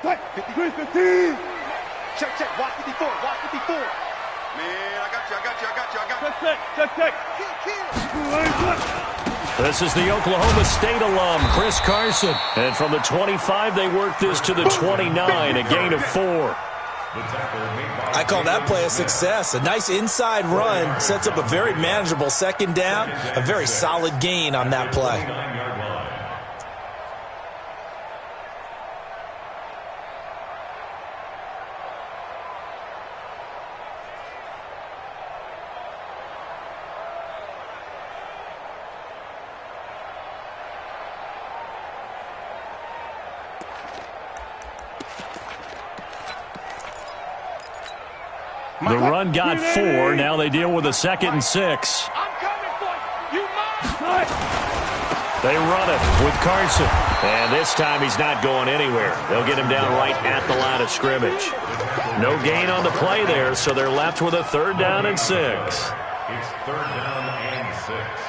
53, 15. Check. Watch 54. Man, I got you. This is the Oklahoma State alum, Chris Carson. And from the 25, they work this to the 29, a gain of 4. I call that play a success. A nice inside run sets up a very manageable second down, a very solid gain on that play. The run got 4. Now they deal with a 2nd and 6. I'm coming for you. You must. They run it with Carson. And this time he's not going anywhere. They'll get him down right at the line of scrimmage. No gain on the play there, so they're left with a 3rd down and 6. It's 3rd down and 6.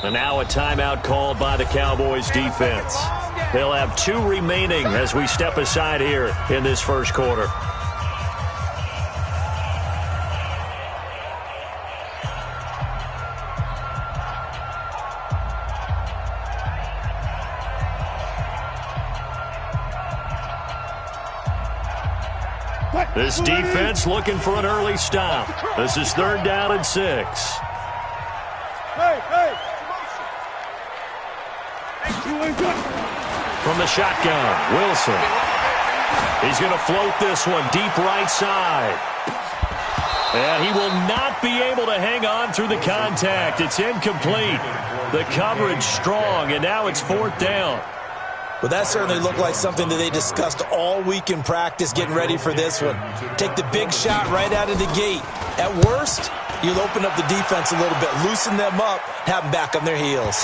And now a timeout called by the Cowboys defense. They'll have 2 remaining as we step aside here in this first quarter. This defense looking for an early stop. This is 3rd down and 6. From the shotgun, Wilson. He's going to float this one deep right side. And he will not be able to hang on through the contact. It's incomplete. The coverage strong, and now it's 4th down. Well, that certainly looked like something that they discussed all week in practice getting ready for this one. Take the big shot right out of the gate. At worst, you'll open up the defense a little bit, loosen them up, have them back on their heels.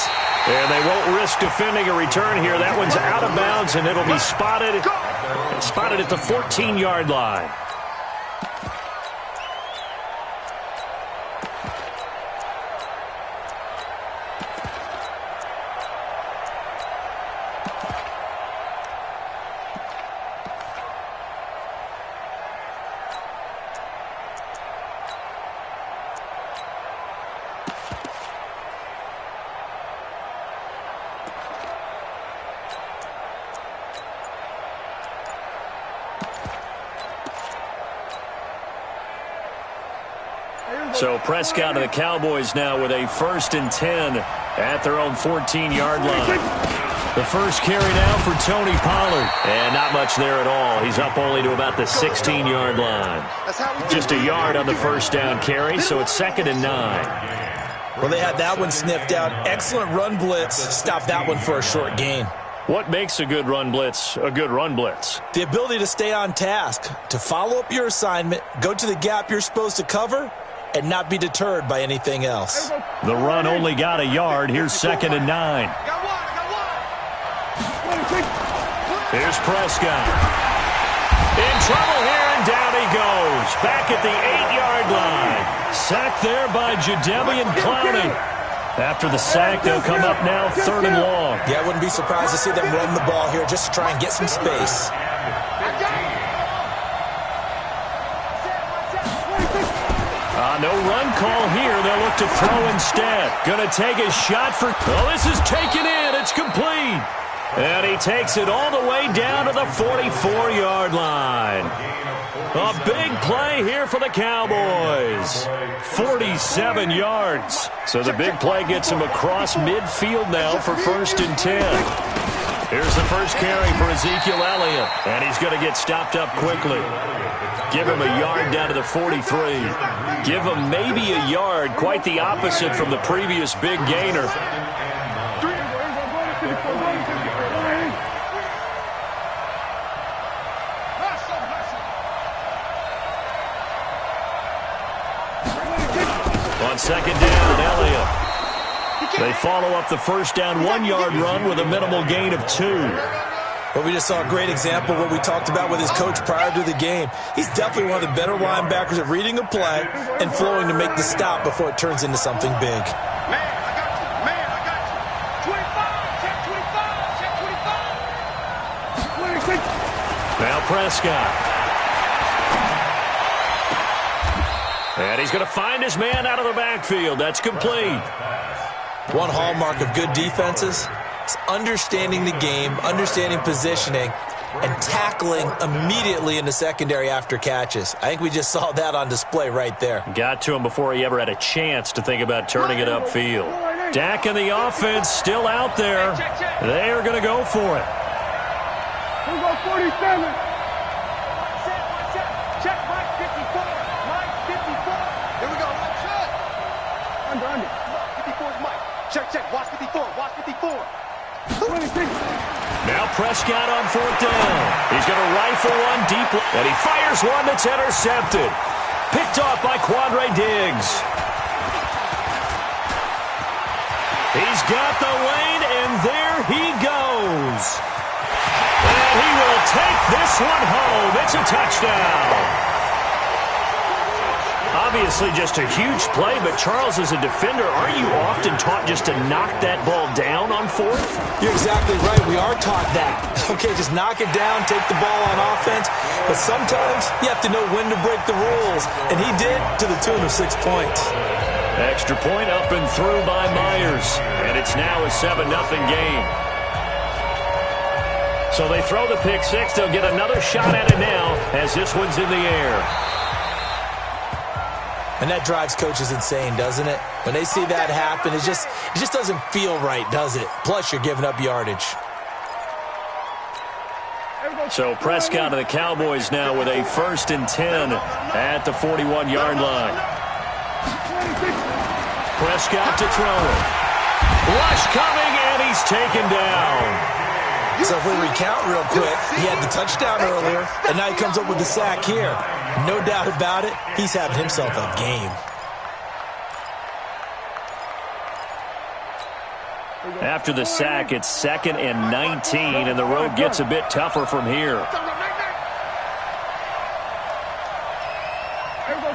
And they won't risk defending a return here. That one's out of bounds, and it'll be spotted at the 14-yard line. So Prescott and the Cowboys now with a 1st and 10 at their own 14-yard line. The first carry now for Tony Pollard. And not much there at all. He's up only to about the 16-yard line. Just a yard on the first down carry, so it's 2nd and 9. Well, they had that one sniffed out. Excellent run blitz. Stop that one for a short gain. What makes a good run blitz a good run blitz? The ability to stay on task, to follow up your assignment, go to the gap you're supposed to cover, and not be deterred by anything else. The run only got a yard. Here's 2nd and 9. Here's Prescott. In trouble here, and down he goes. Back at the 8-yard line. Sacked there by Jadeveon Clowney. After the sack, they'll come up now 3rd and long. Yeah, I wouldn't be surprised to see them run the ball here just to try and get some space. No run call here. They'll look to throw instead. Going to take a shot for... Oh, this is taken in. It's complete. And he takes it all the way down to the 44-yard line. A big play here for the Cowboys. 47 yards. So the big play gets him across midfield now for 1st and 10. Here's the first carry for Ezekiel Elliott. And he's going to get stopped up quickly. Give him a yard down to the 43. Give him maybe a yard. Quite the opposite from the previous big gainer. On 2nd down, Elliott. They follow up the first down 1-yard run with a minimal gain of 2. Well, we just saw a great example of what we talked about with his coach prior to the game. He's definitely one of the better linebackers at reading a play and flowing to make the stop before it turns into something big. Man, I got you. Man, I got you. 25, check 25, check 25. Now Prescott. And he's going to find his man out of the backfield. That's complete. One hallmark of good defenses is understanding the game, understanding positioning, and tackling immediately in the secondary after catches. I think we just saw that on display right there. Got to him before he ever had a chance to think about turning it upfield. Dak and the offense still out there. They are going to go for it. Who got 47? Check Mike 54. Mike 54. Here we go. Check. Under. 54 is Mike. Check. Watch 54. Watch 54. 26. Now Prescott on fourth down. He's going to rifle one deep, and he fires one that's intercepted. Picked off by Quandre Diggs. He's got the lane, and there he goes. And he will take this one home. It's a touchdown. Obviously just a huge play, but Charles, as a defender, aren't you often taught just to knock that ball down on fourth? You're exactly right. We are taught that. Okay, just knock it down, take the ball on offense. But sometimes you have to know when to break the rules. And he did to the tune of 6 points. Extra point up and through by Myers. And it's now a 7-0 game. So they throw the pick six. They'll get another shot at it now as this one's in the air. And that drives coaches insane, doesn't it? When they see that happen, it just doesn't feel right, does it? Plus, you're giving up yardage. So Prescott of the Cowboys now with a 1st and 10 at the 41-yard line. Prescott to throw it. Rush coming, and he's taken down. So if we recount real quick, he had the touchdown earlier, and now he comes up with the sack here. No doubt about it, he's having himself a game. After the sack, it's 2nd and 19, and the road gets a bit tougher from here.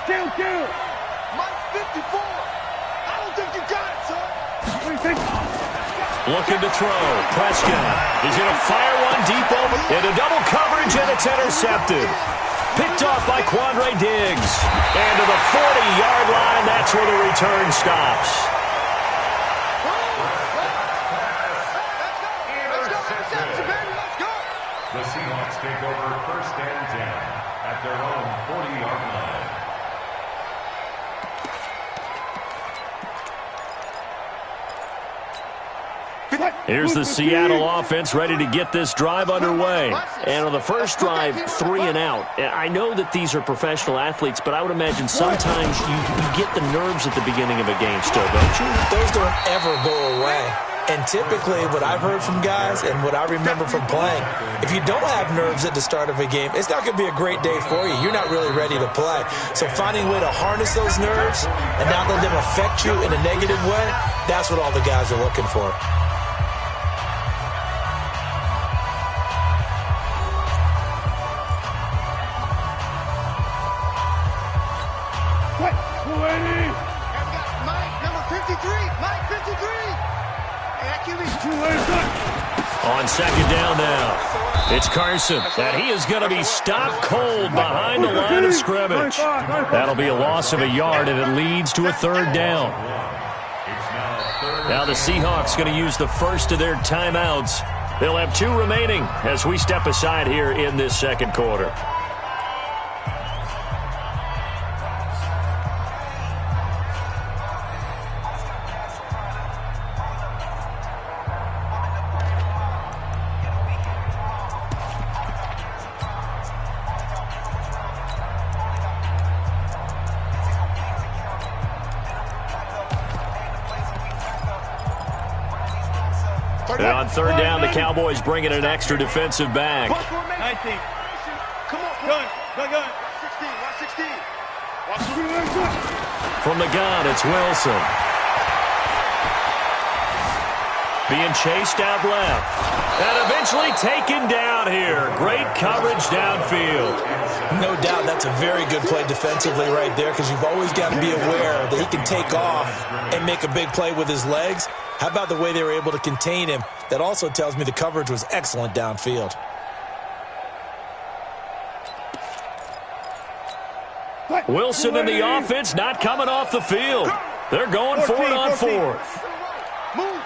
Kill. Mike 54. I don't think you got it, son. Looking to throw. Prescott. He's going to fire one deep over into double coverage, and it's intercepted. Picked off by Quandre Diggs. And to the 40-yard line, that's where the return stops. The Seahawks take over 1st and 10 at their own 40-yard line. Here's the Seattle offense ready to get this drive underway. And on the first drive, 3 and out. I know that these are professional athletes, but I would imagine sometimes you get the nerves at the beginning of a game still, don't you? Those don't ever go away. And typically what I've heard from guys and what I remember from playing, if you don't have nerves at the start of a game, it's not going to be a great day for you. You're not really ready to play. So finding a way to harness those nerves and not let them affect you in a negative way, that's what all the guys are looking for. On 2nd down now, it's Carson, and he is going to be stopped cold behind the line of scrimmage. That'll be a loss of a yard, and it leads to a 3rd down. Now the Seahawks going to use the first of their timeouts. They'll have 2 remaining as we step aside here in this 2nd quarter. And on 3rd down, the Cowboys bring in an extra defensive back. 19. Come on, gun. Watch 16. From the gun, it's Wilson. being chased out left. And eventually taken down here. Great coverage downfield. No doubt that's a very good play defensively right there, because you've always got to be aware that he can take off and make a big play with his legs. How about the way they were able to contain him? That also tells me the coverage was excellent downfield. Wilson in the offense not coming off the field. They're going for it on fourth. Move.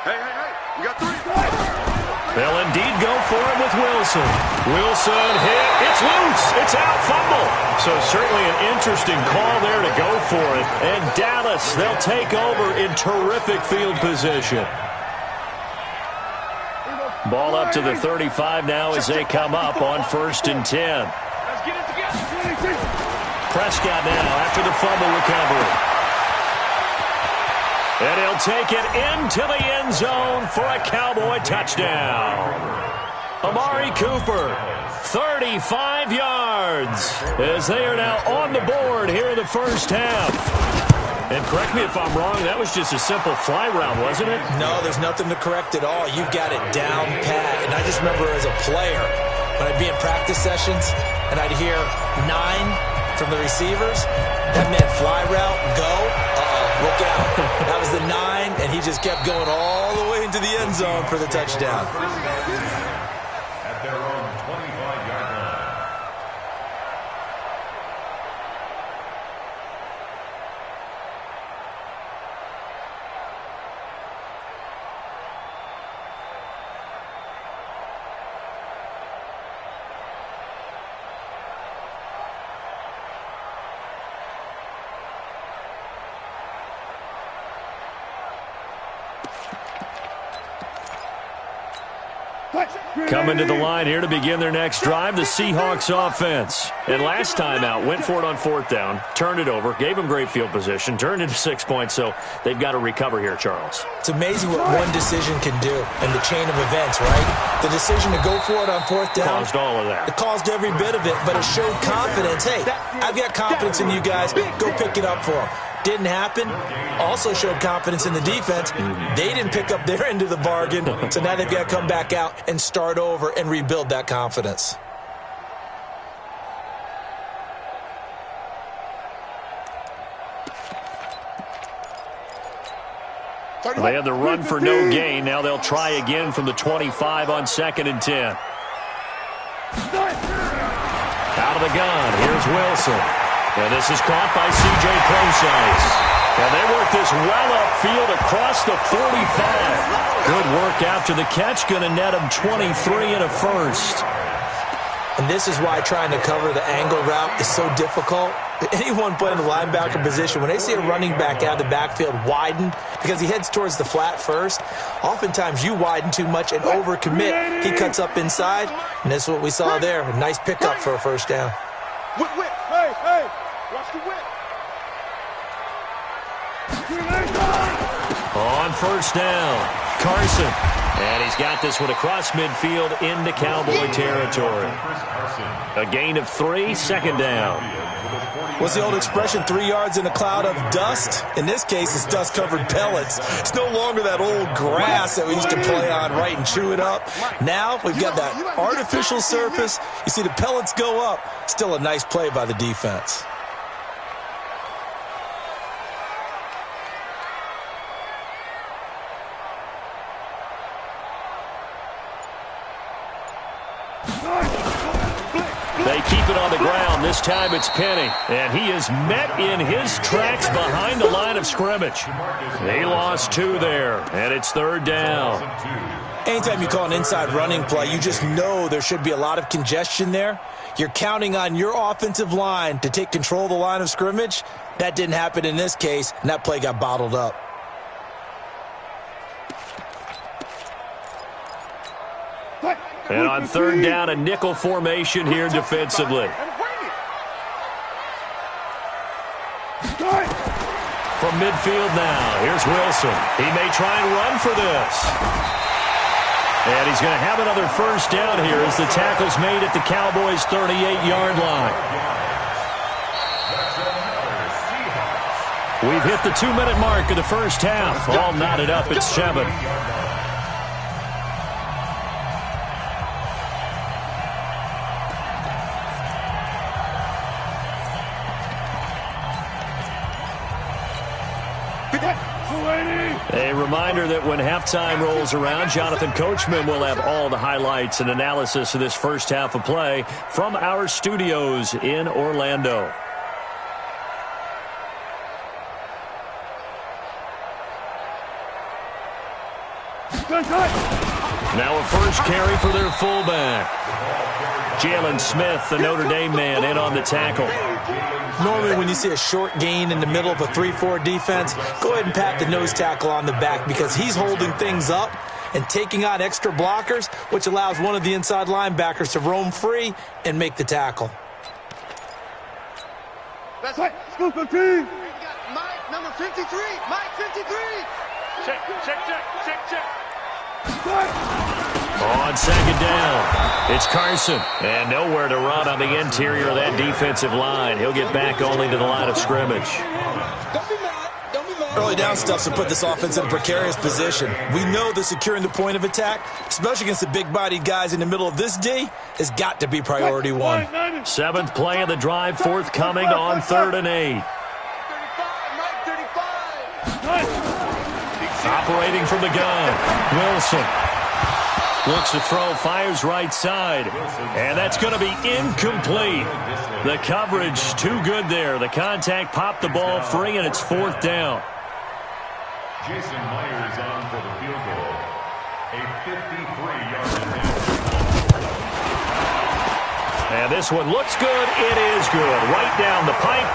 Hey, we got 3. They'll indeed go for it with Wilson. Wilson hit. It's loose. It's out. Fumble. So certainly an interesting call there to go for it. And Dallas, they'll take over in terrific field position. Ball up to the 35 now as they come up on 1st and 10. Let's get it together. Prescott now after the fumble recovery. And he'll take it into the end zone for a Cowboy touchdown. Amari Cooper, 35 yards, as they are now on the board here in the first half. And correct me if I'm wrong, that was just a simple fly route, wasn't it? No, there's nothing to correct at all. You've got it down pat. And I just remember as a player, when I'd be in practice sessions and I'd hear 9 from the receivers, that meant fly route, go, look out. That was the 9, and he just kept going all the way into the end zone for the touchdown. At their own 25-yard line. Coming to the line here to begin their next drive, the Seahawks offense. And last time out, went for it on 4th down, turned it over, gave them great field position, turned into 6 points, so they've got to recover here, Charles. It's amazing what one decision can do in the chain of events, right? The decision to go for it on 4th down. Caused all of that. It caused every bit of it, but it showed confidence. Hey, I've got confidence in you guys. Go pick it up for them. Didn't happen. Also showed confidence in the defense. They didn't pick up their end of the bargain, so now they've got to come back out and start over and rebuild that confidence. They had the run for no gain. Now they'll try again from the 25 on 2nd and 10. Out of the gun. Here's Wilson. And this is caught by C.J. Procise. And they work this well upfield across the 45. Good work after the catch. Going to net them 23 and a first. And this is why trying to cover the angle route is so difficult. Anyone playing the linebacker position, when they see a running back out of the backfield widened because he heads towards the flat first, oftentimes you widen too much and overcommit. He cuts up inside, and this is what we saw there. A nice pickup for a first down. Whip. Hey. Watch the whip. On 1st down, Carson. And he's got this one across midfield into Cowboy territory. A gain of 3, 2nd down. What's the old expression, 3 yards in a cloud of dust? In this case, it's dust-covered pellets. It's no longer that old grass that we used to play on, right, and chew it up. Now we've got that artificial surface. You see the pellets go up. Still a nice play by the defense. They keep it on the ground. This time it's Penny. And he is met in his tracks behind the line of scrimmage. They lost 2 there, and it's 3rd down. Anytime you call an inside running play, you just know there should be a lot of congestion there. You're counting on your offensive line to take control of the line of scrimmage. That didn't happen in this case, and that play got bottled up. And on 3rd down, a nickel formation here defensively. From midfield now, here's Wilson. He may try and run for this. And he's going to have another first down here as the tackle's made at the Cowboys' 38-yard line. We've hit the 2-minute mark of the first half. All knotted up at 7. A reminder that when halftime rolls around, Jonathan Coachman will have all the highlights and analysis of this first half of play from our studios in Orlando. Now a first carry for their fullback. Jalen Smith, the Notre Dame man, in on the tackle. Normally when you see a short gain in the middle of a 3-4 defense, go ahead and pat the nose tackle on the back because he's holding things up and taking on extra blockers, which allows one of the inside linebackers to roam free and make the tackle. That's right. Scoop team. We got Mike, number 53. Mike, 53. Check. On second down, it's Carson. And nowhere to run on the interior of that defensive line. He'll get back only to the line of scrimmage. Early down stuffs will put this offense in a precarious position. We know that securing the point of attack, especially against the big-bodied guys in the middle of this D, has got to be priority one. Seventh play of the drive, forthcoming on 3rd and 8. 35. Operating from the gun, Wilson. Looks to throw, fires right side. And that's going to be incomplete. The coverage too good there. The contact popped the ball free, and it's 4th down. Jason Myers on for the field goal. A 53-yard attempt. And this one looks good. It is good. Right down the pipe.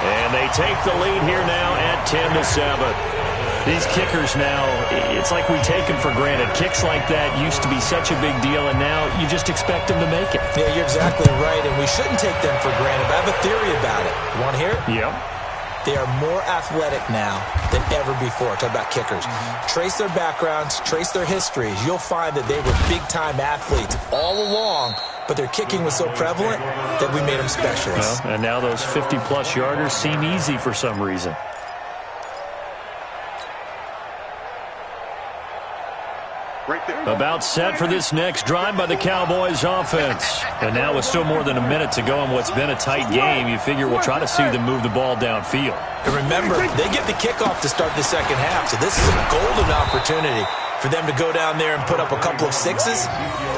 And they take the lead here now at 10-7. These kickers now, it's like we take them for granted. Kicks like that used to be such a big deal, and now you just expect them to make it. Yeah, you're exactly right, and we shouldn't take them for granted. But I have a theory about it. You want to hear it? Yep. They are more athletic now than ever before. Talk about kickers. Trace their backgrounds, trace their histories. You'll find that they were big-time athletes all along, but their kicking was so prevalent that we made them specialists. Well, and now those 50-plus yarders seem easy for some reason. Right there. About set for this next drive by the Cowboys offense. And now with still more than a minute to go in what's been a tight game, you figure we'll try to see them move the ball downfield. And remember, they get the kickoff to start the second half, so this is a golden opportunity for them to go down there and put up a couple of sixes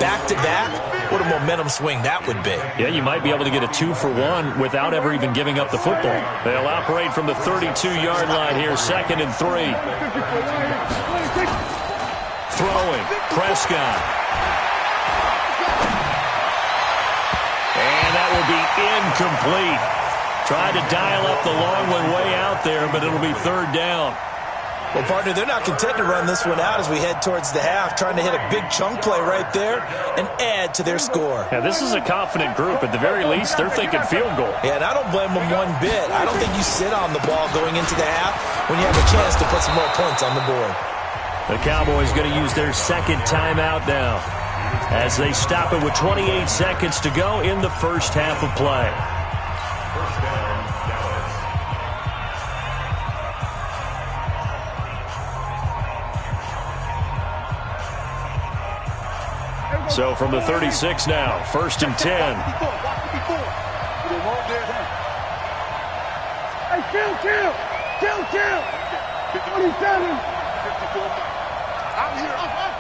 back-to-back. What a momentum swing that would be. Yeah, you might be able to get a 2-for-1 without ever even giving up the football. They'll operate from the 32-yard line here, 2nd and 3. Throwing, Prescott. And that will be incomplete. Tried to dial up the long one way out there, but it'll be 3rd down. Well, partner, they're not content to run this one out as we head towards the half, trying to hit a big chunk play right there and add to their score. Yeah, this is a confident group. At the very least, they're thinking field goal. Yeah, and I don't blame them one bit. I don't think you sit on the ball going into the half when you have a chance to put some more points on the board. The Cowboys going to use their second timeout now as they stop it with 28 seconds to go in the first half of play. First down, Dallas. So from the 36 now, 1st and 10. Hey, chill. 27. Out here all day.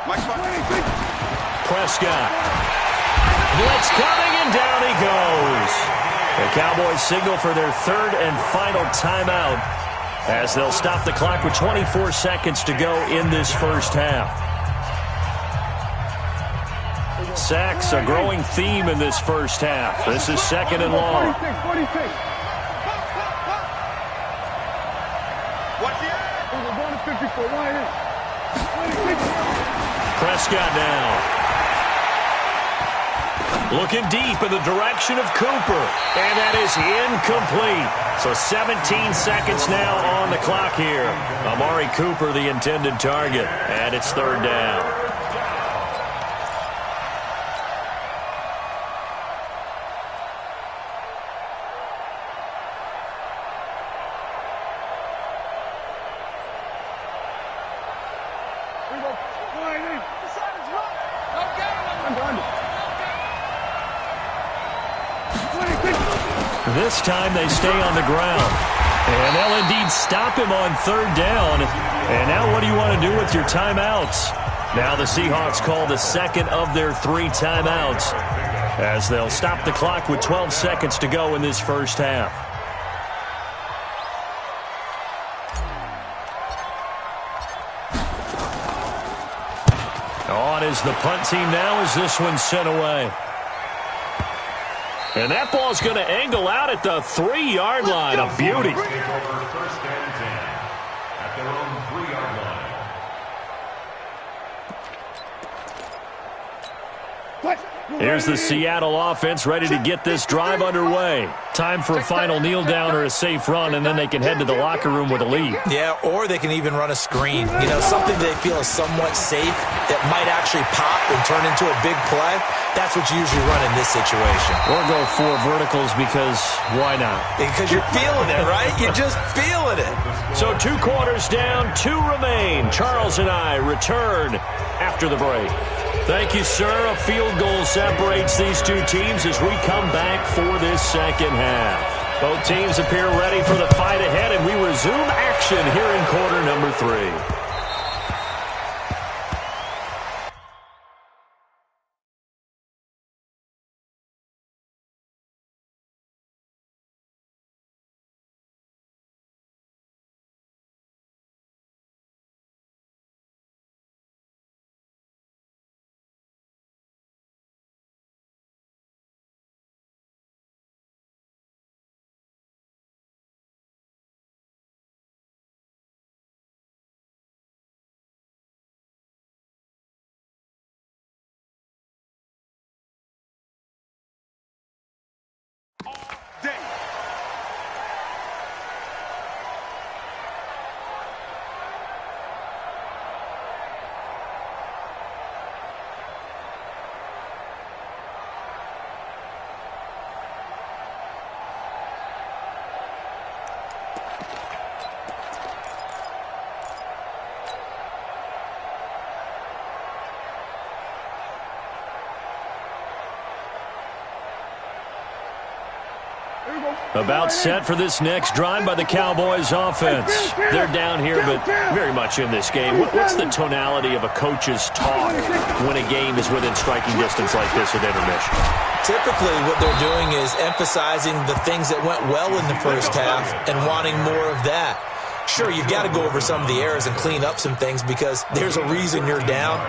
Mike, Prescott. Blitz coming, and down he goes. The Cowboys signal for their 3rd and final timeout as they'll stop the clock with 24 seconds to go in this first half. Sacks, a growing theme in this first half. This is 2nd and long. 46. Prescott now. Looking deep in the direction of Cooper. And that is incomplete. So 17 seconds now on the clock here. Amari Cooper, the intended target. And it's 3rd down. This time they stay on the ground. And they'll indeed stop him on third down. And now what do you want to do with your timeouts? Now the Seahawks call the second of their 3 timeouts as they'll stop the clock with 12 seconds to go in this first half. On is the punt team now as this one's sent away. And that ball's going to angle out at the 3-yard line. A beauty. Take over first and 10 at their own 3-yard line. Here's the Seattle offense ready to get this drive underway. Time for a final kneel down or a safe run, and then they can head to the locker room with a lead. Yeah, or they can even run a screen. You know, something they feel is somewhat safe that might actually pop and turn into a big play. That's what you usually run in this situation. Or go 4 verticals because why not? Because you're feeling it, right? You're just feeling it. So 2 quarters down, 2 remain. Charles and I return after the break. Thank you, sir. A field goal separates these 2 teams as we come back for this second half. Both teams appear ready for the fight ahead, and we resume action here in quarter number 3. About set for this next drive by the Cowboys offense. They're down here, but very much in this game. What's the tonality of a coach's talk when a game is within striking distance like this at intermission? Typically, what they're doing is emphasizing the things that went well in the first half and wanting more of that. Sure, you've got to go over some of the errors and clean up some things because there's a reason you're down.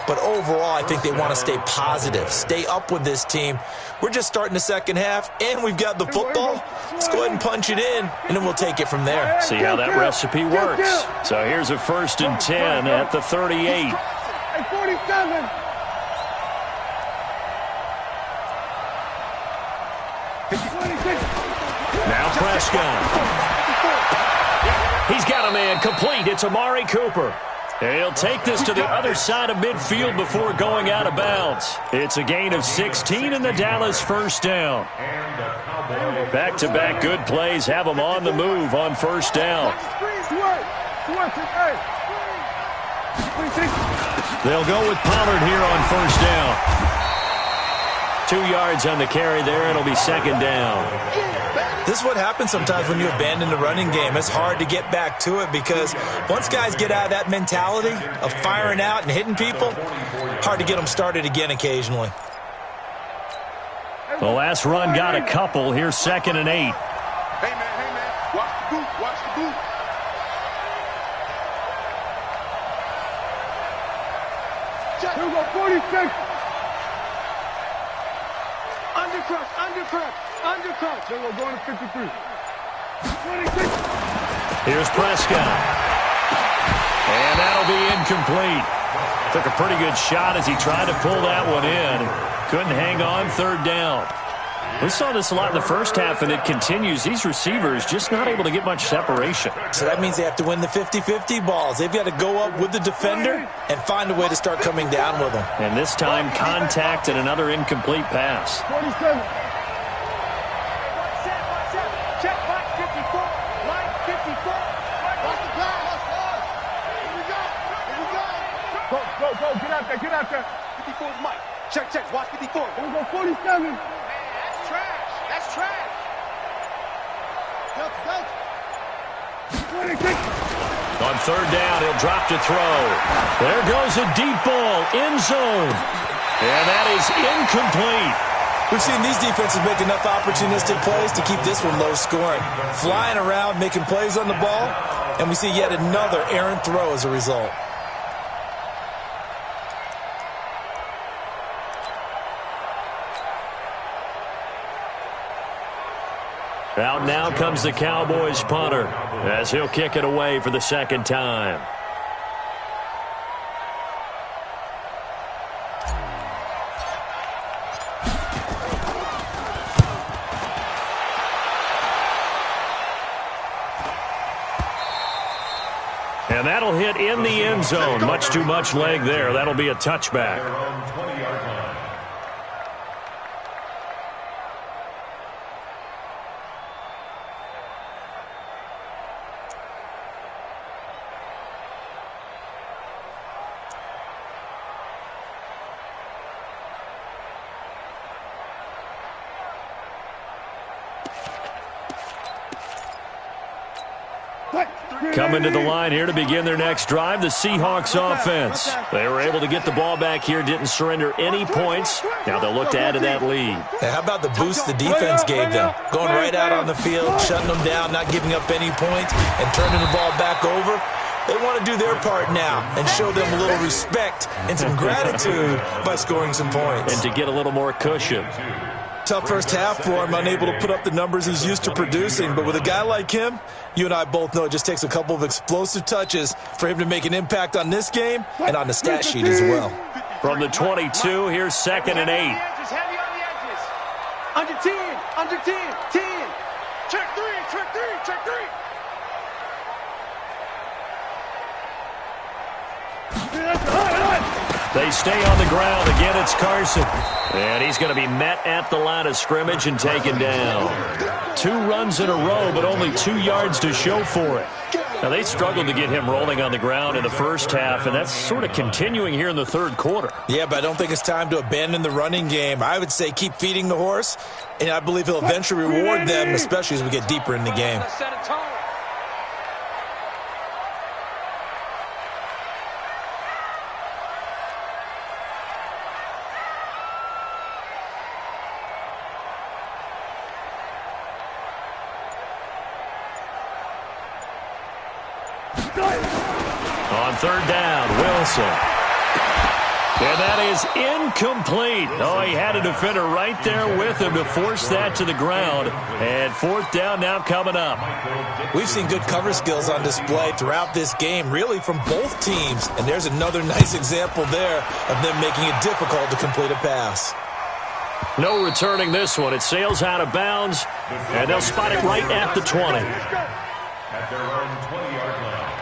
But overall, I think they want to stay positive, stay up with this team. We're just starting the second half, and we've got the football. Let's go ahead and punch it in, and then we'll take it from there. See how that recipe works. So here's a 1st and 10 at the 38. At 47. Now Prescott. He's got a man complete. It's Amari Cooper. He'll take this to the other side of midfield before going out of bounds. It's a gain of 16 in the Dallas first down. Back-to-back good plays have them on the move on first down. They'll go with Pollard here on first down. 2 yards on the carry there. It'll be second down. This is what happens sometimes when you abandon the running game. It's hard to get back to it because once guys get out of that mentality of firing out and hitting people, hard to get them started again occasionally. The last run got a couple. Here's 2nd and 8. Hey, man, watch the boot, watch the boot. Here we go, 46. Undercut. Then we're going to 53. 26. Here's Prescott. And that'll be incomplete. Took a pretty good shot as he tried to pull that one in. Couldn't hang on, third down. We saw this a lot in the first half, and it continues. These receivers just not able to get much separation. So that means they have to win the 50-50 balls. They've got to go up with the defender and find a way to start coming down with them. And this time, contact and another incomplete pass. 47. Check, line 54. Line 54. Watch the pass. Here we go. Go. Get out there. 54 is Mike. Check. Watch 54. Here we go, 47. That's trash. Delta. On third down, he'll drop to throw. There goes a deep ball, end zone. And that is incomplete. We've seen these defenses make enough opportunistic plays to keep this one low scoring. Flying around, making plays on the ball, and we see yet another errant throw as a result. Out now comes the Cowboys punter as he'll kick it away for the second time. And that'll hit in the end zone. Much too much leg there. That'll be a touchback. Coming to the line here to begin their next drive, the Seahawks offense. They were able to get the ball back here, didn't surrender any points. Now they'll look to add to that lead. Hey, how about the boost the defense gave them? Going right out on the field, shutting them down, not giving up any points, and turning the ball back over. They want to do their part now and show them a little respect and some gratitude by scoring some points. And to get a little more cushion. Tough first half for him, unable to put up the numbers he's used to producing. But with a guy like him, you and I both know it just takes a couple of explosive touches for him to make an impact on this game and on the stat sheet as well. From the 22, here's 2nd and 8. Heavy on the edges. Under 10, under 10, 10. Check 3, check 3, check 3. They stay on the ground. Again, it's Carson. And he's going to be met at the line of scrimmage and taken down. 2 runs in a row, but only 2 yards to show for it. Now, they struggled to get him rolling on the ground in the first half, and that's sort of continuing here in the third quarter. Yeah, but I don't think it's time to abandon the running game. I would say keep feeding the horse, and I believe he'll eventually reward them, especially as we get deeper in the game. On third down, Wilson. And that is incomplete. Oh, he had a defender right there with him to force that to the ground. And 4th down now coming up. We've seen good cover skills on display throughout this game, really from both teams. And there's another nice example there of them making it difficult to complete a pass. No returning this one. It sails out of bounds, and they'll spot it right at the 20. At their own 20-yard line.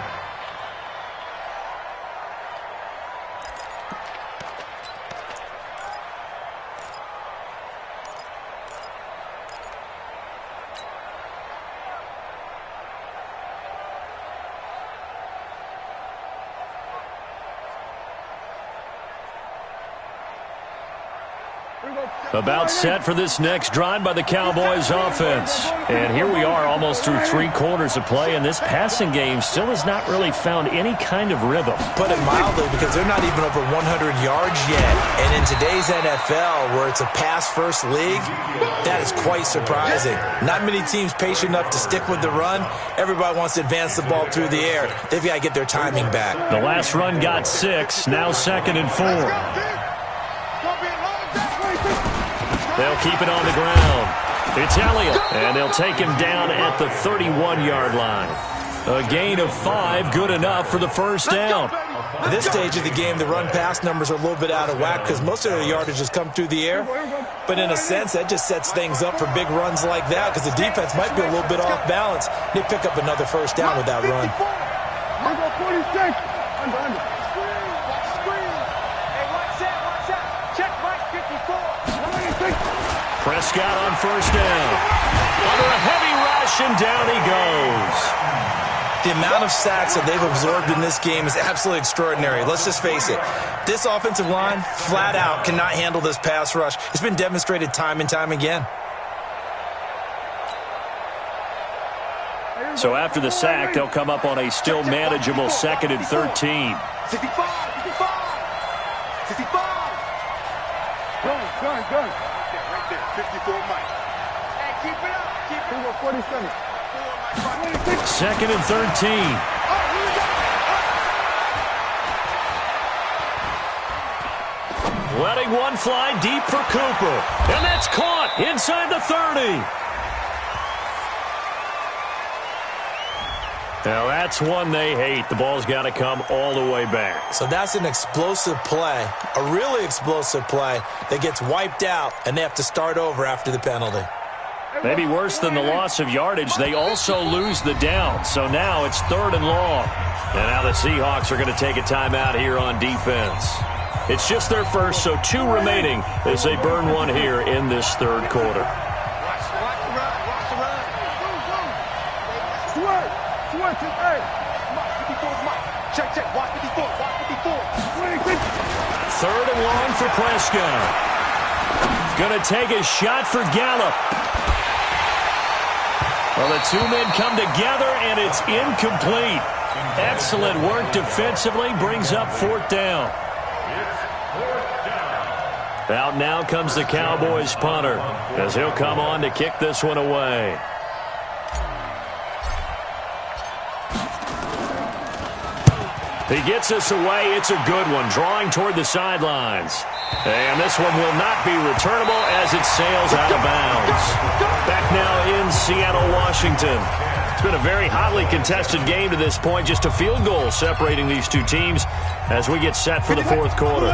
About set for this next drive by the Cowboys offense. And here we are almost through 3 quarters of play, and this passing game still has not really found any kind of rhythm. Put it mildly, because they're not even over 100 yards yet. And in today's NFL, where it's a pass-first league, that is quite surprising. Not many teams patient enough to stick with the run. Everybody wants to advance the ball through the air. They've got to get their timing back. The last run got 6, now 2nd and 4. They'll keep it on the ground. It's Elliott, and they'll take him down at the 31-yard line. A gain of 5, good enough for the first down. At this stage of the game, the run-pass numbers are a little bit out of whack because most of their yardage has come through the air. But in a sense, that just sets things up for big runs like that because the defense might be a little bit off balance. They pick up another first down with that run. Prescott on first down. Under a heavy rush, and down he goes. The amount of sacks that they've absorbed in this game is absolutely extraordinary. Let's just face it. This offensive line, flat out, cannot handle this pass rush. It's been demonstrated time and time again. So after the sack, they'll come up on a still manageable 2nd and 13. 65. 65. Gun. Right there. 54 Mike. Hey, keep it up. Keep it up. 47. 2nd and 13. Letting one fly deep for Cooper. And that's caught inside the 30. Now that's one they hate. The ball's got to come all the way back. So that's an explosive play, a really explosive play that gets wiped out, and they have to start over after the penalty. Maybe worse than the loss of yardage, they also lose the down. So now it's 3rd and long. And now the Seahawks are going to take a timeout here on defense. It's just their first, so 2 remaining as they burn one here in this 3rd quarter. Watch the run. Switch. Hey. Mike, 54 Mike. Check. Watch 54. 3rd and long for Prescott. Going to take a shot for Gallup. Well, the 2 men come together, and it's incomplete. Excellent work defensively, brings up 4th down. Out now comes the Cowboys punter, as he'll come on to kick this one away. He gets us away. It's a good one, drawing toward the sidelines. And this one will not be returnable as it sails out of bounds. Back now in Seattle, Washington. It's been a very hotly contested game to this point. Just a field goal separating these 2 teams as we get set for the 4th quarter.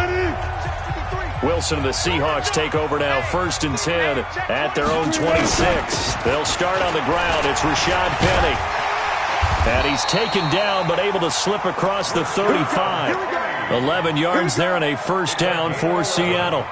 Wilson and the Seahawks take over now, 1st and 10 at their own 26. They'll start on the ground. It's Rashad Penny. And he's taken down but able to slip across the 35. 11 yards there and a 1st down for Seattle.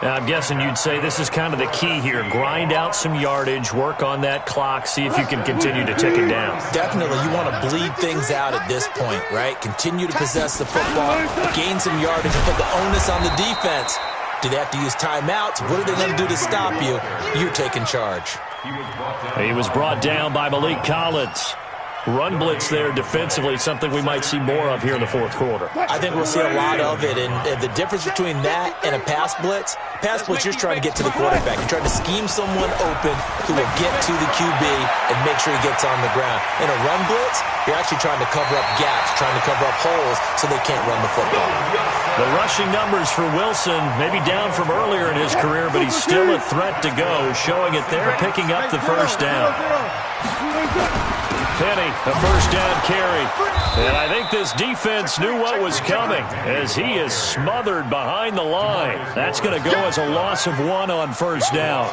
Now, I'm guessing you'd say this is kind of the key here. Grind out some yardage, work on that clock, see if you can continue to tick it down. Definitely, you want to bleed things out at this point, right? Continue to possess the football, gain some yardage, and put the onus on the defense. Do they have to use timeouts? What are they going to do to stop you? You're taking charge. He was brought down by Malik Collins. Run blitz there defensively, something we might see more of here in the 4th quarter. I think we'll see a lot of it, and the difference between that and a pass blitz, you're trying to get to the quarterback. You're trying to scheme someone open who will get to the QB and make sure he gets on the ground. In a run blitz, you're actually trying to cover up gaps, trying to cover up holes so they can't run the football. The rushing numbers for Wilson, maybe down from earlier in his career, but he's still a threat to go, showing it there, picking up the 1st down. Penny, a 1st down carry. And I think this defense knew what was coming as he is smothered behind the line. That's going to go as a loss of 1 on 1st down.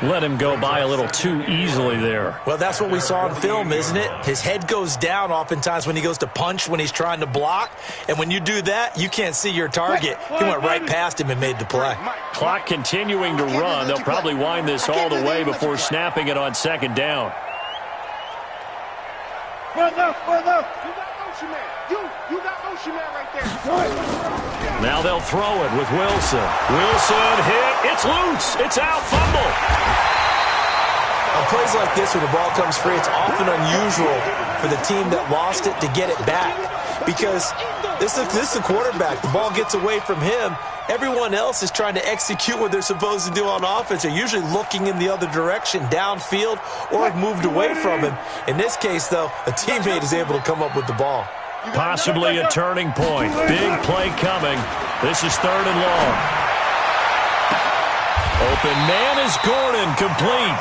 Let him go by a little too easily there. Well, that's what we saw in film, isn't it? His head goes down oftentimes when he goes to punch, when he's trying to block. And when you do that, you can't see your target. He went right past him and made the play. Clock continuing to run. They'll probably wind this all the way before snapping it on 2nd down. Further. You got motion man. You got motion man right there. Now they'll throw it with Wilson. Wilson hit. It's loose. It's out. Fumble. On plays like this, when the ball comes free, it's often unusual for the team that lost it to get it back. Because this is the quarterback. The ball gets away from him. Everyone else is trying to execute what they're supposed to do on offense. They're usually looking in the other direction, downfield, or have moved away from him. In this case, though, a teammate is able to come up with the ball. Possibly a turning point. Big play coming. This is 3rd and long. Open man is Gordon, complete.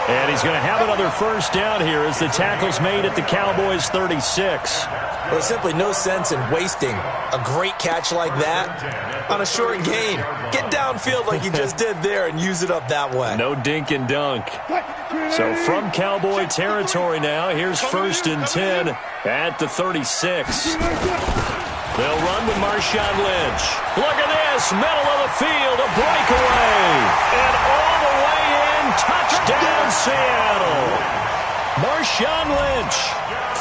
And he's going to have another 1st down here as the tackle's made at the Cowboys' 36. Well, there's simply no sense in wasting a great catch like that on a short gain. Get downfield like you just did there and use it up that way. No dink and dunk. So from Cowboy territory now, here's 1st and 10 at the 36. They'll run with Marshawn Lynch. Look at this, middle of the field, a breakaway. And all the way in, touchdown Seattle. Marshawn Lynch,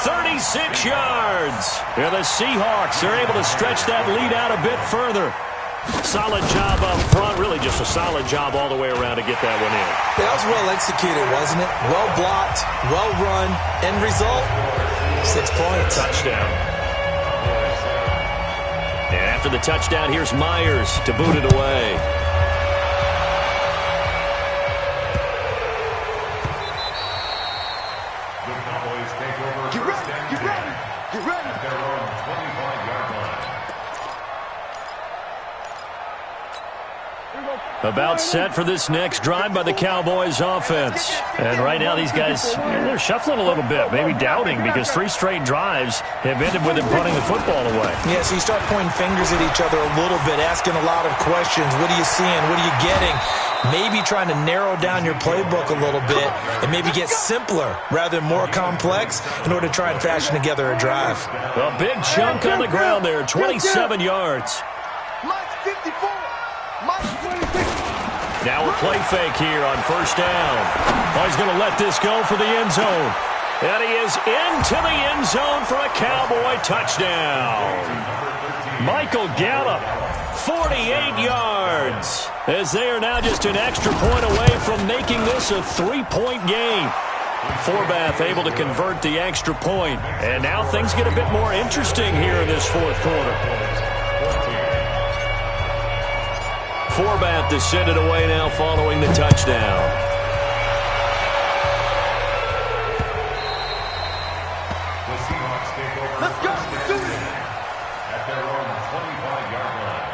36 yards. And the Seahawks are able to stretch that lead out a bit further. Solid job up front. Really just a solid job all the way around to get that one in. That was well executed, wasn't it? Well blocked, well run. End result, 6 points. Touchdown. And after the touchdown, here's Myers to boot it away. The Cowboys take over Get first ready, and get 10 ready, get ready. at their own 25-yard line. About set for this next drive by the Cowboys offense. And right now these guys, they're shuffling a little bit, maybe doubting, because 3 straight drives have ended with them punting the football away. Yeah, so you start pointing fingers at each other a little bit, asking a lot of questions. What are you seeing? What are you getting? Maybe trying to narrow down your playbook a little bit and maybe get simpler rather than more complex in order to try and fashion together a drive. A big chunk on the ground there, 27 yards. Mike's 54. Mike's 26. Now a play fake here on first down. Oh, he's going to let this go for the end zone. And he is into the end zone for a Cowboy touchdown. Michael Gallup, 48 yards, as they are now just an extra point away from making this a 3-point game. Forbath able to convert the extra point. And now things get a bit more interesting here in this fourth quarter. Forbath to send it away now following the touchdown. The Seahawks take over Let's go. first and Do 10 it. at their own 25-yard line.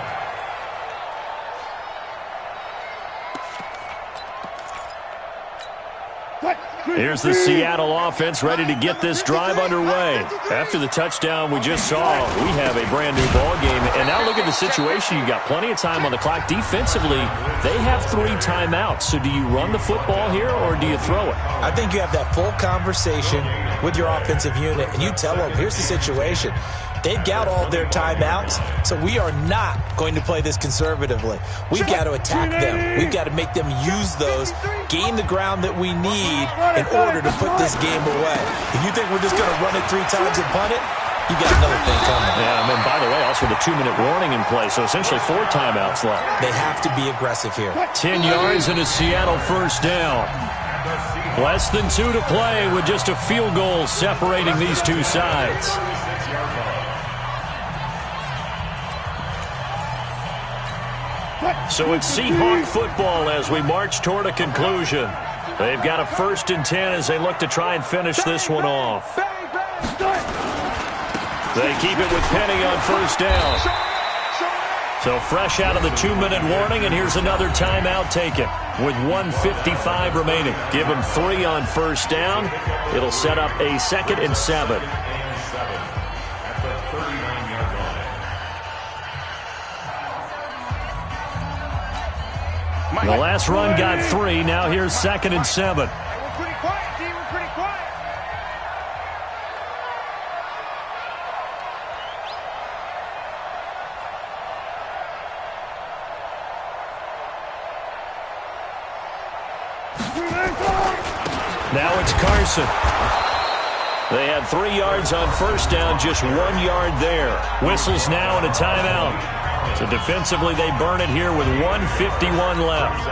Here's the Seattle offense ready to get this drive underway. After the touchdown we just saw, we have a brand-new ball game. And now look at the situation. You've got plenty of time on the clock. Defensively, they have 3 timeouts. So do you run the football here or do you throw it? I think you have that full conversation with your offensive unit, and you tell them, here's the situation. They've got all their timeouts, so we are not going to play this conservatively. We've got to attack them. We've got to make them use those, gain the ground that we need in order to put this game away. If you think we're just going to run it 3 times and punt it, you got another thing coming. Yeah, and then, by the way, also the 2-minute warning in play, so essentially 4 timeouts left. They have to be aggressive here. 10 yards and a Seattle first down. Less than 2 to play with just a field goal separating these two sides. So it's Seahawk football as we march toward a conclusion. They've got a 1st and 10 as they look to try and finish this one off. They keep it with Penny on first down. So fresh out of the 2-minute warning, and here's another timeout taken with 1:55 remaining. Give them 3 on first down. It'll set up a 2nd and 7. The last run got 3. Now here's 2nd and 7. We're pretty quiet, D. We're pretty quiet. Now it's Carson. They had 3 yards on first down, just 1 yard there. Whistles now and a timeout. So defensively, they burn it here with 1:51 left.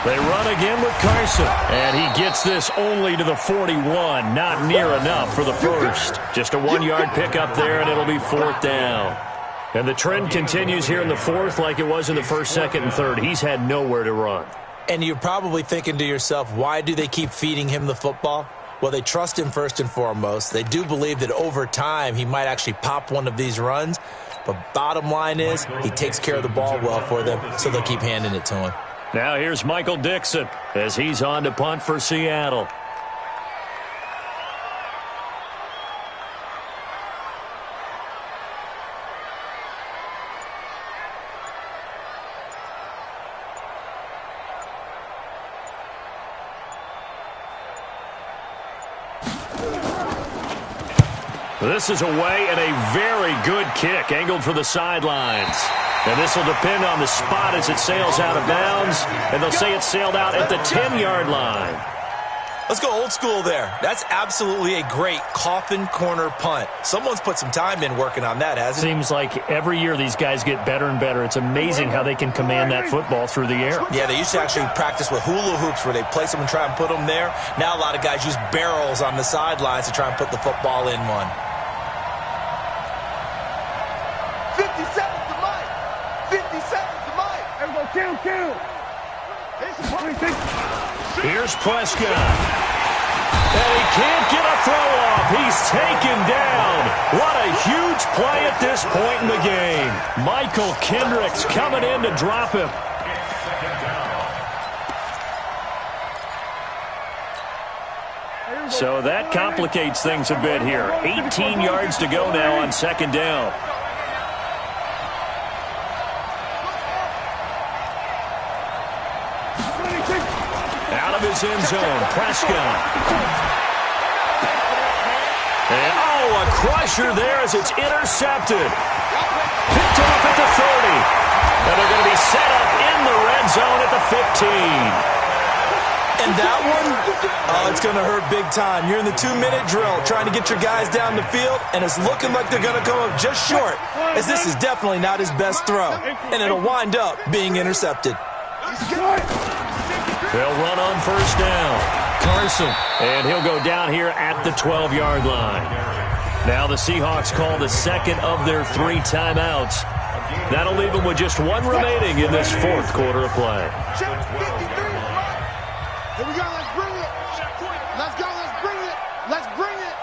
They run again with Carson, and he gets this only to the 41. Not near enough for the first. Just a 1-yard pickup there, and it'll be 4th down. And the trend continues here in the 4th like it was in the 1st, 2nd, and 3rd. He's had nowhere to run. And you're probably thinking to yourself, why do they keep feeding him the football? Well, they trust him first and foremost. They do believe that over time he might actually pop one of these runs. But bottom line is he takes care of the ball well for them, so they'll keep handing it to him. Now here's Michael Dixon as he's on to punt for Seattle. This is away and a very good kick angled for the sidelines. And this will depend on the spot as it sails out of bounds. And they'll say it sailed out at the 10-yard line. Let's go old school there. That's absolutely a great coffin corner punt. Someone's put some time in working on that, hasn't it? Seems like every year these guys get better and better. It's amazing how they can command that football through the air. Yeah, they used to actually practice with hula hoops where they place them and try and put them there. Now a lot of guys use barrels on the sidelines to try and put the football in one. 50 seconds to Mike. 50 seconds to Mike. Everybody count. Here's Prescott. And he can't get a throw off. He's taken down. What a huge play at this point in the game. Michael Kendricks coming in to drop him. So that complicates things a bit here. 18 yards to go now on second down. Out of his end zone, Prescott. And, a crusher there as it's intercepted. Picked off at the 30. And they're going to be set up in the red zone at the 15. And that one, it's going to hurt big time. You're in the 2-minute drill trying to get your guys down the field, and it's looking like they're going to come up just short, as this is definitely not his best throw. And it'll wind up being intercepted. They'll run on first down. Carson. And he'll go down here at the 12-yard line. Now the Seahawks call the second of their 3 timeouts. That'll leave them with just one remaining in this fourth quarter of play. Here we go, let's bring it. Let's go, let's bring it. Let's bring it.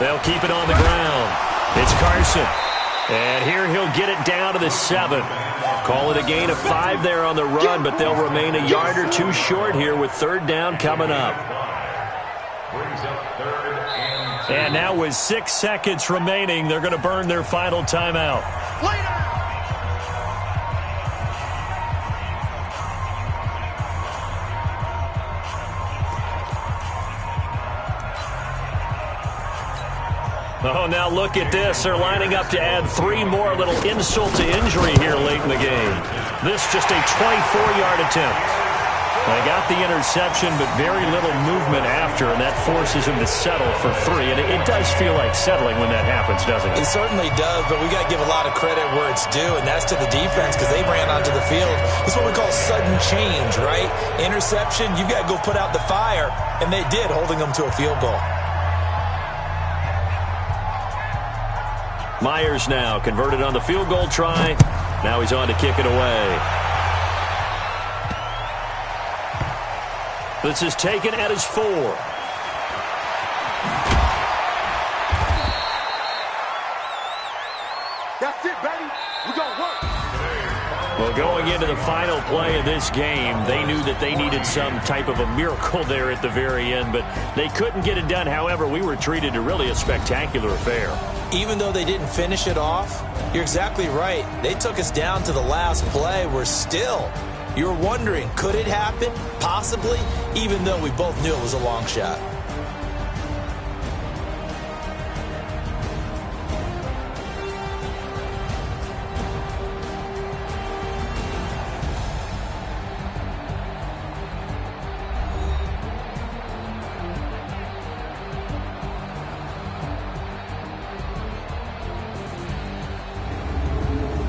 They'll keep it on the ground. It's Carson. And here he'll get it down to the 7. Call it a gain of 5 there on the run, but they'll remain a yard or 2 short here with third down coming up. And now with 6 seconds remaining, they're going to burn their final timeout. Oh, now look at this. They're lining up to add 3 more, little insult to injury here late in the game. This just a 24-yard attempt. They got the interception, but very little movement after, and that forces him to settle for 3. And it does feel like settling when that happens, doesn't it? It certainly does, but we got to give a lot of credit where it's due, and that's to the defense because they ran onto the field. It's what we call sudden change, right? Interception, you got to go put out the fire, and they did, holding them to a field goal. Myers now converted on the field goal try. Now he's on to kick it away. This is taken at his 4. That's it, baby. We're going to work. Well, going into the final play of this game, they knew that they needed some type of a miracle there at the very end, but they couldn't get it done. However, we were treated to really a spectacular affair. Even though they didn't finish it off, you're exactly right. They took us down to the last play. We're still, you're wondering, could it happen? Possibly, even though we both knew it was a long shot.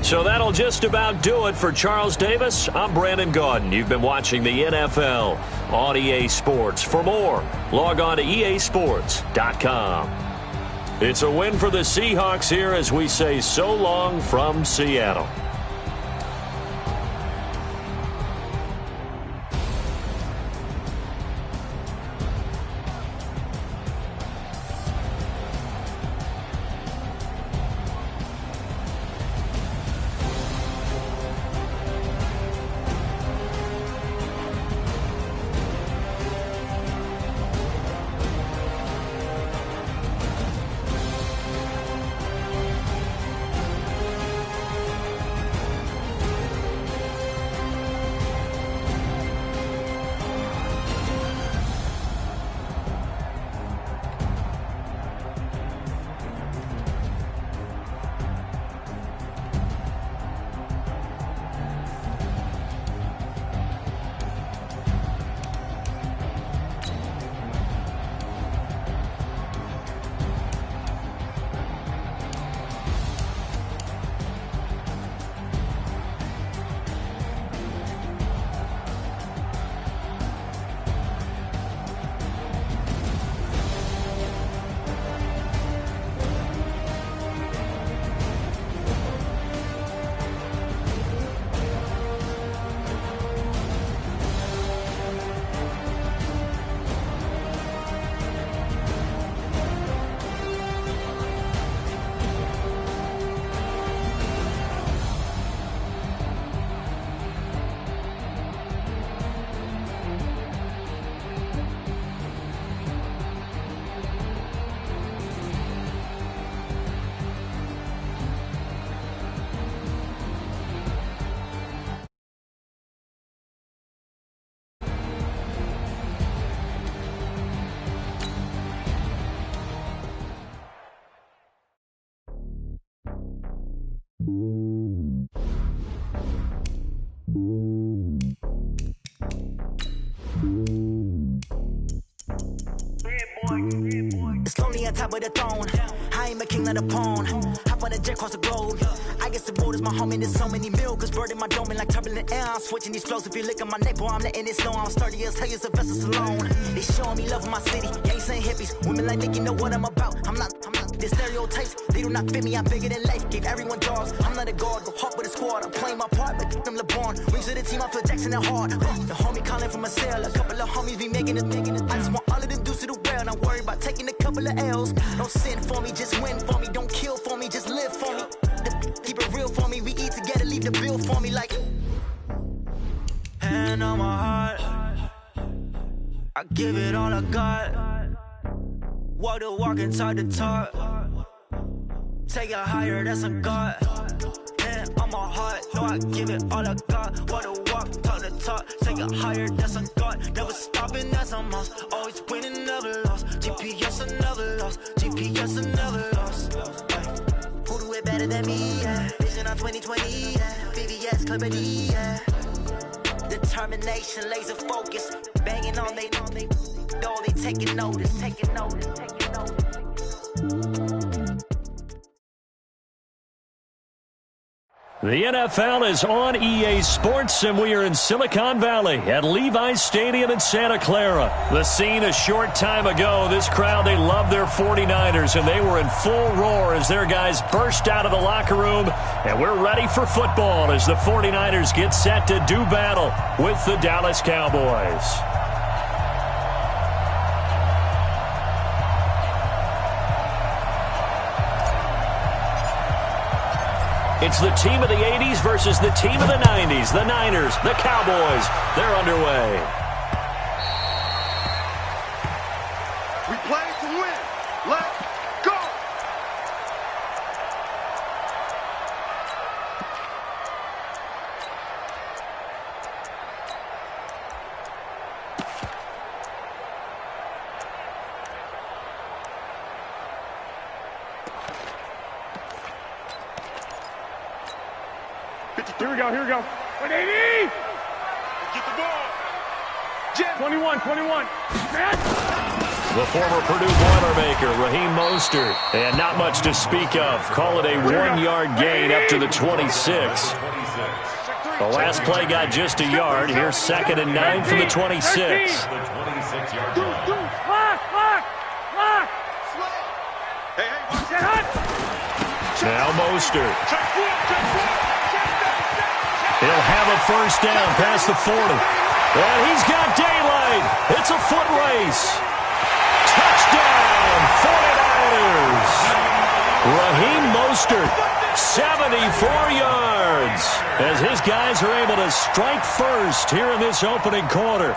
So that'll just about do it for Charles Davis. I'm Brandon Gaudin. You've been watching the NFL on EA Sports. For more, log on to easports.com. It's a win for the Seahawks here as we say so long from Seattle. It's lonely on top of the throne. I ain't a king of the pawn. Hop on a jet across the globe. I guess the road is my home and there's so many milkers burning my dome like turbulent air. I'm switching these flows. If you look at my neck, boy, I'm letting it slow. I'm sturdy as hell, as a vessel alone. They showing me love in my city. Ain't saying hippies. Women like Nicky know what I'm about. I'm not the stereotypes. They do not fit me. I'm bigger than life. Gave everyone jobs. I'm not a guard. Go hard with a squad. I'm playing my part, but them LeBron. Rings to the team. I feel Jackson and hard. The homie calling from a cell. A couple of homies be making it. I just want all of them dudes to the well. Not worry about taking a couple of L's. Don't sin for me, just win for me. Don't kill for me, just live for me. Keep it real for me. We eat together, leave the bill for me like. Hand on my heart, I give it all I got. Walk the walk and talk the talk. Take it higher, that's a God. Hand on my heart, no, I give it all I got. Walk the walk, talk the talk. Take it higher, that's a God. Never stopping, that's a must. Always winning, never lost. GPS, I never lost. GPS, I never lost. Who do it better than me? Yeah. Vision on 2020. Yeah. VVS, Clippity. Yeah. Determination, laser focus. Banging on they door, they taking notice. The NFL is on EA Sports, and we are in Silicon Valley at Levi's Stadium in Santa Clara. The scene a short time ago, this crowd, they love their 49ers, and they were in full roar as their guys burst out of the locker room, and we're ready for football as the 49ers get set to do battle with the Dallas Cowboys. It's the team of the 80s versus the team of the 90s. The Niners, the Cowboys, they're underway. We play to win. Let's go. Here we go. 180! Get the ball. 21. The former Purdue Boilermaker, Raheem Mostert. And not much to speak of. Call it a 1-yard gain up to the 26. The last play got just a yard. Here's 2nd and 9 from the 26. Now Mostert. He'll have a first down past the 40. And he's got daylight. It's a foot race. Touchdown, 49ers. Raheem Mostert, 74 yards, as his guys are able to strike first here in this opening quarter.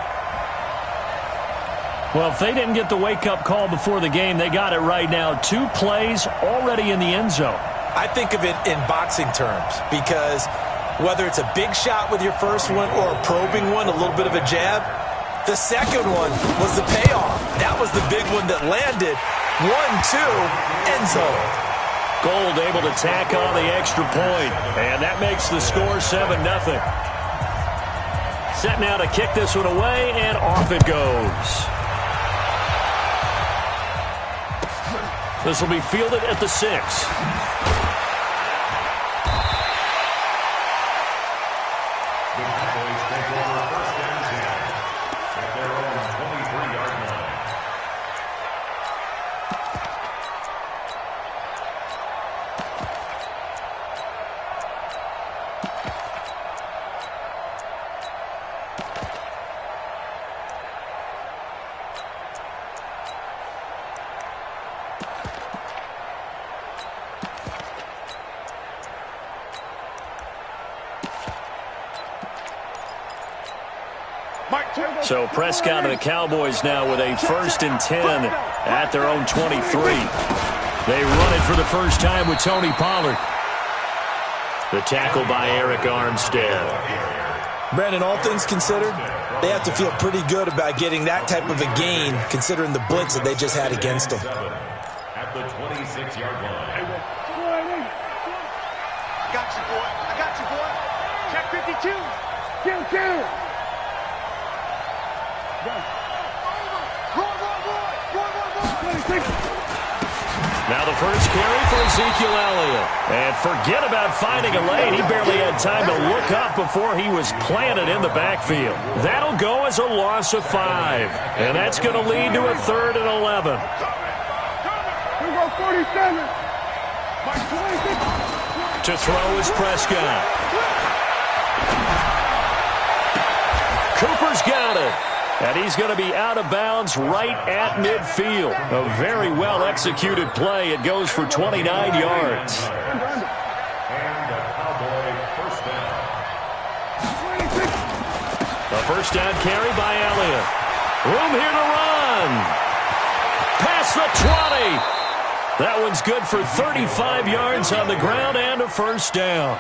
Well, if they didn't get the wake-up call before the game, they got it right now. 2 plays already in the end zone. I think of it in boxing terms because whether it's a big shot with your first one or a probing one, a little bit of a jab, the second one was the payoff. That was the big one that landed. 1-2, end zone. Gold able to tack on the extra point, and that makes the score 7-0. Set now to kick this one away, and off it goes. This will be fielded at the 6. So Prescott and the Cowboys now with a 1st and 10 at their own 23. They run it for the first time with Tony Pollard. The tackle by Eric Armstead. Brandon, all things considered, they have to feel pretty good about getting that type of a gain considering the blitz that they just had against them. At the 26-yard line. got you, boy. I got you, boy. Check 52. Kill. Roy. Now the first carry for Ezekiel Elliott. And forget about finding a lane. He barely had time to look up before he was planted in the backfield. That'll go as a loss of 5. And that's going to lead to a 3rd and 11. We go 47. To throw is Prescott. Cooper's got it. And he's going to be out of bounds right at midfield. A very well-executed play. It goes for 29 yards. And a Cowboy first down. A first down carry by Elliott. Room here to run. Past the 20. That one's good for 35 yards on the ground and a first down.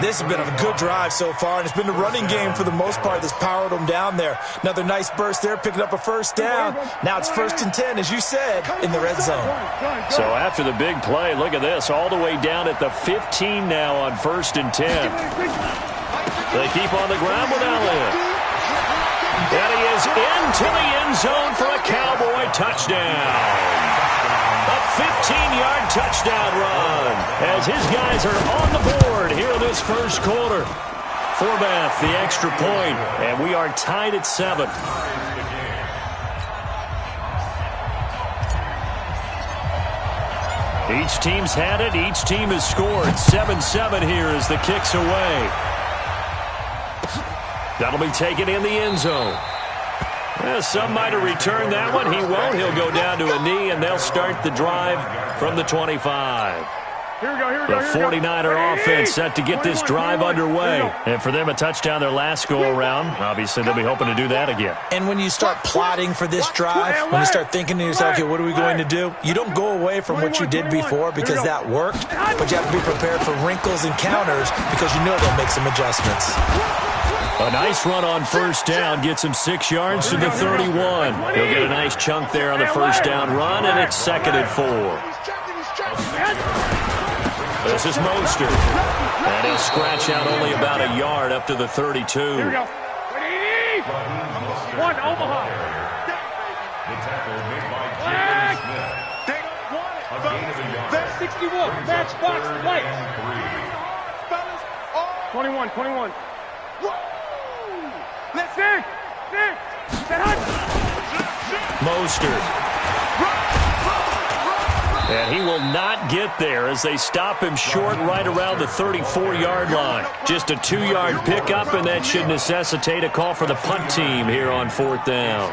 This has been a good drive so far, and it's been the running game for the most part that's powered them down there. Another nice burst there, picking up a first down. Now it's 1st and 10, as you said, in the red zone. So after the big play, look at this, all the way down at the 15 now on 1st and 10. They keep on the ground with Elliott. And he is into the end zone for a Cowboy touchdown. A 15-yard touchdown run as his guys are on the board here in this first quarter. Forbath, the extra point, and we are tied at 7. Each team's had it. Each team has scored. 7-7 here as the kick's away. That'll be taken in the end zone. Well, some might have returned that one. He won't. He'll go down to a knee, and they'll start the drive from the 25. The 49er offense set to get this drive underway. And for them, a touchdown their last go-around. Obviously, they'll be hoping to do that again. And when you start plotting for this drive, when you start thinking to yourself, okay, what are we going to do? You don't go away from what you did before because that worked, but you have to be prepared for wrinkles and counters because you know they'll make some adjustments. A nice run on first down gets him 6 yards to the 31. He'll get a nice chunk there on the first down run, and it's 2nd and 4. This is Mostert. And he'll scratch out only about a yard up to the 32. Here we go. 1, Omaha. The tackle made by James Smith. They don't want it. A gain of a yard. That's 61. Matchbox play. 21. Let's Sit. Mostert. And he will not get there as they stop him short right around the 34-yard line. Just a 2-yard pickup, and that should necessitate a call for the punt team here on 4th down.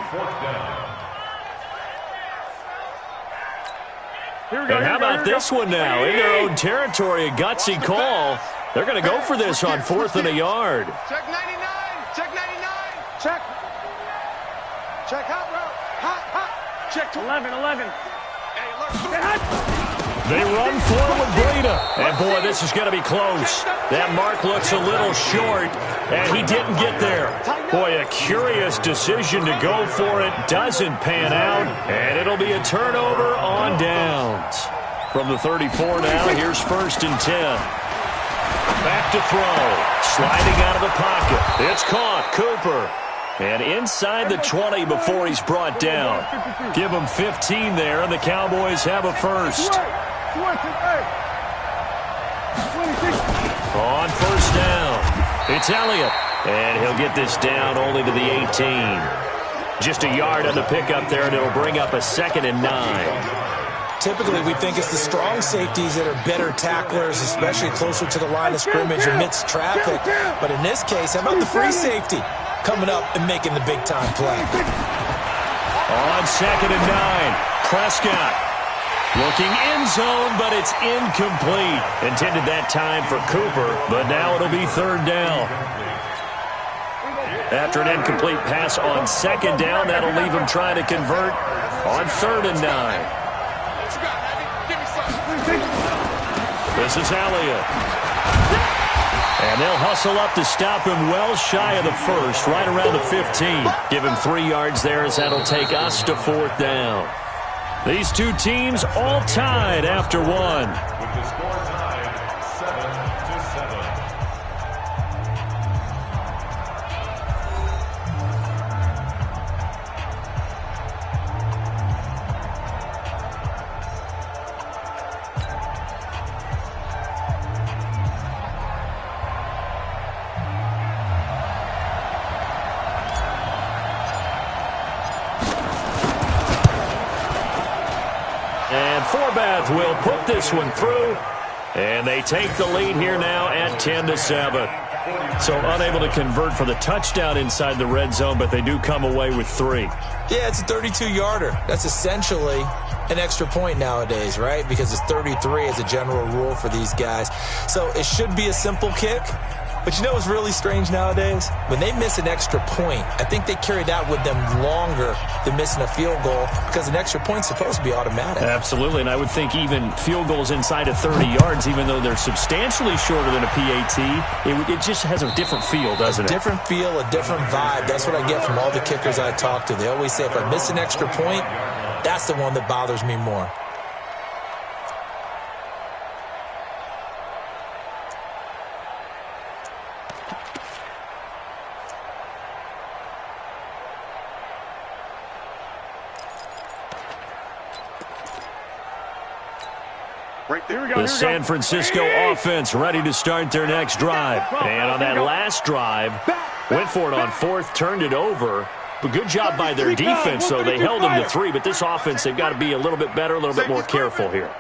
And how about this one now? In their own territory, a gutsy call. They're going to go for this on 4th and a yard. Check 99. Check hot route. Hot. Check 11. They run for it with Breida. And, boy, this is going to be close. That mark looks a little short, and he didn't get there. Boy, a curious decision to go for it. Doesn't pan out, and it'll be a turnover on downs. From the 34 now, here's 1st and 10. Back to throw. Sliding out of the pocket. It's caught. Cooper. And inside the 20 before he's brought down. Give him 15 there, and the Cowboys have a first. On first down, it's Elliott. And he'll get this down only to the 18. Just a yard on the pickup there, and it'll bring up a 2nd and 9. Typically, we think it's the strong safeties that are better tacklers, especially closer to the line of scrimmage amidst traffic. But in this case, how about the free safety coming up and making the big-time play? On 2nd and 9, Prescott looking in zone, but it's incomplete. Intended that time for Cooper, but now it'll be 3rd down. After an incomplete pass on 2nd down, that'll leave him trying to convert on 3rd and 9. This is Elliott. And they'll hustle up to stop him well shy of the first, right around the 15. Give him 3 yards there as that'll take us to 4th down. These two teams all tied after one. With the score tied 7-7. will put this one through, and they take the lead here now at 10-7. So unable to convert for the touchdown inside the red zone, but they do come away with 3. Yeah, it's a 32-yarder. That's essentially an extra point nowadays, right? Because it's 33 as a general rule for these guys. So it should be a simple kick. But you know what's really strange nowadays? When they miss an extra point, I think they carry that with them longer than missing a field goal because an extra point's supposed to be automatic. Absolutely, and I would think even field goals inside of 30 yards, even though they're substantially shorter than a PAT, it just has a different feel, doesn't it? A different feel, a different vibe. That's what I get from all the kickers I talk to. They always say if I miss an extra point, that's the one that bothers me more. The San Francisco offense ready to start their next drive. And on that last drive, went for it on 4th, turned it over. But good job by their defense, so they held them to 3. But this offense, they've got to be a little bit better, a little bit more careful here.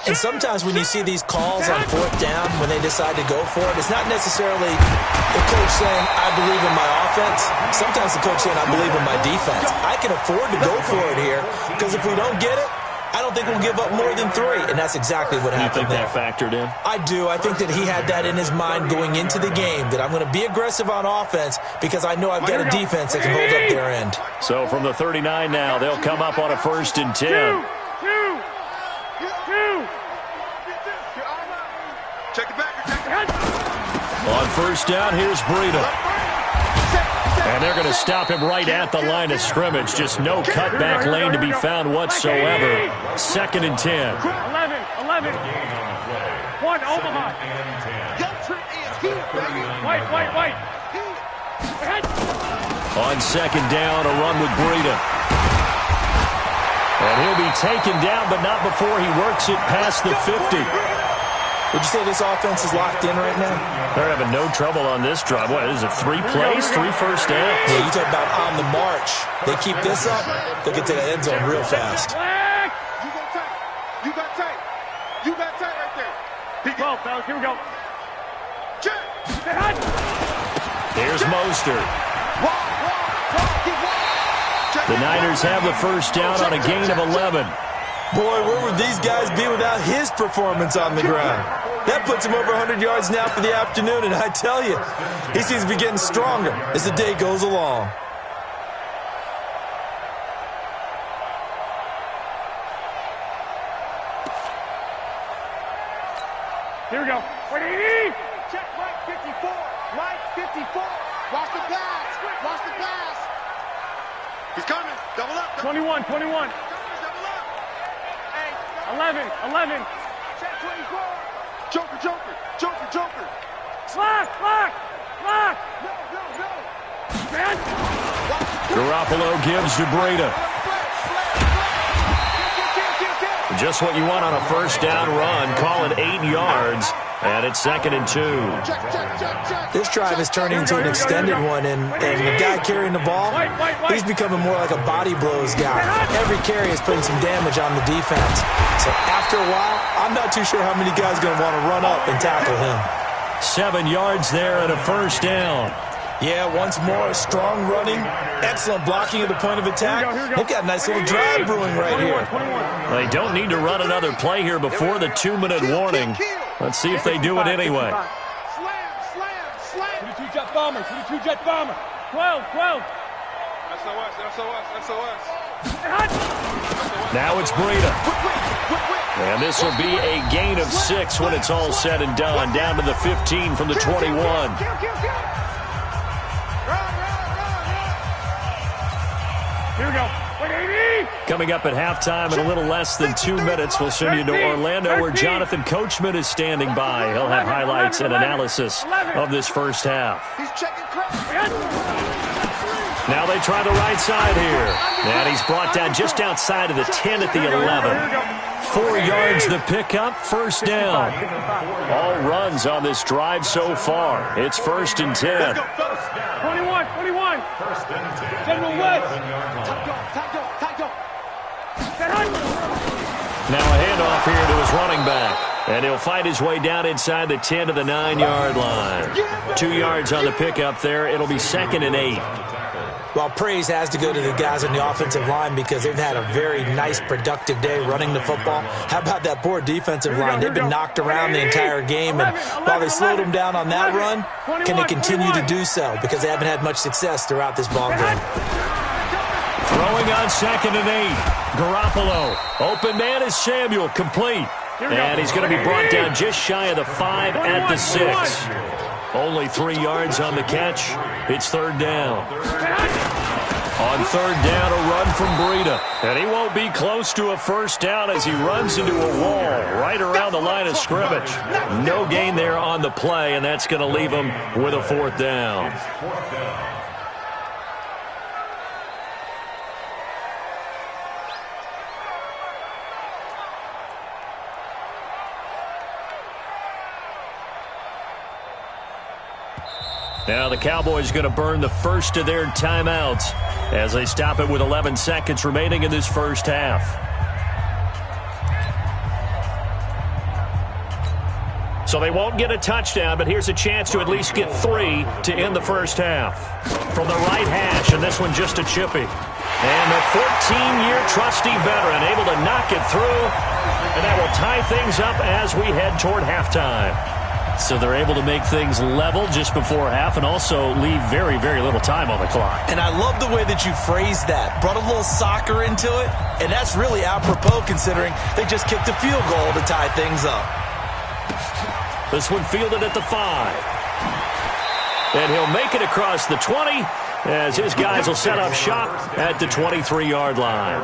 And sometimes when you see these calls on 4th down, when they decide to go for it, it's not necessarily the coach saying, I believe in my offense. Sometimes the coach saying, I believe in my defense. I can afford to go for it here because if we don't get it, I don't think we'll give up more than 3, and that's exactly what happened there. You think that factored in? I do. I think that he had that in his mind going into the game, that I'm going to be aggressive on offense because I know I've got a defense that can hold up their end. So from the 39 now, they'll come up on a 1st and 10. Check it back. On 1st down, here's Breida. And they're going to stop him right at the line of scrimmage. Just no cutback lane to be found whatsoever. 2nd and 10. 11. 1, Omaha. White. On 2nd down, a run with Breida. And he'll be taken down, but not before he works it past the 50. Would you say this offense is locked in right now? They're having no trouble on this drive. What is it, 3 plays, 3 first downs? Yeah, you talk about on the march. They keep this up, they'll get to the end zone real fast. You got tight right there. 12, fellas, here we go. Check. Here's Mostert. The Niners have the 1st down on a gain of 11. Boy, where would these guys be without his performance on the ground? That puts him over 100 yards now for the afternoon, and I tell you, he seems to be getting stronger as the day goes along. Here we go. Check Mike 54. Mike 54. Watch the pass. He's coming. Double up. 21. 11. Check 24. Joker. Lock. No. Garoppolo gives to Breida. Just what you want on a 1st down run. Call it 8 yards. And it's 2nd and 2. This drive is turning into an extended one, and the guy carrying the ball, he's becoming more like a body blows guy. Every carry is putting some damage on the defense. So after a while, I'm not too sure how many guys are going to want to run up and tackle him. 7 yards there and a 1st down. Yeah, once more, strong running, excellent blocking at the point of attack. They've got a nice little drive brewing right here. They don't need to run another play here before the 2-minute warning. Let's see if they do it anyway. Slam. 22 jet bomber. 12. SOS. Now it's Breida. And this will be a gain of 6 when it's all said and done. Down to the 15 from the 21. Here we go. Coming up at halftime in a little less than 2 minutes, we'll send you to Orlando where Jonathan Coachman is standing by. He'll have highlights and analysis of this 1st half. He's checking crap. Now they try the right side here. And he's brought down just outside of the 10 at the 11. 4 yards the pickup, 1st down. All runs on this drive so far. It's 1st and 10. 21. General West. Now a handoff here to his running back. And he'll fight his way down inside the 10 to the 9-yard line. 2 yards on the pickup there. It'll be 2nd and 8. Well, praise has to go to the guys on the offensive line because they've had a very nice, productive day running the football. How about that poor defensive line? They've been knocked around the entire game, and while they slowed them down on that run, can they continue to do so? Because they haven't had much success throughout this ball game. Throwing on 2nd and 8. Garoppolo. Open man is Samuel. Complete. And he's going to be brought down just shy of the 5 at the 6. Only 3 yards on the catch. It's 3rd down. On 3rd down, a run from Breida. And he won't be close to a 1st down as he runs into a wall right around the line of scrimmage. No gain there on the play, and that's going to leave him with a 4th down. Now the Cowboys going to burn the first of their timeouts as they stop it with 11 seconds remaining in this first half. So they won't get a touchdown, but here's a chance to at least get 3 to end the first half. From the right hash, and this one just a chippy. And the 14-year trusty veteran able to knock it through, and that will tie things up as we head toward halftime. So they're able to make things level just before half and also leave very, very little time on the clock. And I love the way that you phrased that. Brought a little soccer into it, and that's really apropos considering they just kicked a field goal to tie things up. This one fielded at the 5. And he'll make it across the 20 as his guys will set up shop at the 23-yard line.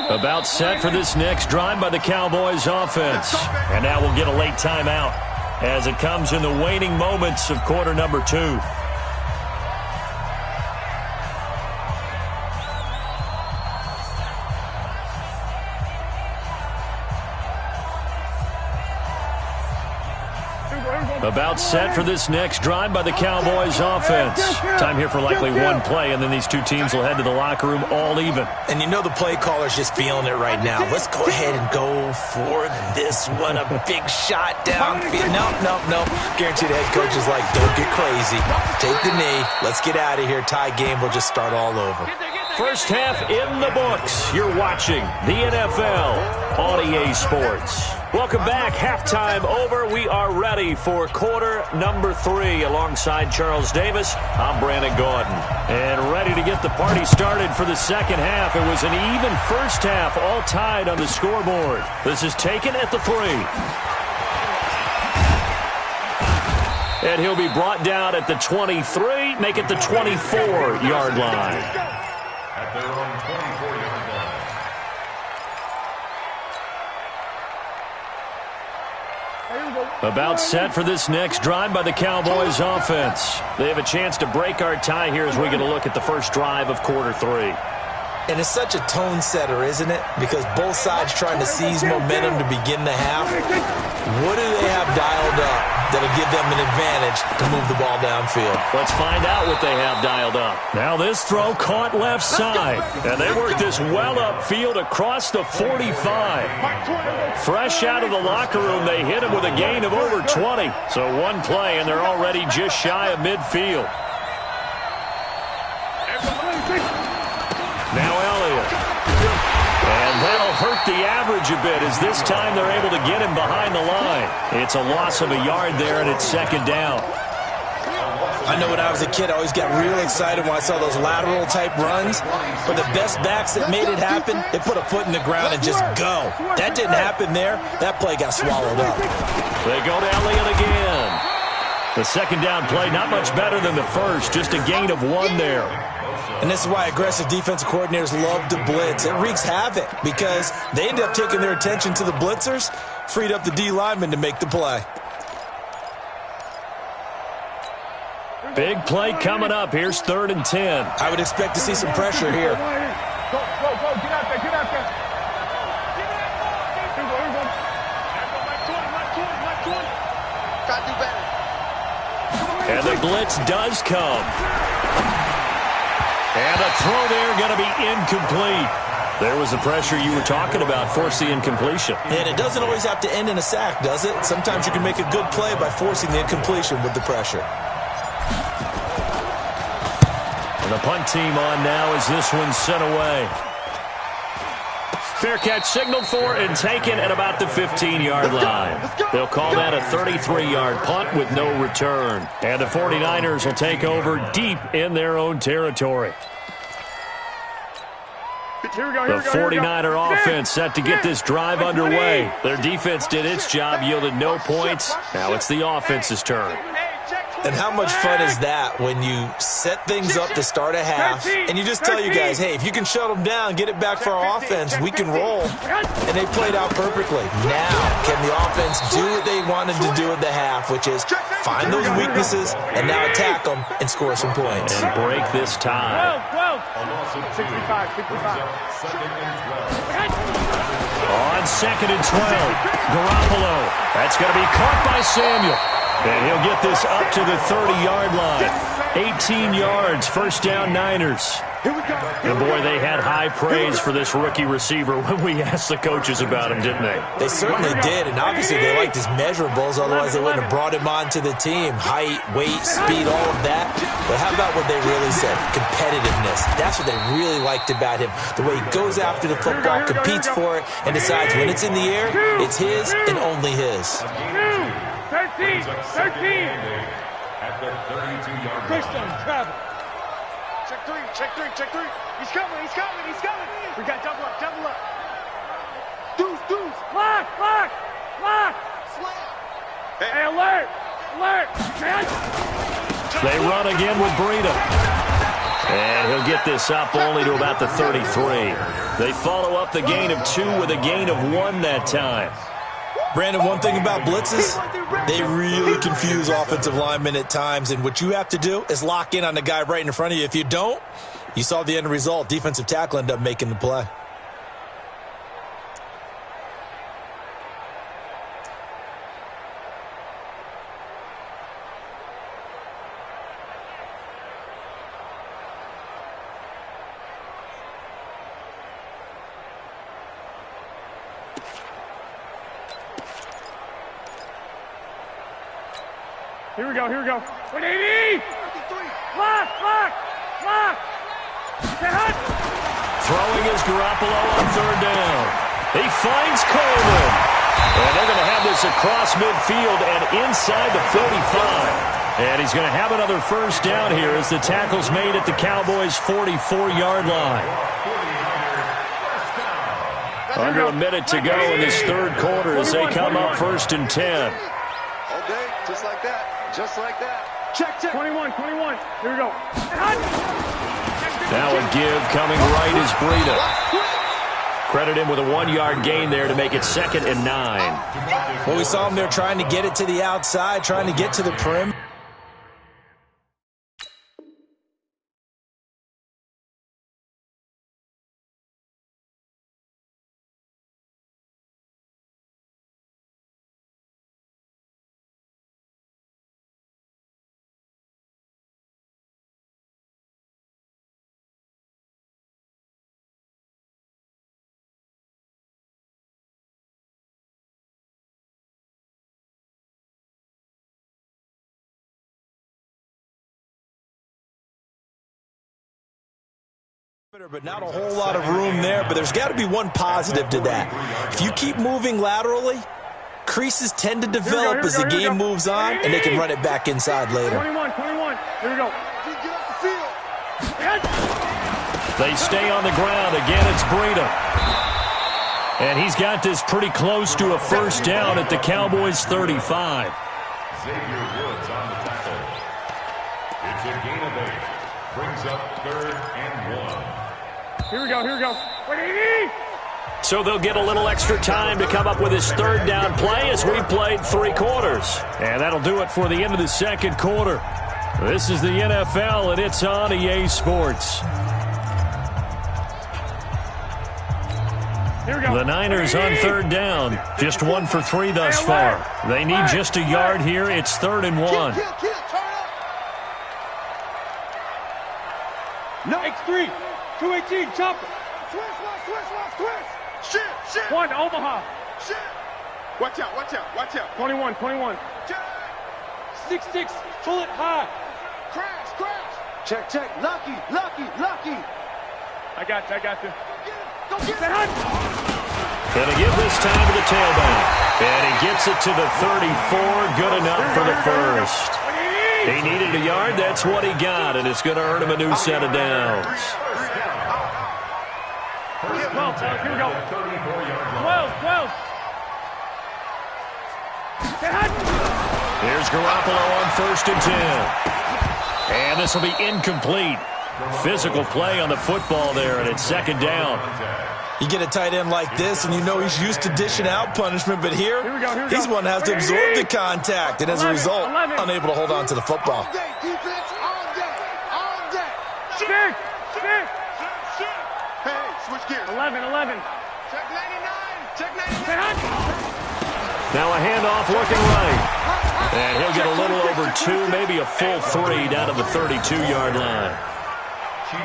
About set for this next drive by the Cowboys offense. And now we'll get a late timeout as it comes in the waning moments of quarter number 2. About set for this next drive by the Cowboys offense. Time here for likely one play, and then these two teams will head to the locker room all even. And you know the play caller's just feeling it right now. Let's go ahead and go for this one. A big shot downfield. No. Guaranteed the head coach is like, don't get crazy. Take the knee. Let's get out of here. Tie game. We'll just start all over. First half in the books. You're watching the NFL on EA Sports. Welcome back. Halftime over. We are ready for quarter number 3. Alongside Charles Davis, I'm Brandon Gordon. And ready to get the party started for the second half. It was an even first half, all tied on the scoreboard. This is taken at the 3. And he'll be brought down at the 23, make it the 24-yard line. At their own 24-yard line. About set for this next drive by the Cowboys offense. They have a chance to break our tie here as we get a look at the first drive of quarter 3. And it's such a tone setter, isn't it? Because both sides trying to seize momentum to begin the half. What do they have dialed up that'll give them an advantage to move the ball downfield? Let's find out what they have dialed up. Now this throw caught left side. And they work this well upfield across the 45. Fresh out of the locker room, they hit him with a gain of over 20. So one play, and they're already just shy of midfield. Now Elliott. And that'll hurt the average a bit as this time they're able to get him behind the line. It's a loss of a yard there, and it's second down. I know when I was a kid, I always got real excited when I saw those lateral-type runs. But the best backs that made it happen, they put a foot in the ground and just go. That didn't happen there. That play got swallowed up. They go to Elliott again. The second down play, not much better than the first, just a gain of 1 there. And this is why aggressive defensive coordinators love to blitz. It wreaks havoc because they end up taking their attention to the blitzers, freed up the D lineman to make the play. Big play coming up. Here's 3rd and 10. I would expect to see some pressure here. Go. Get out there. Here we go. Try to do better. And the blitz does come. And the throw there going to be incomplete. There was the pressure you were talking about, forcing incompletion. And it doesn't always have to end in a sack, does it? Sometimes you can make a good play by forcing the incompletion with the pressure. And the punt team on now as this one's sent away. Fair catch signaled for and taken at about the 15-yard line. They'll call that a 33-yard punt with no return. And the 49ers will take over deep in their own territory. The 49er offense set to get this drive underway. Their defense did its job, yielded no points. Now it's the offense's turn. And how much fun is that when you set things up to start a half and you just tell you guys, hey, if you can shut them down, get it back for our offense, we can roll. And they played out perfectly. Now, can the offense do what they wanted to do at the half, which is find those weaknesses and now attack them and score some points. And break this tie. 65. On 2nd and 12, Garoppolo. That's going to be caught by Samuel. And he'll get this up to the 30-yard line. 18 yards, first down Niners. And boy, they had high praise for this rookie receiver when we asked the coaches about him, didn't they? They certainly did, and obviously they liked his measurables, otherwise they wouldn't have brought him onto the team. Height, weight, speed, all of that. But how about what they really said? Competitiveness. That's what they really liked about him. The way he goes after the football, competes for it, and decides when it's in the air, it's his and only his. 13. At the 32-yard line. Travel. Check three. He's coming. We got double up. Deuce. Lock. Slam. Hey, alert. They run again with Breida. And he'll get this up only to about the 33. They follow up the gain of 2 with a gain of 1 that time. Brandon, one thing about blitzes, they really confuse offensive linemen at times, and what you have to do is lock in on the guy right in front of you. If you don't, you saw the end result. Defensive tackle ended up making the play. Here we go. 180. Lock. Throwing is Garoppolo on 3rd down. He finds Coleman. And they're going to have this across midfield and inside the 45. And he's going to have another first down here as the tackle's made at the Cowboys' 44-yard line. Under a minute to go in this 3rd quarter as they come up 1st and 10. All day, just like that. Check. 21. Here we go. Now a give coming right is Breida. Credit him with a 1-yard gain there to make it 2nd and 9. Well, we saw him there trying to get it to the outside, trying to get to the perimeter. But not a whole lot of room there, but there's got to be one positive to that. If you keep moving laterally, creases tend to develop as the game moves on, and they can run it back inside later. 21. Here we go. Get off the field. They stay on the ground. Again, it's Breida. And he's got this pretty close to a first down at the Cowboys' 35. Xavier Woods on the tackle. It's a gain of 8. Brings up 3rd and 1. Here we go. 180. So they'll get a little extra time to come up with his 3rd down play as we've played 3 quarters. And that'll do it for the end of the 2nd quarter. This is the NFL, and it's on EA Sports. Here we go. The Niners on third down. Just 1 for 3 thus far. They need just a yard here. It's 3rd and 1. Kill, turn up. No. X3. 218. Chopper. Switch. Shit. 1. Omaha. Shit. Watch out. 21. 6-6. Pull it high. Crash. Check. Lucky. I got you. Go get it. Gonna give this time to the tailback. And he gets it to the 34. Good enough for the first. He needed a yard. That's what he got. And it's going to earn him a new set of downs. 12. Here we go. 12. Here's Garoppolo on 1st and 10. And this will be incomplete. Physical play on the football there, and it's 2nd down. You get a tight end like this, and you know he's used to dishing out punishment, but here he's one that has to absorb the contact, and as a result, unable to hold on to the football. All day, defense, all day. Stick. Hey, switch gears. 11. Check 99. Now a handoff looking right. And he'll get a little over 2, maybe a full 3 down to the 32-yard line.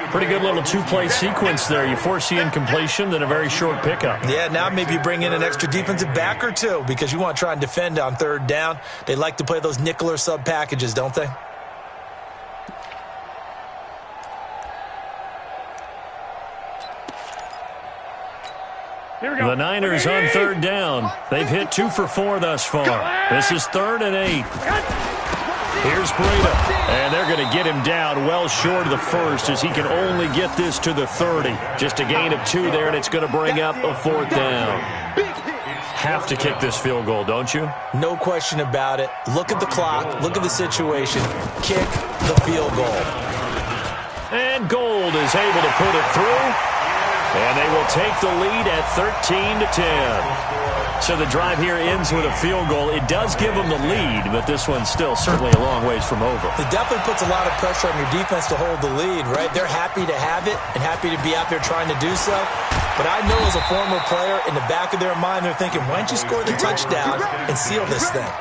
Pretty good little 2-play sequence there. You force the incompletion, then a very short pickup. Yeah, now maybe you bring in an extra defensive back or 2 because you want to try and defend on 3rd down. They like to play those nickel or sub packages, don't they? Here we go. The Niners on 3rd down. They've hit 2 for 4 thus far. This is 3rd and 8. Here's Breida, and they're going to get him down well short of the first as he can only get this to the 30. Just a gain of 2 there, and it's going to bring up a 4th down. Have to kick this field goal, don't you? No question about it. Look at the clock. Look at the situation. Kick the field goal. And Gold is able to put it through, and they will take the lead at 13-10. So the drive here ends with a field goal. It does give them the lead, but this one's still certainly a long ways from over. It definitely puts a lot of pressure on your defense to hold the lead, right? They're happy to have it and happy to be out there trying to do so. But I know as a former player, in the back of their mind, they're thinking, why don't you score the touchdown and seal this thing?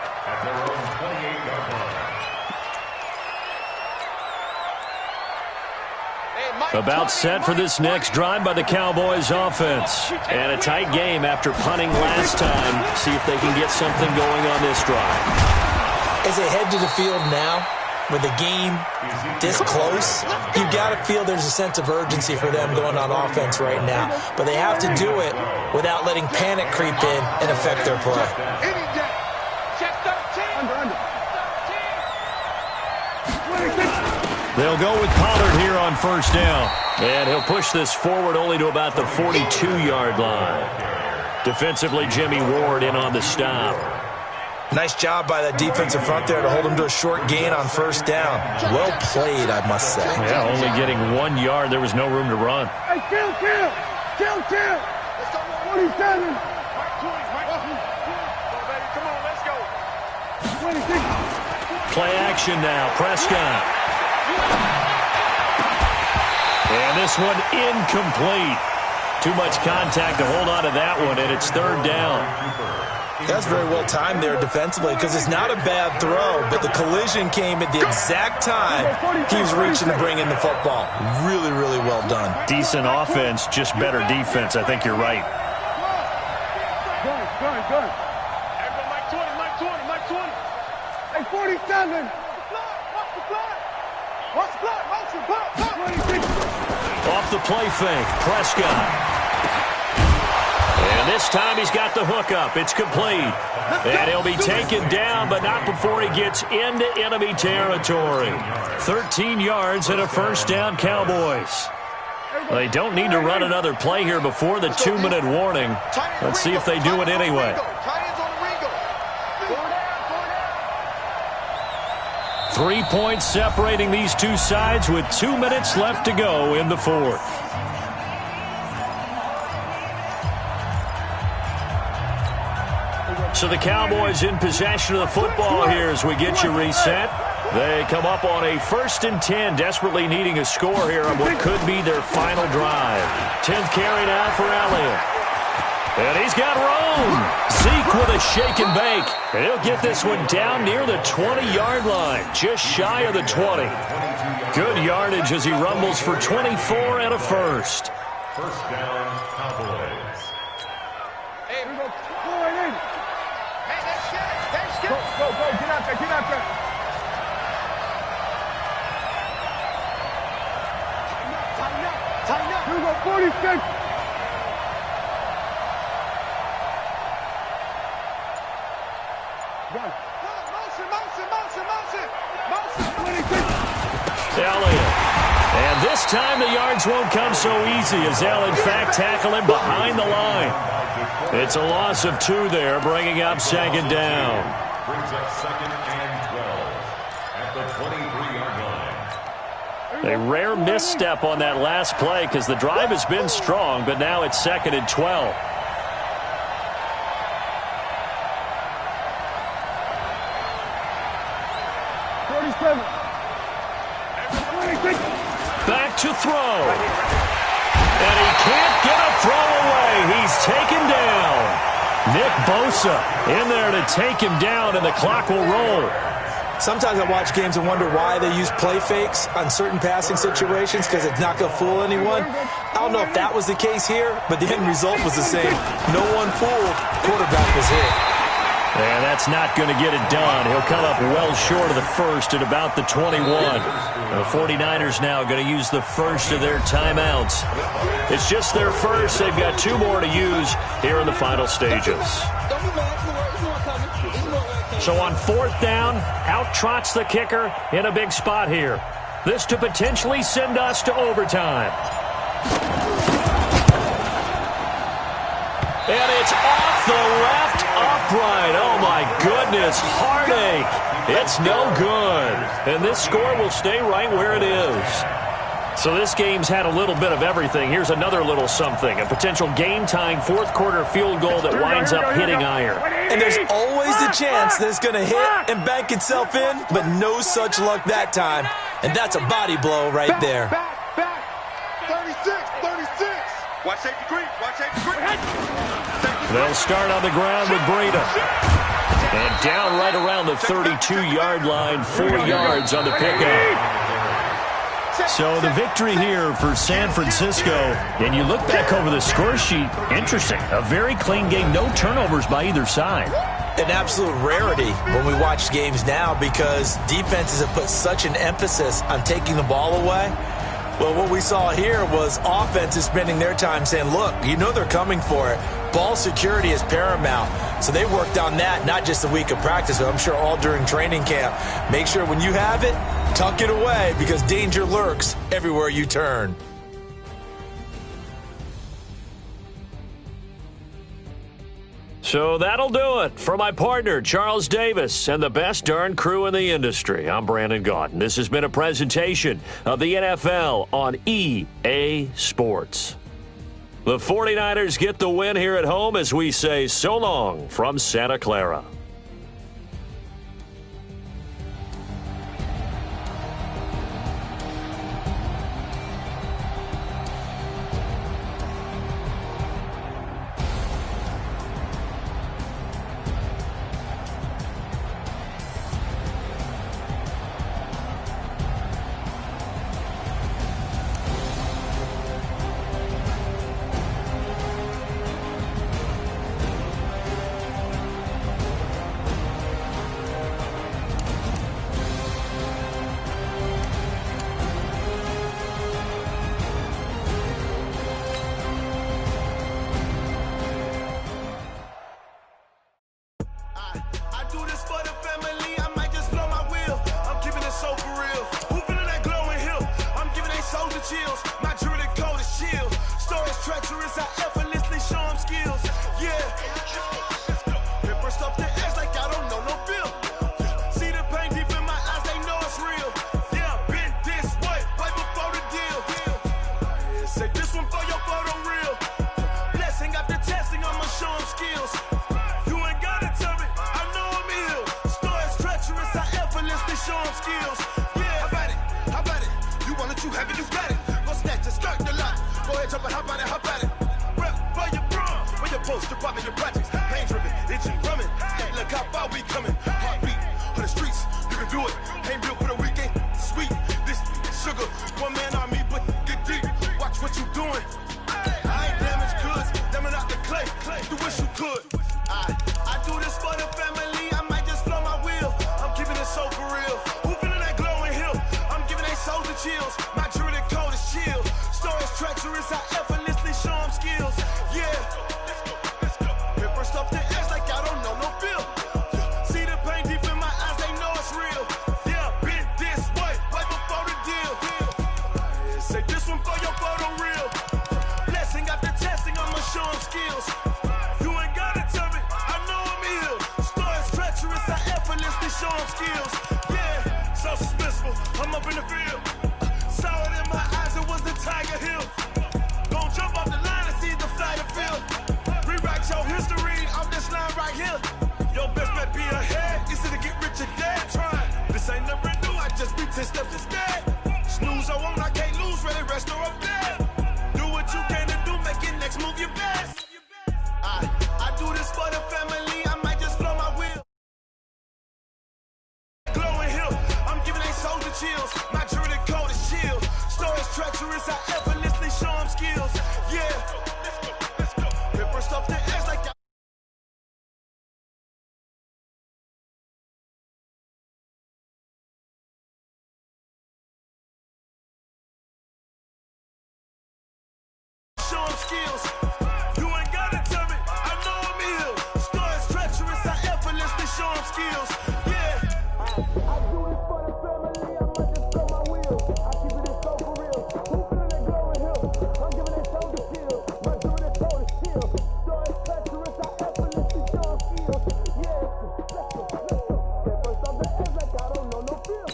About set for this next drive by the Cowboys offense. And a tight game after punting last time. See if they can get something going on this drive. As they head to the field now, with the game this close, you've got to feel there's a sense of urgency for them going on offense right now. But they have to do it without letting panic creep in and affect their play. They'll go with Pollard here on 1st down. And he'll push this forward only to about the 42-yard line. Defensively, Jimmy Ward in on the stop. Nice job by that defensive front there to hold him to a short gain on 1st down. Well played, I must say. Yeah, only getting 1 yard. There was no room to run. Hey, kill. 47. Come on, let's go. 26. Play action now. Prescott. And this one incomplete. Too much contact to hold on to that one, and it's 3rd down. That's very well timed there defensively because it's not a bad throw, but the collision came at the exact time he was reaching to bring in the football. Really, really well done. Decent offense, just better defense. I think you're right. Good. Mike 20. Hey, 47. Watch the block. 26. Off the play fake, Prescott. And this time he's got the hook up. It's complete. And he'll be taken down, but not before he gets into enemy territory. 13 yards and a 1st down, Cowboys. They don't need to run another play here before the 2-minute warning. Let's see if they do it anyway. 3 points separating these two sides with 2 minutes left to go in the 4th. So the Cowboys in possession of the football here as we get you reset. They come up on a 1st and 10, desperately needing a score here on what could be their final drive. 10th carry now for Elliott. And he's got room. Zeke with a shake and bake. And he'll get this one down near the 20-yard line, just shy of the 20. Good yardage as he rumbles for 24 and a first. First down, Cowboys. Hey, we go. Go right in. Hey, that's good. Go, get out there, get out there. Tighten up. Here we go, 46. Run. Motion. 26. Elliott. And this time the yards won't come so easy as they'll in fact tackle him behind the line. It's a loss of 2 there, bringing up 2nd down. Brings up 2nd and 12 at the 23-yard line. A rare misstep on that last play because the drive has been strong, but now it's 2nd and 12. Back to throw. And he can't get a throw away. He's taken down. Nick Bosa in there to take him down, and the clock will roll. Sometimes I watch games and wonder why they use play fakes on certain passing situations because it's not going to fool anyone. I don't know if that was the case here, but the end result was the same. No one fooled. Quarterback was hit. And that's not going to get it done. He'll come up well short of the first at about the 21. The 49ers now going to use the first of their timeouts. It's just their first. They've got 2 more to use here in the final stages. So on 4th down, out trots the kicker in a big spot here. This to potentially send us to overtime. And it's off the left upright. Oh, my goodness. Heartache. It's no good. And this score will stay right where it is. So this game's had a little bit of everything. Here's another little something. A potential game-tying 4th-quarter field goal that winds up hitting iron. And there's always the chance that it's going to hit and bank itself in, but no such luck that time. And that's a body blow right there. Back. 36. Watch safety creep. They'll start on the ground with Breida. And down right around the 32-yard line, 4 yards on the pickup. So the victory here for San Francisco. And you look back over the score sheet, interesting. A very clean game, no turnovers by either side. An absolute rarity when we watch games now because defenses have put such an emphasis on taking the ball away. Well, what we saw here was offenses spending their time saying, look, you know they're coming for it. Ball security is paramount. So they worked on that not just a week of practice, but I'm sure all during training camp. Make sure when you have it, tuck it away because danger lurks everywhere you turn. So that'll do it for my partner, Charles Davis, and the best darn crew in the industry. I'm Brandon Gaudin. This has been a presentation of the NFL on EA Sports. The 49ers get the win here at home as we say so long from Santa Clara. Show 'em skills. it, hop on it, hop on it. Rep for your bro, for your poster, popping your projects. Pain driven, itching, drumming. Look how far we coming. Heartbeat on the streets, you can do it. Ain't built for the weekend. Sweet, this sugar, one man army, but get deep. Watch what you doing. I ain't damaged goods, damn it out the clay. You wish you could. I do this for the family. I might just flow my wheel. I'm keeping it so for real. Who feeling that glowing hill? I'm giving they souls the chills. My jewelry cold is chill. Stories treacherous, I effortlessly show them skills. Yeah. Hit first off the edge like I don't know no feel. See the pain deep in my eyes, they know it's real. Yeah, been this way, right before the deal. Say this one for your photo reel. Blessing after testing, I'ma show them skills. You ain't gotta tell me, I know I'm ill. Stories treacherous, I effortlessly show them skills. Yeah, so suspenseful, I'm up in the field. Saw it in my eyes, it was the Tiger Hill. Gon' jump off the line and see the fly the field. Rewrite your history off this line right here. Your best bet be ahead, easy to get rich or dead. Trying, this ain't never new, I just be 10 steps instead. Snooze I won't, I can't lose, ready, rest or up dead. Do what you can to do, make your next move your best. I do this for the family, I might just flow my wheel. Glowing hill, I'm giving they souls the chills. My jewelry cold is chill. Stories treacherous, I effortlessly show them skills. Yeah. Hit first off the edge like I show them skills. You ain't gotta tell me, I know I'm ill. Stories treacherous, I effortlessly show them skills. Yeah. I do this for the family, I might just blow my wheel. I keep it so for real. Who feeling that glowing hill? I'm giving they soul the chill. My jewelry cold is chill. Stories treacherous, I effortlessly show them skills. Yeah. Let's go. Hit first off the edge like I don't know no feel.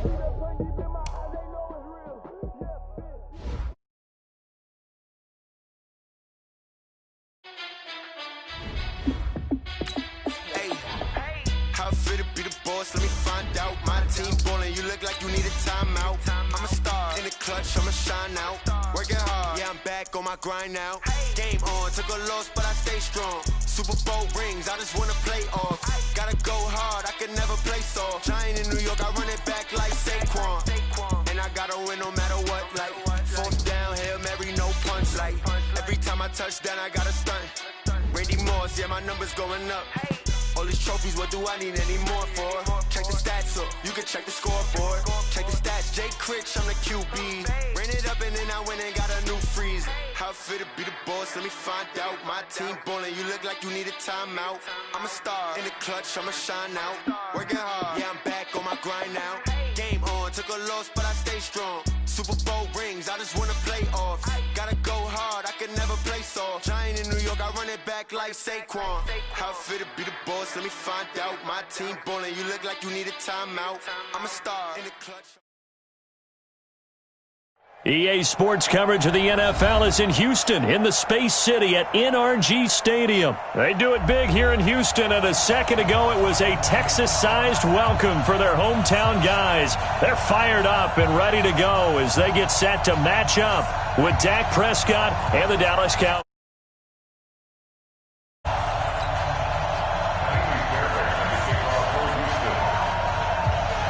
See that pain deep in my eyes, they know it's real. Yeah, bitch. Hey, how it feel to be the boss? Let me find out. My team ballin', you look like you need a timeout. I'm a star in the clutch, I'ma shine out. Working hard, yeah, I'm back on my grind now. Game on, took a loss, but I stay strong. Super Bowl rings, I just wanna play off. Gotta go hard, I can never play soft. Giant in New York, I run it back like Saquon. And I gotta win no matter what, like fourth down, Hail Mary, no punch. Like every time I touch down, I gotta stunt. Randy Moss, yeah, my numbers going up. All these trophies, what do I need any more for? Check the stats up, you can check the scoreboard. Check the stats, Jay Critch, I'm the QB. Ran it up and then I went and got a new freeze. How it feel to be the boss, let me find out. My team ballin', you look like you need a timeout. I'm a star in the clutch, I'ma shine out. Working hard, yeah, I'm back on my grind now. Game on, took a loss, but I stay strong. Super Bowl rings, I just wanna play off. Gotta go hard, I can never play soft. Giant in New York, I run it back like Saquon. How it feel to be the boss, let me find out. My team ballin', you look like you need a timeout. I'm a star in the clutch. EA Sports coverage of the NFL is in Houston, in the Space City at NRG Stadium. They do it big here in Houston, and a second ago it was a Texas-sized welcome for their hometown guys. They're fired up and ready to go as they get set to match up with Dak Prescott and the Dallas Cowboys.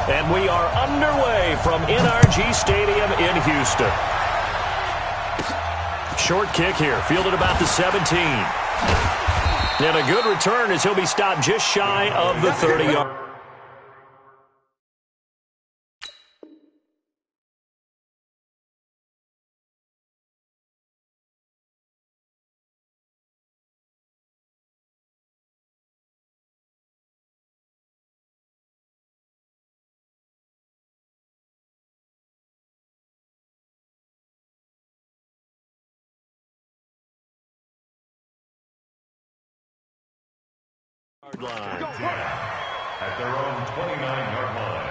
And we are underway from NRG Stadium in Houston. Short kick here, fielded about the 17. And a good return as he'll be stopped just shy of the 30-yard. Line. At their own 29-yard line.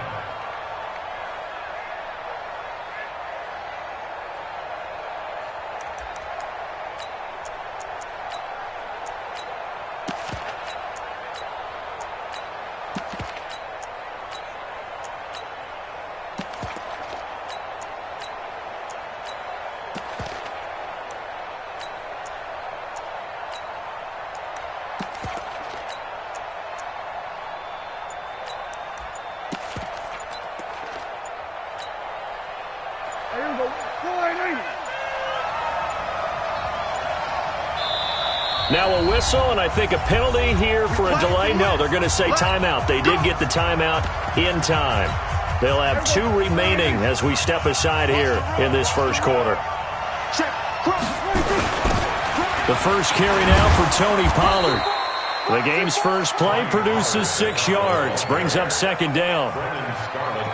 Now a whistle, and I think a penalty here for a delay. No, they're going to say timeout. They did get the timeout in time. They'll have 2 remaining as we step aside here in this first quarter. The first carry now for Tony Pollard. The game's first play produces 6 yards, brings up second down.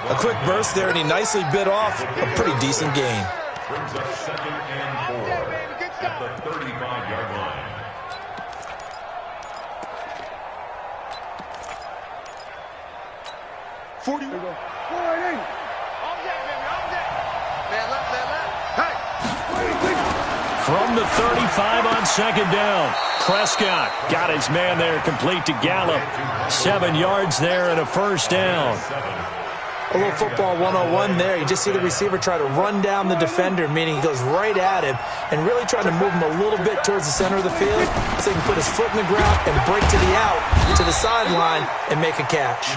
A quick burst there, and he nicely bit off a pretty decent gain. Brings up second and 4 at the 35-yard line. From the 35 on second down, Prescott got his man there complete to Gallup. 7 yards there and a first down. A little football 101 there. You just see the receiver try to run down the defender, meaning he goes right at him and really trying to move him a little bit towards the center of the field so he can put his foot in the ground and break to the out, to the sideline, and make a catch.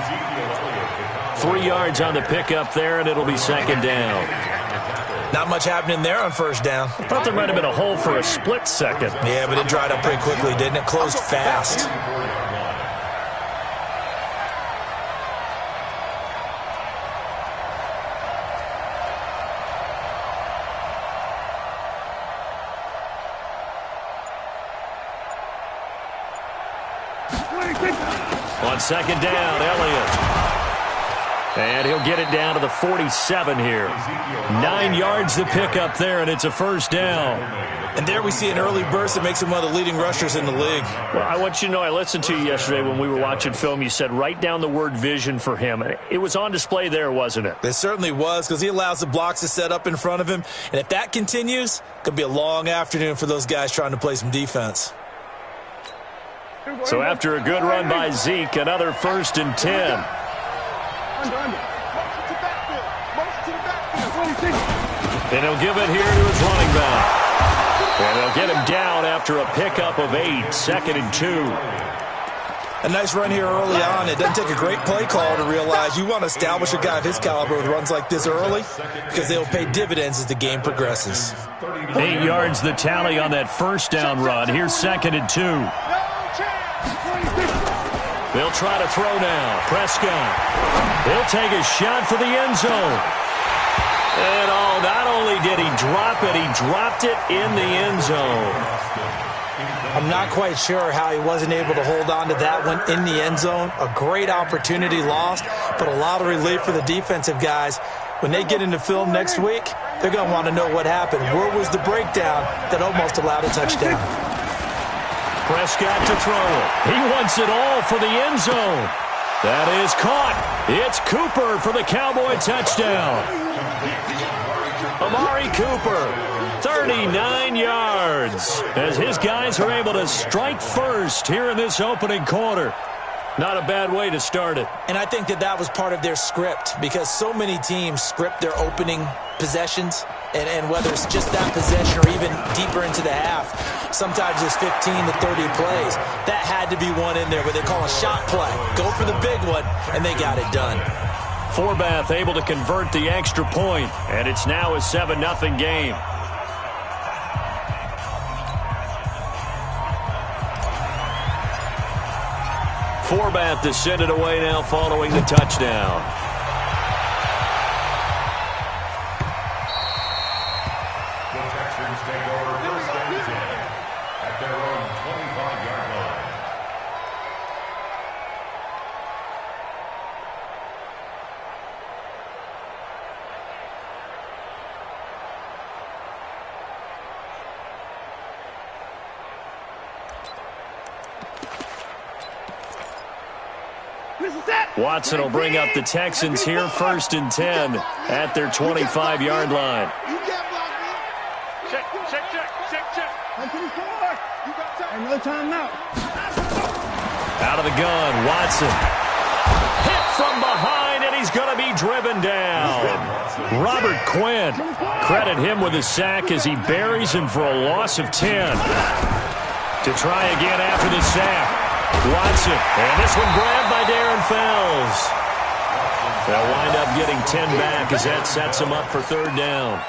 3 yards on the pickup there, and it'll be second down. Not much happening there on first down. I thought there might have been a hole for a split second. Yeah, but it dried up pretty quickly, didn't it? Closed fast. On second down, Elliott. And he'll get it down to the 47 here. 9 yards to pick up there, and it's a first down. And there we see an early burst that makes him one of the leading rushers in the league. Well, I want you to know, I listened to you yesterday when we were watching film. You said write down the word vision for him. It was on display there, wasn't it? It certainly was, because he allows the blocks to set up in front of him. And if that continues, it could be a long afternoon for those guys trying to play some defense. So after a good run by Zeke, another 1st and 10. And he'll give it here to his running back. And they'll get him down after a pickup of 8, 2nd and 2. A nice run here early on. It doesn't take a great play call to realize you want to establish a guy of his caliber with runs like this early because they'll pay dividends as the game progresses. 8 yards the tally on that first down run. Here's 2nd and 2. They'll try to throw now. Prescott. He'll take a shot for the end zone. And not only did he drop it, he dropped it in the end zone. I'm not quite sure how he wasn't able to hold on to that one in the end zone. A great opportunity lost, but a lot of relief for the defensive guys. When they get into film next week, they're going to want to know what happened. Where was the breakdown that almost allowed a touchdown? Prescott to throw it. He wants it all for the end zone. That is caught. It's Cooper for the Cowboy touchdown. Amari Cooper, 39 yards, as his guys are able to strike first here in this opening quarter. Not a bad way to start it. And I think that was part of their script, because so many teams script their opening possessions, and whether it's just that possession or even deeper into the half, sometimes it's 15 to 30 plays. That had to be one in there where they call a shot play. Go for the big one, and they got it done. Forbath able to convert the extra point, and it's now a 7-0 game. Forbath to send it away now following the touchdown. The Texans take over 1st and 10 at their own 25-yard line. Watson will bring up the Texans here, 1st and 10 at their 25-yard line. Check. No time now. Out of the gun, Watson. Hit from behind, and he's going to be driven down. Robert Quinn, credit him with a sack as he buries him for a loss of 10. To try again after the sack. Watson, and this one grabbed by Darren Fells. They'll wind up getting 10 back as that sets him up for 3rd down.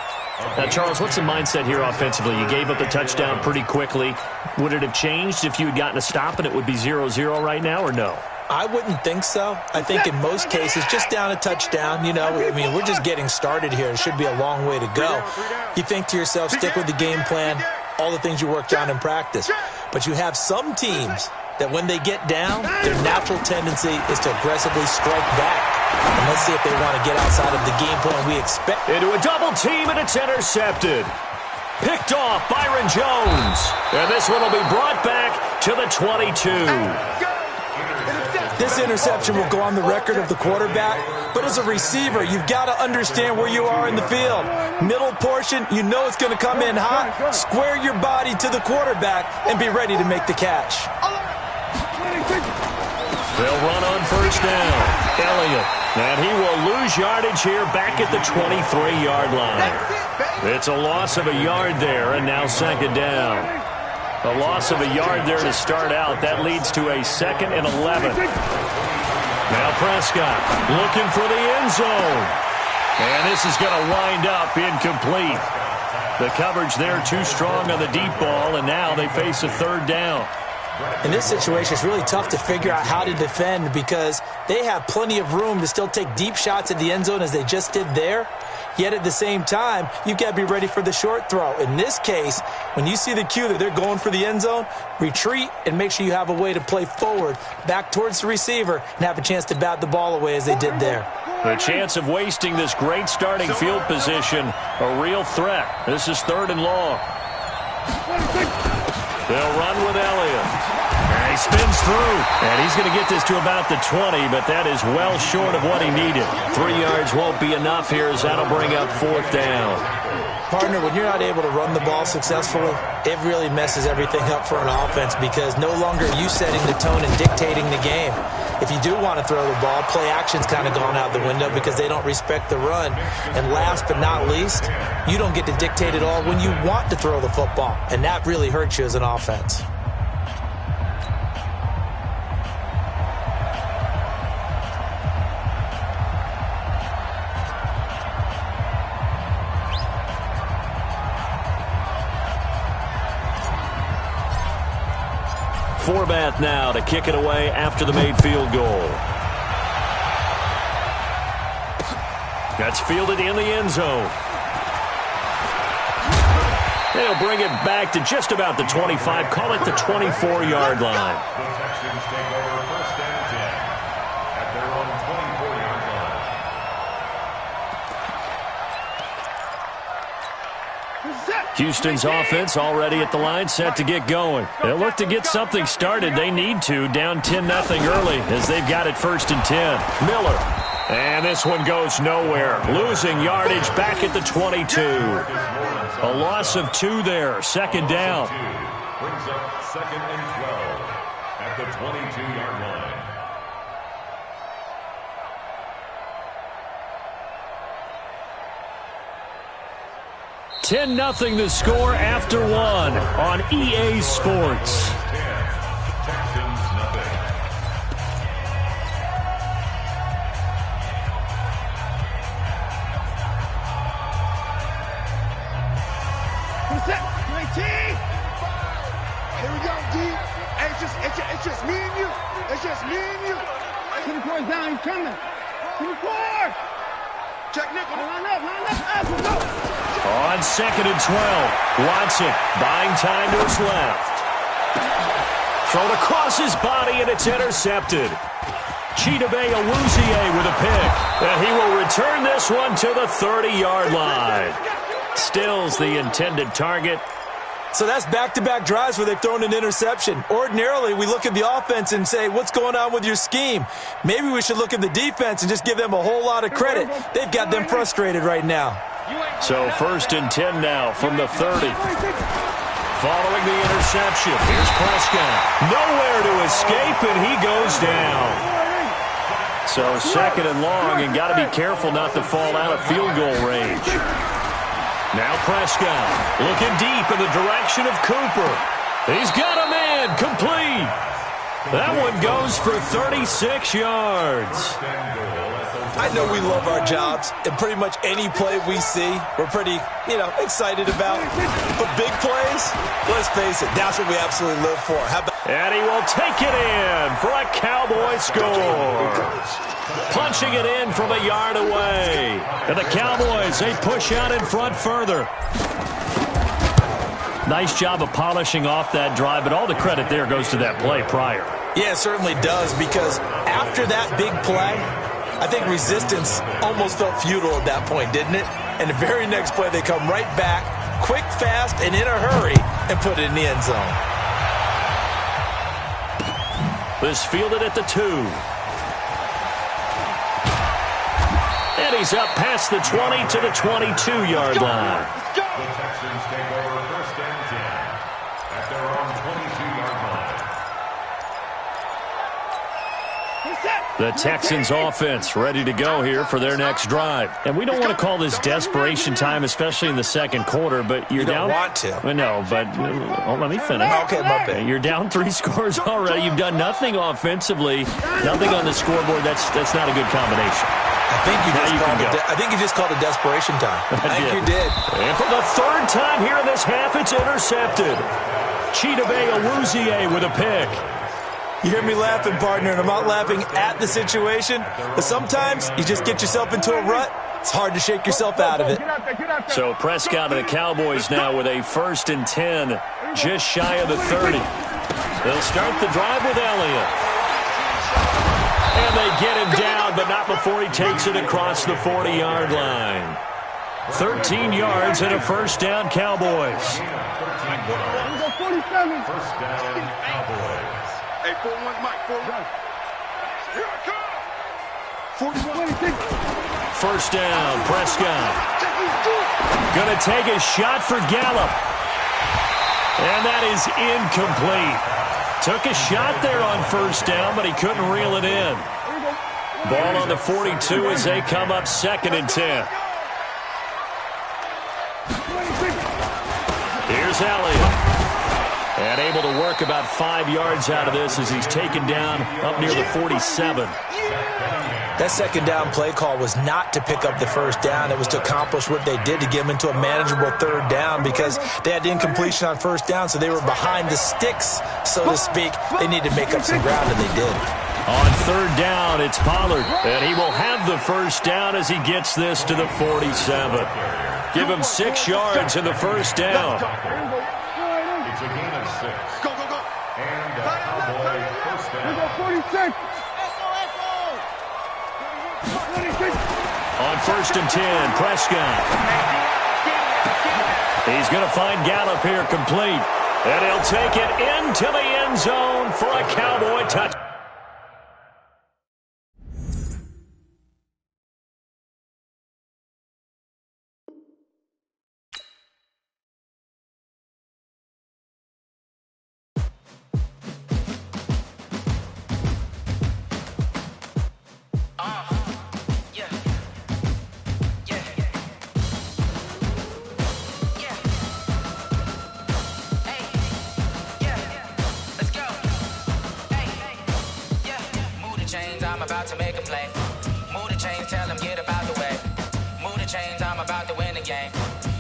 Now, Charles, what's the mindset here offensively? You gave up the touchdown pretty quickly. Would it have changed if you had gotten a stop and it would be 0-0 right now, or no? I wouldn't think so. I think in most cases, just down a touchdown, you know, I mean, we're just getting started here. It should be a long way to go. You think to yourself, stick with the game plan, all the things you worked on in practice. But you have some teams that when they get down, their natural tendency is to aggressively strike back. And let's see if they want to get outside of the game plan we expect. Into a double team, and it's intercepted. Picked off Byron Jones. And this one will be brought back to the 22. This interception will go on the record of the quarterback, but as a receiver, you've got to understand where you are in the field. Middle portion, you know it's going to come in hot. Square your body to the quarterback and be ready to make the catch. They'll run on first down. Elliott. And he will lose yardage here back at the 23-yard line. It's a loss of a yard there, and now second down. A loss of a yard there to start out. That leads to a 2nd and 11. Now Prescott looking for the end zone. And this is going to wind up incomplete. The coverage there too strong on the deep ball, and now they face a third down. In this situation, it's really tough to figure out how to defend because they have plenty of room to still take deep shots at the end zone as they just did there. Yet at the same time, you've got to be ready for the short throw. In this case, when you see the cue that they're going for the end zone, retreat and make sure you have a way to play forward, back towards the receiver, and have a chance to bat the ball away as they did there. The chance of wasting this great starting field position, a real threat. This is 3rd and long. They'll run with Elliott. And he spins through. And he's going to get this to about the 20, but that is well short of what he needed. 3 yards won't be enough here as that'll bring up 4th down. Partner, when you're not able to run the ball successfully, it really messes everything up for an offense because no longer are you setting the tone and dictating the game. If you do want to throw the ball, play action's kind of gone out the window because they don't respect the run. And last but not least, you don't get to dictate it all when you want to throw the football. And that really hurts you as an offense. Forbath now to kick it away after the made field goal. That's fielded in the end zone. They'll bring it back to just about the 25. Call it the 24-yard line. The Texans take over 1st and 10 at their own 24-yard line. Houston's offense already at the line, set to get going. They'll look to get something started. They need to, down 10-0 early as they've got it 1st and 10. Miller. And this one goes nowhere. Losing yardage back at the 22. A loss of 2 there. 2nd down. Brings up 2nd and 12 at the 22-yard line. 10-0 the score after 1 on EA Sports. Texans nothing. Set, 19. Here we go, D. Hey, it's just me and you. It's just me and you. 24's down, he's coming. 24. Check nickel. Line up, let's go. On 2nd and 12, Watson buying time to his left. Thrown across his body, and it's intercepted. Chidobe Awuzie with a pick. And he will return this one to the 30-yard line. Stills the intended target. So that's back-to-back drives where they've thrown an interception. Ordinarily, we look at the offense and say, what's going on with your scheme? Maybe we should look at the defense and just give them a whole lot of credit. They've got them frustrated right now. So 1st and 10 now from the 30. Following the interception, here's Prescott. Nowhere to escape, and he goes down. So 2nd and long, and got to be careful not to fall out of field goal range. Now Prescott looking deep in the direction of Cooper. He's got a man complete. That one goes for 36 yards. I know we love our jobs, and pretty much any play we see, we're pretty, excited about. But big plays, let's face it, that's what we absolutely live for. And he will take it in for a Cowboy score. Punching it in from a yard away. And the Cowboys, they push out in front further. Nice job of polishing off that drive, but all the credit there goes to that play prior. Yeah, it certainly does, because after that big play, I think resistance almost felt futile at that point, didn't it? And the very next play, they come right back, quick, fast, and in a hurry, and put it in the end zone. This fielded at the 2. And he's up past the 20 to the 22-yard line. The Texans take over 1st and 10 at their own 22-yard line. The Texans offense ready to go here for their next drive. And we don't want to call this desperation time, especially in the second quarter, but you're down. You don't want to. No, but let me finish. Okay, my bad. You're down 3 scores already. You've done nothing offensively, nothing on the scoreboard. That's not a good combination. I think you just called it desperation time. I think you did. And for the 3rd time here in this half, it's intercepted. Chidobe Awuzie with a pick. You hear me laughing, partner, and I'm not laughing at the situation, but sometimes you just get yourself into a rut. It's hard to shake yourself out of it. So Prescott and the Cowboys now with a 1st and 10, just shy of the 30. They'll start the drive with Elliott. And they get him down, but not before he takes it across the 40-yard line. 13 yards and a 1st down, Cowboys. 1st down, Cowboys. Hey, 4-1, Mike, 4-1. Here I come. 1st down, Prescott. Gonna take a shot for Gallup. And that is incomplete. Took a shot there on 1st down, but he couldn't reel it in. Ball on the 42 as they come up 2nd and 10. Here's Elliott. And able to work about 5 yards out of this as he's taken down up near the 47. That 2nd down play call was not to pick up the 1st down. It was to accomplish what they did to get them into a manageable 3rd down because they had incompletion on 1st down, so they were behind the sticks, so to speak. They needed to make up some ground, and they did. On 3rd down, it's Pollard, and he will have the 1st down as he gets this to the 47. Give him 6 yards in the 1st down. It's a gain of 6. Go, go, go. And the Cowboy 1st down. On 1st and 10, Prescott. He's going to find Gallup here complete. And he'll take it into the end zone for a Cowboy touch. I'm about to make a play. Move the chains, tell them get about the way. Move the chains, I'm about to win the game.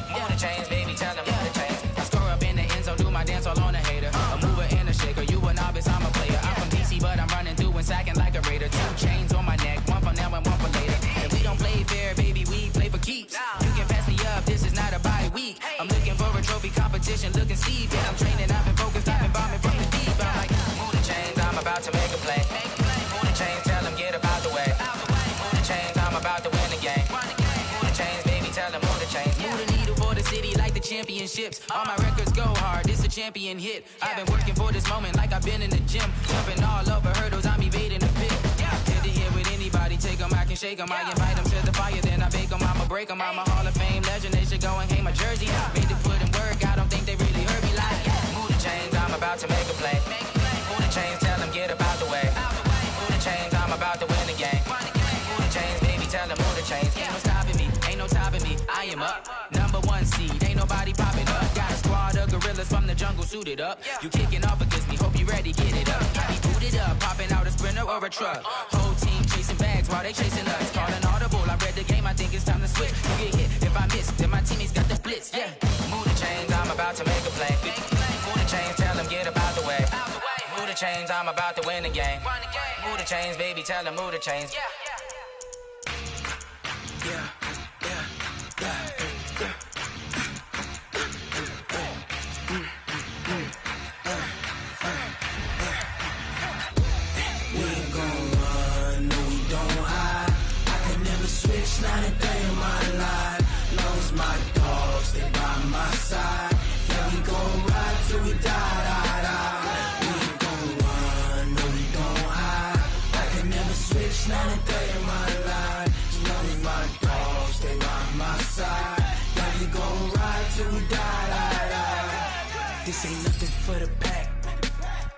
Move the chains, baby, tell them move the chains. I score up in the end zone, do my dance all on a hater. A mover and a shaker, you a novice, I'm a player. I'm from DC, but I'm running through and sacking like a raider. 2 chains on my neck, one for now and one for later. And we don't play fair, baby, we play for keeps. You can pass me up, this is not a bye week. I'm looking for a trophy competition, looking steep. Yeah, I'm training, I've been focused, I've been bombing from the deep. I'm like, move the chains, I'm about to make a play. Move the chains, tell them get about the way. Move the chains, I'm about to win the game. Move the chains, baby, tell them move the chains. Move the needle for the city like the championships. All my records go hard, this a champion hit. I've been working for this moment like I've been in the gym. Jumping all over hurdles, I'm evading the pit. Hit the hit with anybody, take them, I can shake them. I invite them to the fire, then I bake them, I'ma break them. I'm a Hall of Fame legend, they should go and hang my jersey. Made to put in work, I don't think they really heard me like. Move the chains, I'm about to make a play. Move the chains, tell them get about the way. Move the chains, I'm about to win the game. Move the chains, baby, tell them move the chains. Ain't no stopping me, ain't no topping me. I am up, #1 seed, ain't nobody popping up. Got a squad of gorillas from the jungle suited up. You kicking off against me, hope you ready. ready, get it up. Be booted up, popping out a Sprinter or a truck. Whole team chasing bags while they chasing us. Call an audible, I read the game, I think it's time to switch. You get hit, if I miss, then my teammates got the blitz, yeah. Move the chains, I'm about to make a play. Move the chains, tell them get about the way. Move the chains, I'm about to win the game. Move the chains, baby, tell them move the chains. Yeah. We ain't gon' run, no we don't hide. I could never switch, not a day in my life. Long as my dogs stay by my side. Yeah, we gon' ride till we die, die, die. We ain't gon' run, no we don't hide. I could never switch, not a day in my life. As long as my dogs stay by my side. Yeah, we gon' ride till we die, die, die. This ain't nothing for the pack.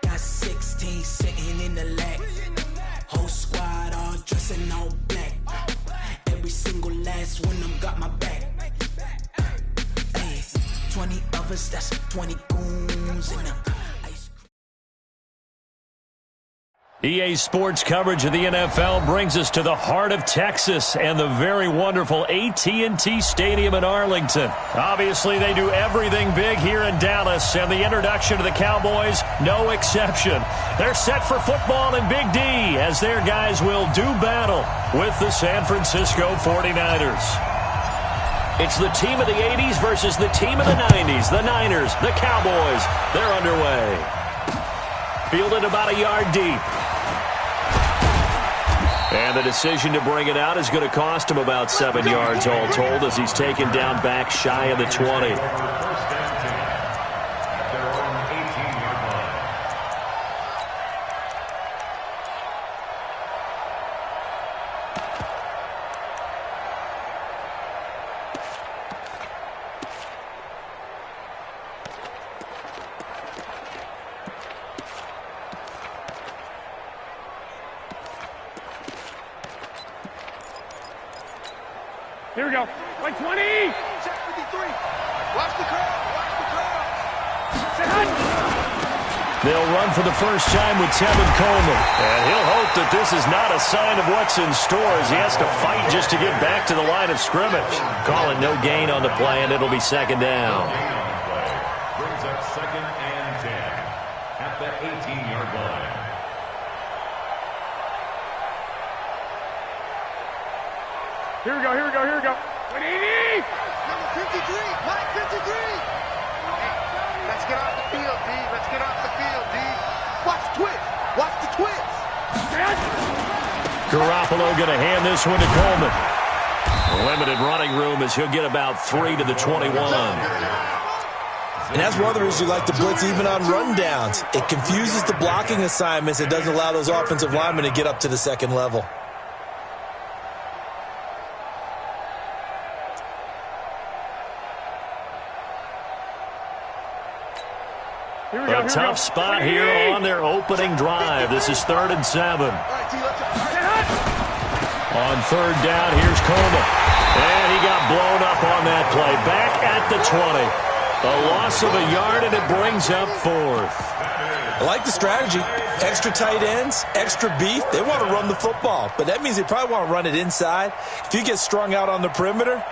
Got 16 sitting in the lap. Whole squad all dressing all black. Every single last one of them got my back. Hey, 20 of us, that's 20 goons in the ice. EA Sports coverage of the NFL brings us to the heart of Texas and the very wonderful AT&T Stadium in Arlington. Obviously, they do everything big here in Dallas, and the introduction to the Cowboys, no exception. They're set for football in Big D as their guys will do battle with the San Francisco 49ers. It's the team of the 80s versus the team of the 90s. The Niners, the Cowboys, they're underway. Fielded about a yard deep. And the decision to bring it out is going to cost him about 7 yards all told as he's taken down back shy of the 20. Here we go. Like 20. Check 53. Watch the curl. Watch the curl. They'll run for the first time with Tevin Coleman. And he'll hope that this is not a sign of what's in store as he has to fight just to get back to the line of scrimmage. Call it no gain on the play, and it'll be second down. Brings up 2nd and 10 at the 18-yard line. Here we go, here we go, here we go. 180! Number 53, Mike 53. Let's get off the field, D. Let's get off the field, D. Watch the twist. Watch the twist. Garoppolo going to hand this one to Coleman. Limited running room as he'll get about 3 to the 21. And that's one of the reasons you like to blitz even on rundowns. It confuses the blocking assignments. It doesn't allow those offensive linemen to get up to the second level. A tough spot here on their opening drive. This is 3rd and 7. On 3rd down, here's Coleman. And he got blown up on that play. Back at the 20. A loss of a yard, and it brings up 4th. I like the strategy. Extra tight ends, extra beef. They want to run the football, but that means they probably want to run it inside. If you get strung out on the perimeter,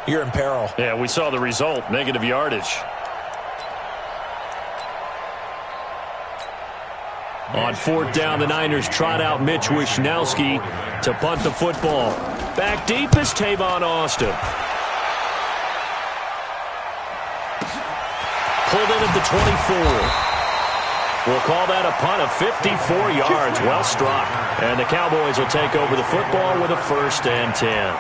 you're in peril. Yeah, we saw the result, negative yardage. On 4th down, the Niners trot out Mitch Wishnowski to punt the football. Back deep is Tavon Austin. Pulled in at the 24. We'll call that a punt of 54 yards. Well struck. And the Cowboys will take over the football with a 1st and 10.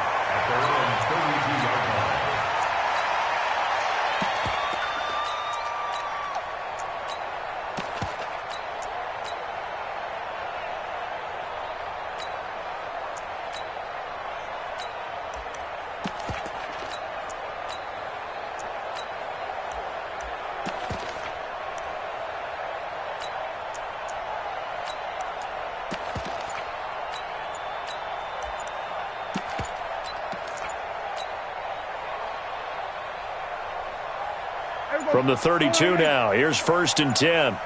From the 32 now, here's 1st and 10.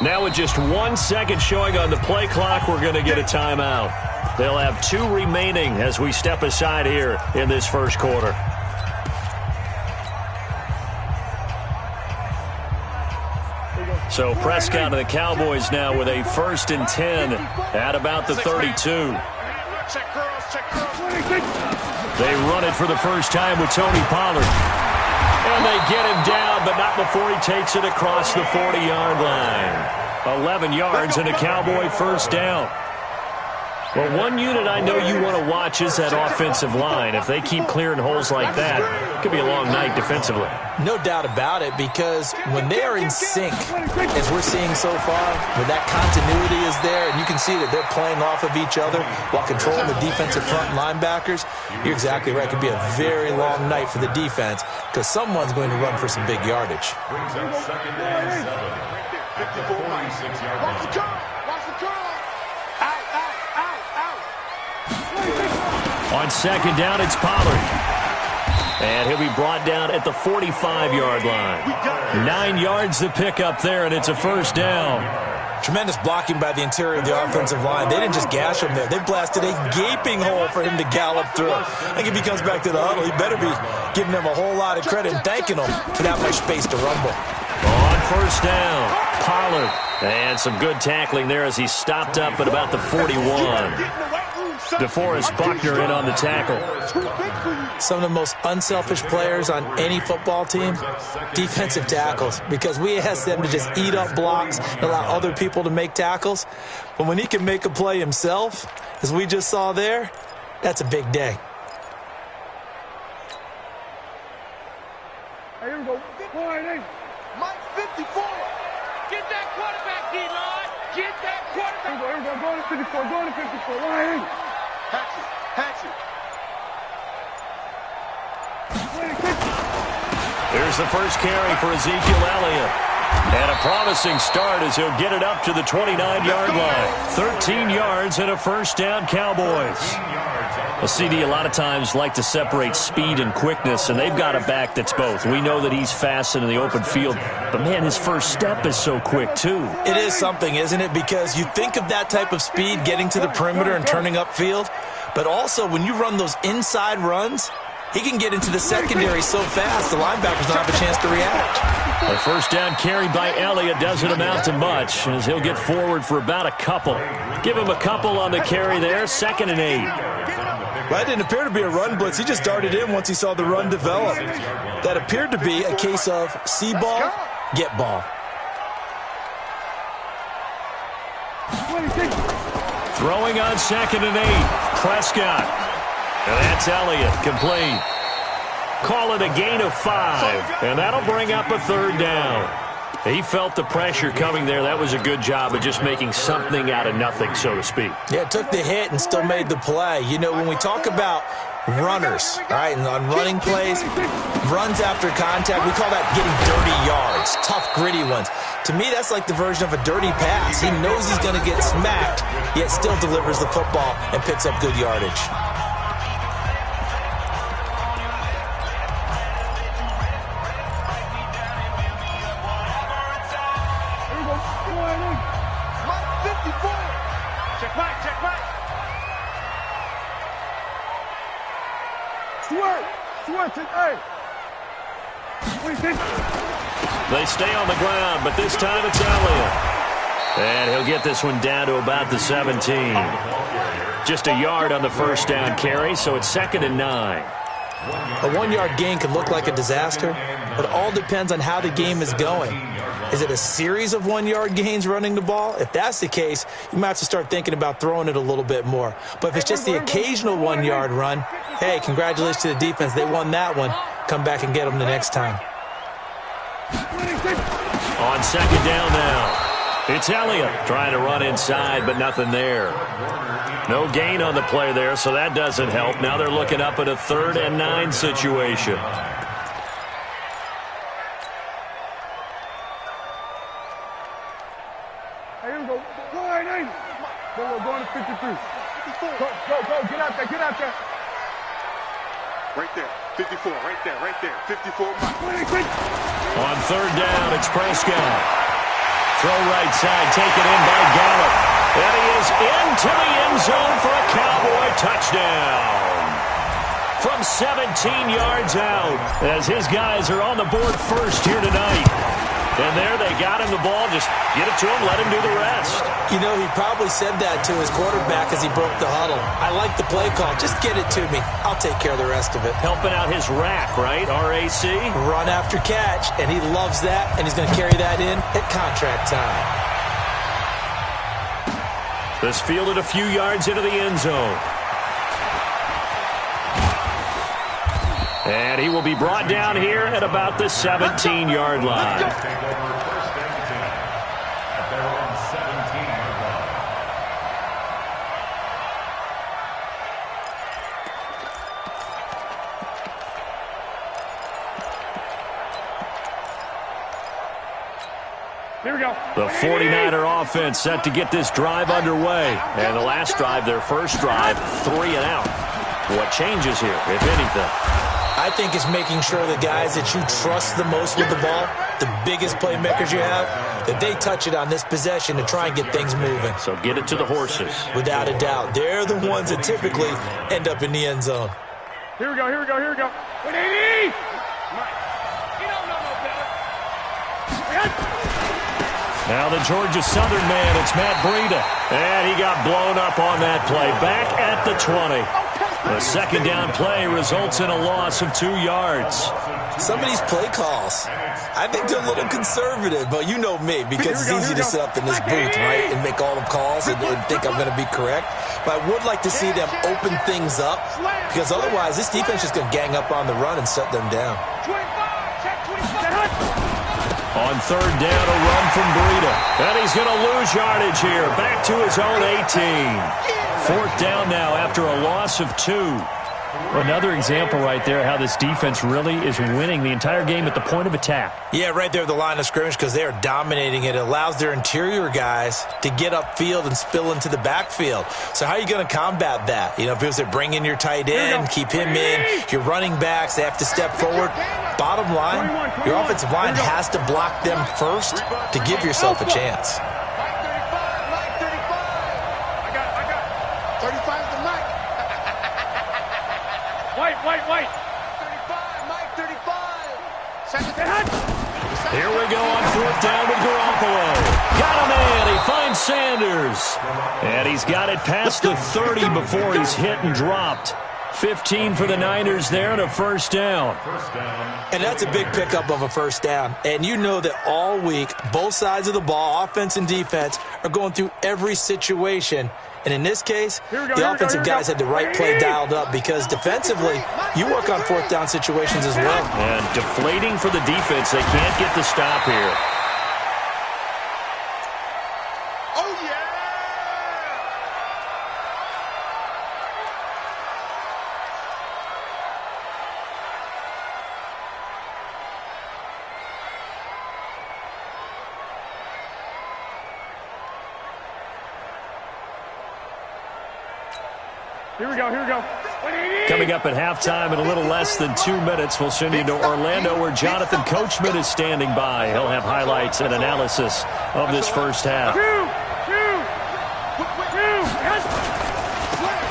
Now with just 1 second showing on the play clock, we're going to get a timeout. They'll have 2 remaining as we step aside here in this first quarter. So Prescott and the Cowboys now with a 1st and 10 at about the 32. They run it for the first time with Tony Pollard. And they get him down, but not before he takes it across the 40-yard line. 11 yards and a Cowboy first down. Well, one unit I know you want to watch is that offensive line. If they keep clearing holes like that, it could be a long night defensively. No doubt about it, because when they are in sync, as we're seeing so far, when that continuity is there, and you can see that they're playing off of each other while controlling the defensive front linebackers, you're exactly right. It could be a very long night for the defense, because someone's going to run for some big yardage. Brings up 2nd and 7 at the 46-yard line. Watch the curl. Watch the curl. Out, out, out, out. On 2nd down, it's Pollard. And he'll be brought down at the 45-yard line. 9 yards to pick up there, and it's a first down. Tremendous blocking by the interior of the offensive line. They didn't just gash him there. They blasted a gaping hole for him to gallop through. I think if he comes back to the huddle, he better be giving them a whole lot of credit and thanking them for that much space to rumble. On first down, Pollard. And some good tackling there as he stopped up at about the 41. DeForest Buckner in on the tackle. Some of the most unselfish players on any football team, defensive tackles, because we ask them to just eat up blocks and allow other people to make tackles. But when he can make a play himself, as we just saw there, that's a big day. Here we go. Mike 54. Get that quarterback, D-line. Get that quarterback. Here we go. Go to 54. Go to 54. Line. Hatchet. Here's the first carry for Ezekiel Elliott. And a promising start as he'll get it up to the 29-yard line. 13 yards and a first down, Cowboys. A CD a lot of times like to separate speed and quickness, and they've got a back that's both. We know that he's fast in the open field, but, man, his first step is so quick, too. It is something, isn't it? Because you think of that type of speed getting to the perimeter and turning upfield, but also when you run those inside runs, he can get into the secondary so fast the linebackers don't have a chance to react. A first down carry by Elliott doesn't amount to much as he'll get forward for about a couple. Give him a couple on the carry there, 2nd and 8. That didn't appear to be a run blitz. He just darted in once he saw the run develop. That appeared to be a case of see ball, get ball. Throwing on 2nd and 8, Prescott. And that's Elliott, complete. Call it a gain of 5, and that'll bring up a 3rd down. He felt the pressure coming there. That was a good job of just making something out of nothing, so to speak. Yeah, took the hit and still made the play. You know, when we talk about runners, all right, and on running plays, runs after contact, we call that getting dirty yards, tough, gritty ones. To me, that's like the version of a dirty pass. He knows he's going to get smacked, yet still delivers the football and picks up good yardage. They stay on the ground, but this time it's Elliott. And he'll get this one down to about the 17. Just a yard on the first down carry, so it's 2nd and 9. A 1-yard gain can look like a disaster, but it all depends on how the game is going. Is it a series of 1-yard gains running the ball? If that's the case, you might have to start thinking about throwing it a little bit more. But if it's just the occasional 1-yard run, hey, congratulations to the defense. They won that one. Come back and get them the next time. On 2nd down now, it's Elliott trying to run inside, but nothing there. No gain on the play there, so that doesn't help. Now they're looking up at a 3rd and 9 situation. Here we go. Go, going to 53. Go, get out there. Right there, 54, right there, 54. On 3rd down, it's Prescott. throw right side, taken in by Gallup. And he is into the end zone for a Cowboy touchdown. From 17 yards out, as his guys are on the board first here tonight. And there they got him the ball. Just get it to him, let him do the rest. You know, he probably said that to his quarterback as he broke the huddle. I like the play call. Just get it to me. I'll take care of the rest of it. Helping out his rack, right? RAC? Run after catch, and he loves that, and he's going to carry that in at contract time. This fielded a few yards into the end zone. And he will be brought down here at about the 17-yard line. Here we go. The 49er offense set to get this drive underway. And the last drive, their first drive, 3 and out. What changes here, if anything? I think it's making sure the guys that you trust the most with the ball, the biggest playmakers you have, that they touch it on this possession to try and get things moving. So get it to the horses. Without a doubt. They're the ones that typically end up in the end zone. Here we go, here we go, here we go. 180! You don't know no better. Now the Georgia Southern man, it's Matt Breida. And he got blown up on that play. Back at the 20. The second down play results in a loss of 2 yards. Some of these play calls, I think they're a little conservative, but you know me, because it's easy to sit up in this booth, right, and make all the calls and think I'm going to be correct. But I would like to see them open things up, because otherwise this defense is going to gang up on the run and shut them down. On third down, a run from Breida. And he's going to lose yardage here. Back to his own 18. Fourth down now after a loss of 2. Another example right there how this defense really is winning the entire game at the point of attack. Yeah, right there at the line of scrimmage because they are dominating it. It allows their interior guys to get upfield and spill into the backfield. So how are you going to combat that? You know, people say bring in your tight end, keep him in. Your running backs, they have to step forward. Bottom line, your offensive line has to block them first to give yourself a chance. White. 35, Mike, 35. Here we go on fourth down with Garoppolo. Got him in. He finds Sanders. And he's got it past the 30 before he's hit and dropped. 15 for the Niners there and a first down. And that's a big pickup of a first down. And you know that all week, both sides of the ball, offense and defense, are going through every situation. And in this case, the offensive guys had the right play dialed up because defensively, you work on fourth down situations as well. And deflating for the defense. They can't get the stop here. Oh, yeah! Here we go. 180. Coming up at halftime in a little less than 2 minutes, we'll send you to Orlando where Jonathan Coachman is standing by. He'll have highlights and analysis of this first half.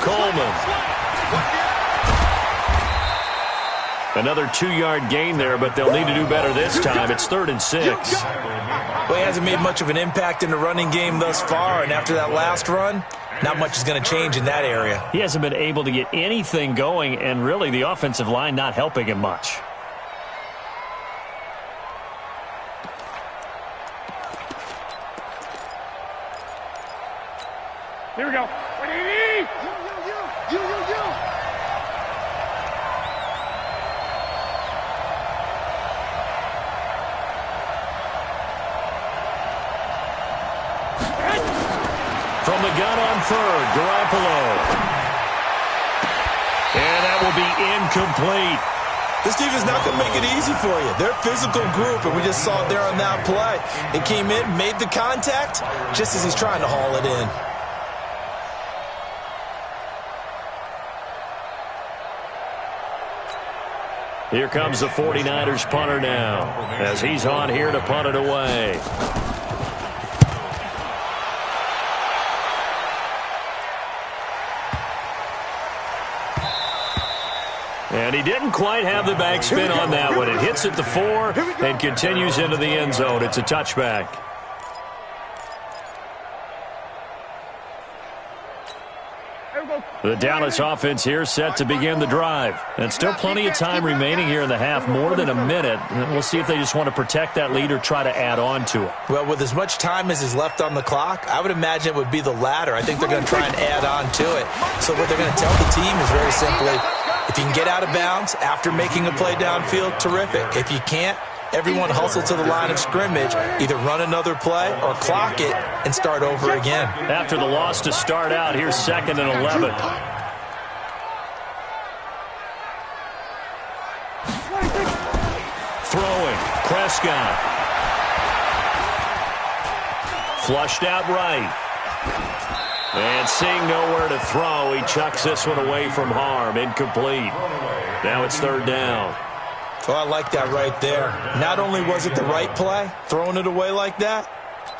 Coleman. Another 2-yard gain there, but they'll need to do better this time. It's 3rd and 6. Well, he hasn't made much of an impact in the running game thus far, and after that last run, not much is going to change in that area. He hasn't been able to get anything going, and really the offensive line not helping him much. Here we go. 180. You. From the gun on third, Garoppolo. And that will be incomplete. This defense is not going to make it easy for you. They're a physical group, and we just saw it there on that play. It came in, made the contact, just as he's trying to haul it in. Here comes the 49ers punter now, as he's on here to punt it away. And he didn't quite have the backspin on that one. It hits at the 4 and continues into the end zone. It's a touchback. The Dallas offense here set to begin the drive. And still plenty of time remaining here in the half, more than a minute. We'll see if they just want to protect that lead or try to add on to it. Well, with as much time as is left on the clock, I would imagine it would be the latter. I think they're going to try and add on to it. So what they're going to tell the team is very simply, if you can get out of bounds after making a play downfield, terrific. If you can't, everyone hustle to the line of scrimmage, either run another play or clock it and start over again. After the loss to start out, here's 2nd and 11. Throwing, Prescott. Flushed out right. And seeing nowhere to throw, he chucks this one away from harm. Incomplete. Now it's 3rd down. Oh, I like that right there. Not only was it the right play, throwing it away like that,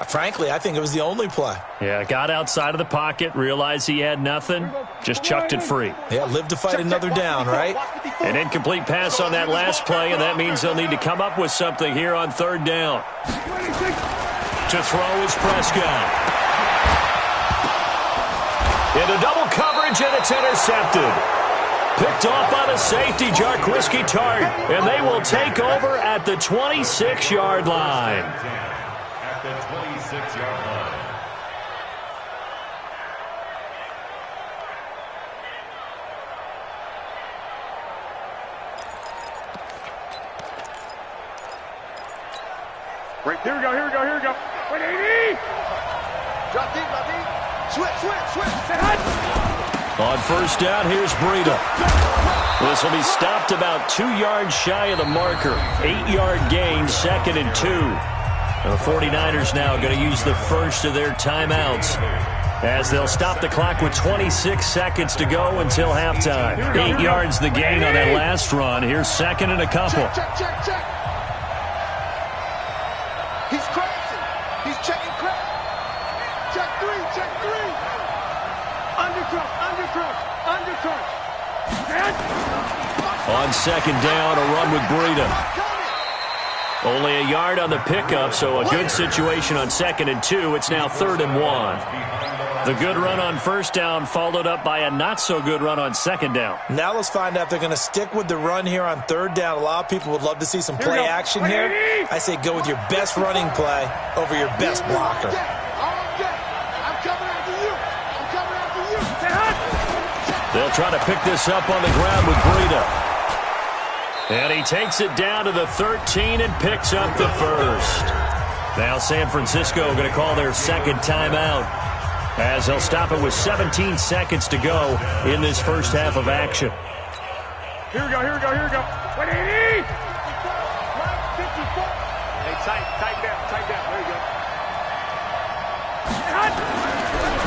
frankly, I think it was the only play. Yeah, got outside of the pocket, realized he had nothing, just chucked it free. Yeah, live to fight another down, right? An incomplete pass on that last play, and that means they'll need to come up with something here on 3rd down. To throw is Prescott. Into double coverage, and it's intercepted. Picked off by the safety, Jarquiski Tart, and they will take over at the 26-yard line. At the 26-yard line. Right, here we go. 180! Drop deep. Switch. On 1st down, here's Breida. This will be stopped about 2 yards shy of the marker. 8-yard gain, 2nd and 2. The 49ers now going to use the first of their timeouts as they'll stop the clock with 26 seconds to go until halftime. 8 yards the gain on that last run. Here's 2nd and a couple. Check. He's crazy. He's checking crack. Check 3. Undercross. On 2nd down, a run with Breida. Only a yard on the pickup, so a good situation on 2nd and 2. It's now 3rd and 1. The good run on 1st down followed up by a not-so-good run on 2nd down. Now let's find out if they're going to stick with the run here on 3rd down. A lot of people would love to see some play action here. I say go with your best running play over your best blocker. They'll try to pick this up on the ground with Breida. And he takes it down to the 13 and picks up the first. Now San Francisco going to call their 2nd timeout as they'll stop it with 17 seconds to go in this first half of action. Here we go. 180! Hey, tight down. There you go.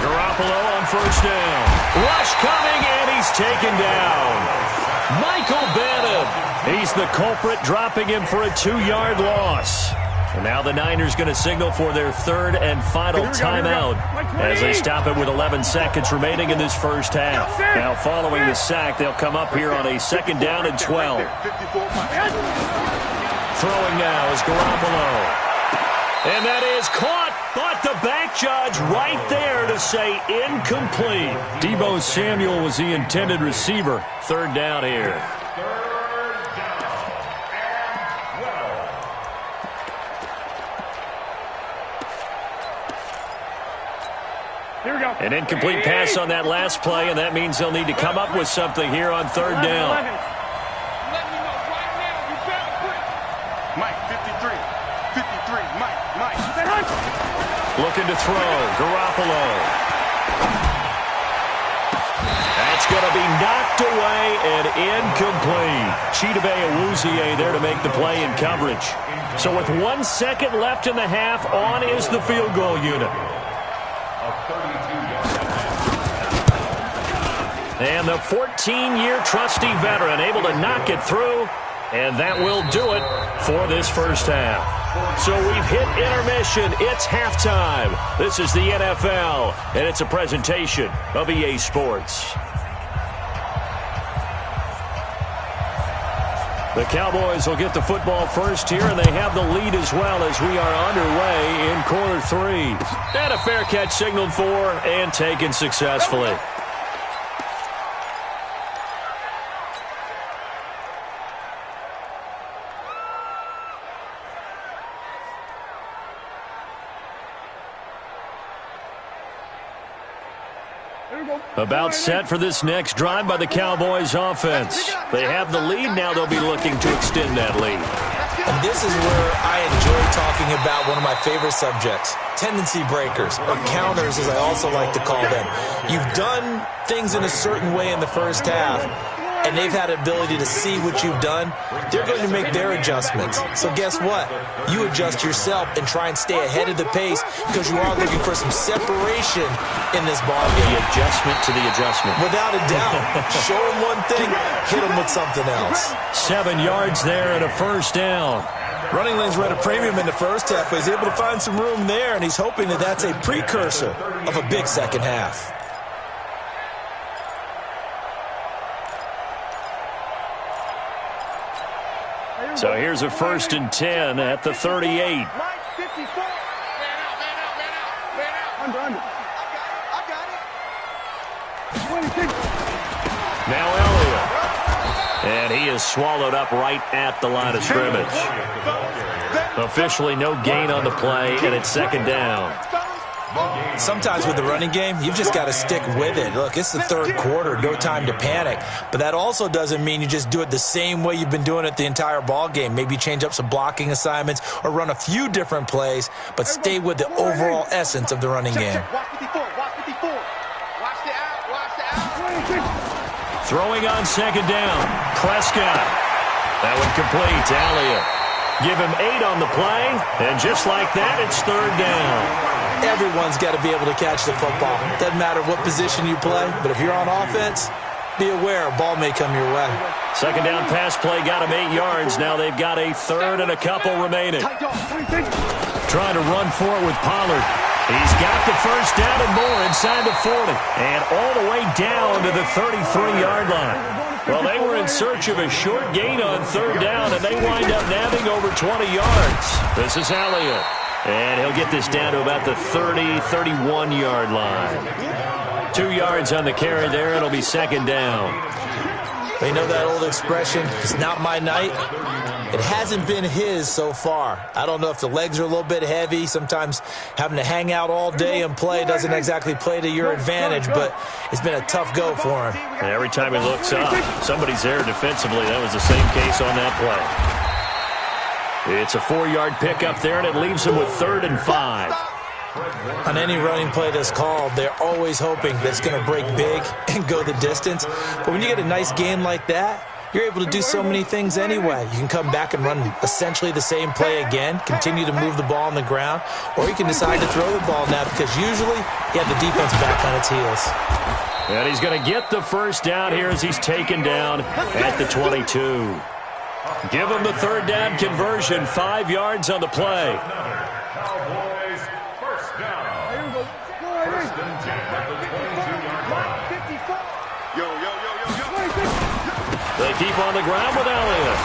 Garoppolo on 1st down. Rush coming, and he's taken down. Michael Bennett. He's the culprit, dropping him for a 2-yard loss. And now the Niners going to signal for their 3rd and final timeout as they stop it with 11 seconds remaining in this first half. Now following the sack, they'll come up here on a 2nd down and 12. Throwing now is Garoppolo. And that is caught, but the back judge right there to say incomplete. Deebo Samuel was the intended receiver. 3rd down here. Here we go. An incomplete pass on that last play, and that means they'll need to come up with something here on 3rd down. Let me know right now, you better quit. Mike, 53. Looking to throw. Garoppolo. That's going to be knocked away and incomplete. Chidobe Awuzie there to make the play in coverage. So with 1 second left in the half, on is the field goal unit. And the 14-year trusty veteran able to knock it through, and that will do it for this first half. So we've hit intermission. It's halftime. This is the NFL, and it's a presentation of EA Sports. The Cowboys will get the football first here, and they have the lead as well as we are underway in quarter 3. And a fair catch signaled for and taken successfully. About set for this next drive by the Cowboys offense. They have the lead now. They'll be looking to extend that lead. And this is where I enjoy talking about one of my favorite subjects, tendency breakers, or counters as I also like to call them. You've done things in a certain way in the first half, and they've had the ability to see what you've done. They're going to make their adjustments. So guess what? You adjust yourself and try and stay ahead of the pace because you are looking for some separation in this ball game. The adjustment to the adjustment. Without a doubt. Show them one thing, hit them with something else. 7 yards there and a first down. Running lanes were at a premium in the first half, but he's able to find some room there, and he's hoping that that's a precursor of a big second half. So here's a 1st and 10 at the 38. Now Elliott. And he is swallowed up right at the line of scrimmage. Officially no gain on the play, and it's 2nd down. Sometimes with the running game, you've just got to stick with it. Look, it's the 3rd quarter, no time to panic. But that also doesn't mean you just do it the same way you've been doing it the entire ball game. Maybe change up some blocking assignments or run a few different plays, but stay with the overall essence of the running game. Throwing on 2nd down. Prescott. That one complete to Elliott. Give him 8 on the play, and just like that, it's 3rd down. Everyone's got to be able to catch the football. Doesn't matter what position you play, but if you're on offense, be aware a ball may come your way. 2nd down pass play got him 8 yards. Now they've got a 3rd and a couple remaining. Trying to run for it with Pollard. He's got the first down and more inside the 40. And all the way down to the 33-yard line. Well, they were in search of a short gain on 3rd down, and they wind up nabbing over 20 yards. This is Elliott. And he'll get this down to about the 30, 31-yard line. 2 yards on the carry there. It'll be 2nd down. They know that old expression, it's not my night. It hasn't been his so far. I don't know if the legs are a little bit heavy. Sometimes having to hang out all day and play doesn't exactly play to your advantage, but it's been a tough go for him. And every time he looks up, somebody's there defensively. That was the same case on that play. It's a 4-yard pickup there, and it leaves him with 3rd and 5. On any running play that's called, they're always hoping that it's going to break big and go the distance. But when you get a nice game like that, you're able to do so many things anyway. You can come back and run essentially the same play again, continue to move the ball on the ground, or you can decide to throw the ball now because usually you have the defense back on its heels. And he's going to get the first down here as he's taken down at the 22. Give him the 3rd down conversion, 5 yards on the play. Cowboys, first down. 1st and 10 at the 22-yard line. They keep on the ground with Elliott.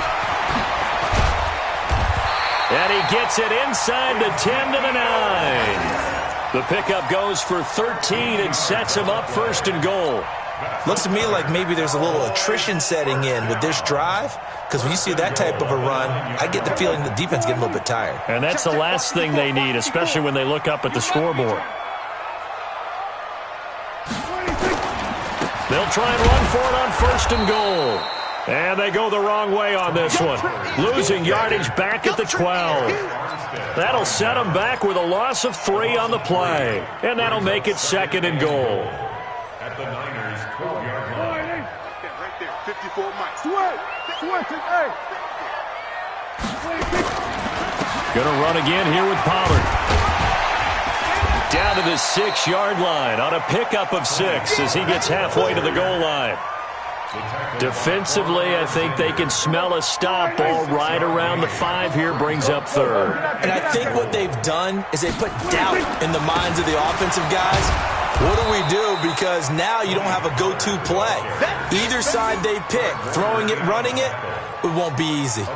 And he gets it inside the 10 to the 9. The pickup goes for 13 and sets him up 1st and goal. Looks to me like maybe there's a little attrition setting in with this drive, because when you see that type of a run, I get the feeling the defense getting a little bit tired. And that's the last thing they need, especially when they look up at the scoreboard. They'll try and run for it on 1st and goal. And they go the wrong way on this one. Losing yardage back at the 12. That'll set them back with a loss of 3 on the play. And that'll make it 2nd and goal. At the Niners' 12-yard line. Right there, 54 mics. Gonna run again here with Pollard. Down to the 6-yard line on a pickup of 6 as he gets halfway to the goal line. Defensively, I think they can smell a stop ball right around the 5 here, brings up 3rd. And I think what they've done is they put doubt in the minds of the offensive guys. What do we do? Because now you don't have a go-to play. Either side they pick, throwing it, running it, it won't be easy.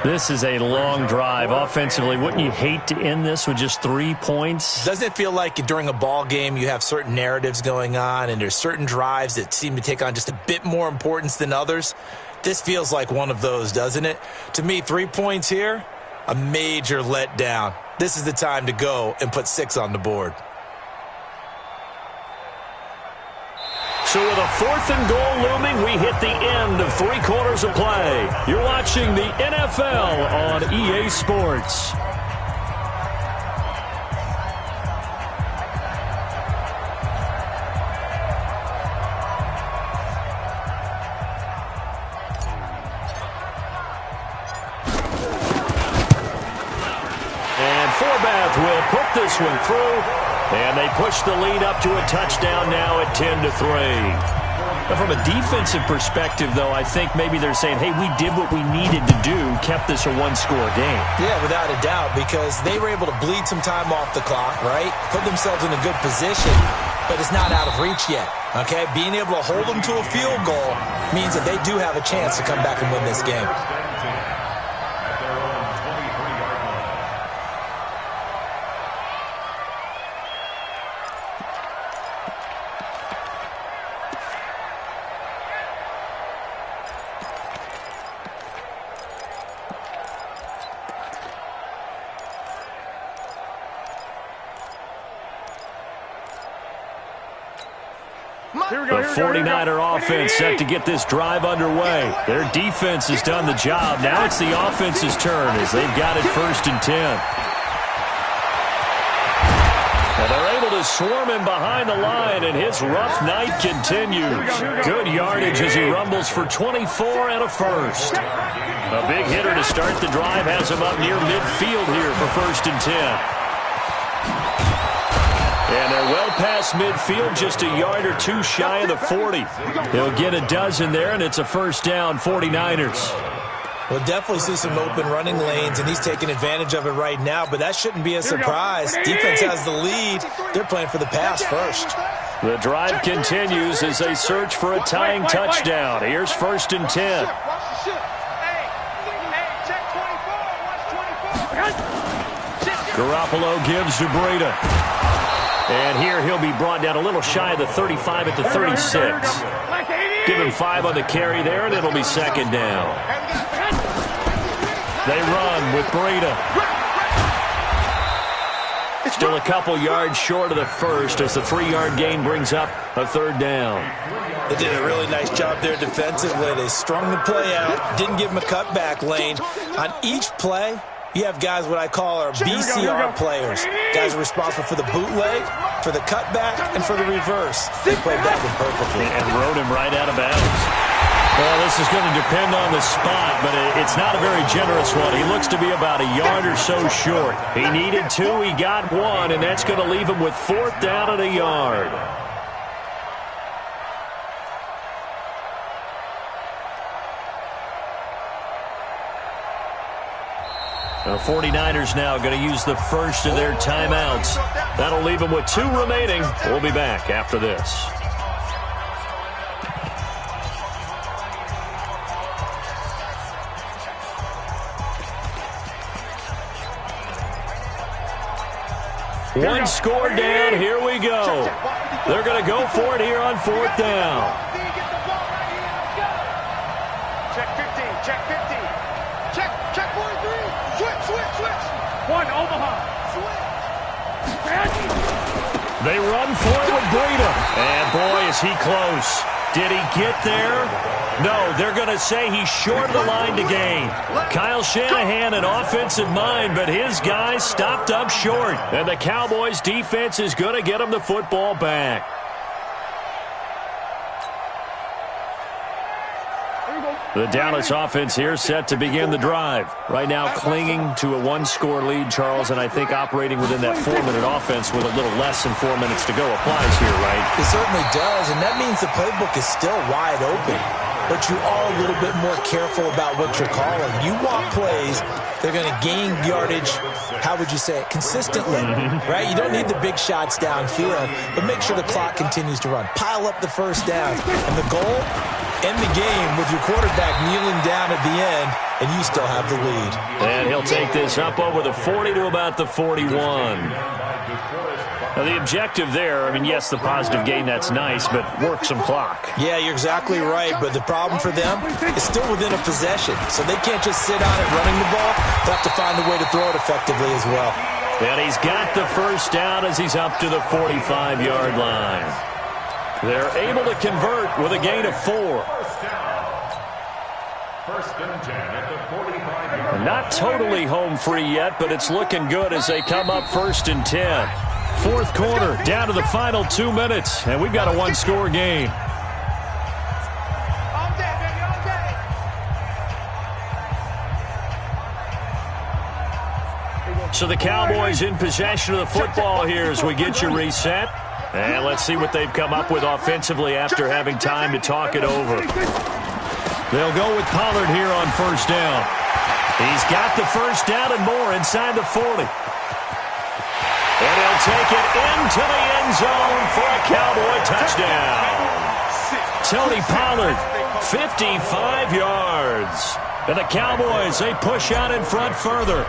This is a long drive. Offensively, wouldn't you hate to end this with just 3 points? Doesn't it feel like during a ball game you have certain narratives going on and there's certain drives that seem to take on just a bit more importance than others? This feels like one of those, doesn't it? To me, 3 points here, a major letdown. This is the time to go and put 6 on the board. So with a 4th and goal looming, we hit the end of 3 quarters of play. You're watching the NFL on EA Sports. And Forbath will put this one through. And they push the lead up to a touchdown now at 10-3. Now from a defensive perspective, though, I think maybe they're saying, hey, we did what we needed to do, kept this a one-score game. Yeah, without a doubt, because they were able to bleed some time off the clock, right? Put themselves in a good position, but it's not out of reach yet, okay? Being able to hold them to a field goal means that they do have a chance to come back and win this game. The 49er offense set to get this drive underway. Their defense has done the job. Now it's the offense's turn as they've got it 1st and 10. And they're able to swarm him behind the line, and his rough night continues. Good yardage as he rumbles for 24 and a first. A big hitter to start the drive has him up near midfield here for 1st and 10. And they're well past midfield, just a yard or 2 shy of the 40. He'll get a dozen there, and it's a 1st down, 49ers. We'll definitely see some open running lanes, and he's taking advantage of it right now, but that shouldn't be a surprise. Defense has the lead. They're playing for the pass first. The drive continues as they search for a tying touchdown. Here's 1st and 10. Garoppolo gives to Breida. And here he'll be brought down a little shy of the 35 at the 36. Give him 5 on the carry there, and it'll be 2nd down. They run with Breida. Still a couple yards short of the first as the 3-yard gain brings up a 3rd down. They did a really nice job there defensively. They strung the play out, didn't give him a cutback lane. On each play, you have guys what I call our BCR players. Guys are responsible for the bootleg, for the cutback, and for the reverse. They played that one perfectly. And rode him right out of bounds. Well, this is going to depend on the spot, but it's not a very generous one. He looks to be about a yard or so short. He needed 2, he got 1, and that's going to leave him with 4th down and a yard. The 49ers now going to use the first of their timeouts. That'll leave them with 2 remaining. We'll be back after this. One score down. Here we go. They're going to go for it here on 4th down. Check 15. Check 15. Check 43. Switch. 1, Omaha. Switch. They run for it with Breida. And boy, is he close. Did he get there? No, they're going to say he's short of the line to gain. Kyle Shanahan, an offensive mind, but his guys stopped up short. And the Cowboys' defense is going to get him the football back. The Dallas offense here set to begin the drive. Right now clinging to a 1-score lead, Charles, and I think operating within that 4-minute offense with a little less than 4 minutes to go applies here, right? It certainly does, and that means the playbook is still wide open. but you are a little bit more careful about what you're calling. You want plays they're going to gain yardage, how would you say it, consistently, right? You don't need the big shots downfield, but make sure the clock continues to run. Pile up the first down, and the goal, end the game with your quarterback kneeling down at the end, and you still have the lead. And he'll take this up over the 40 to about the 41. Now, the objective there, I mean, yes, the positive gain, that's nice, but work some clock. Yeah, you're exactly right, but the problem for them is still within a possession, so they can't just sit on it running the ball. They'll have to find a way to throw it effectively as well. And he's got the first down as he's up to the 45-yard line. They're able to convert with a gain of 4. First and 10 at the 45-yard line. Not totally home free yet, but it's looking good as they come up first and 10. Fourth quarter, down to the final 2 minutes, and we've got a one-score game. So the Cowboys in possession of the football here as we get you reset. And let's see what they've come up with offensively after having time to talk it over. They'll go with Pollard here on first down. He's got the first down and more inside the 40. And he'll take it into the end zone for a Cowboy touchdown. Tony Pollard, 55 yards. And the Cowboys, they push out in front further.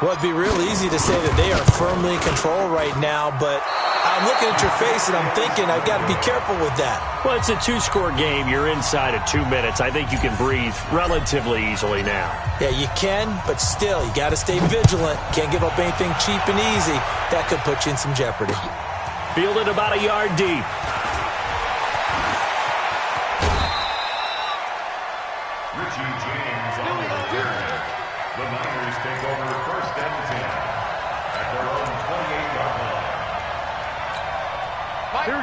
Well, it'd be real easy to say that they are firmly in control right now, but I'm looking at your face and I'm thinking I've got to be careful with that. Well, it's a 2-score game. You're inside of 2 minutes. I think you can breathe relatively easily now. Yeah, you can, but still, you got to stay vigilant. Can't give up anything cheap and easy. That could put you in some jeopardy. Fielded about a yard deep. Richie James on the return. The Niners take over first and 10 at their own 28-yard line.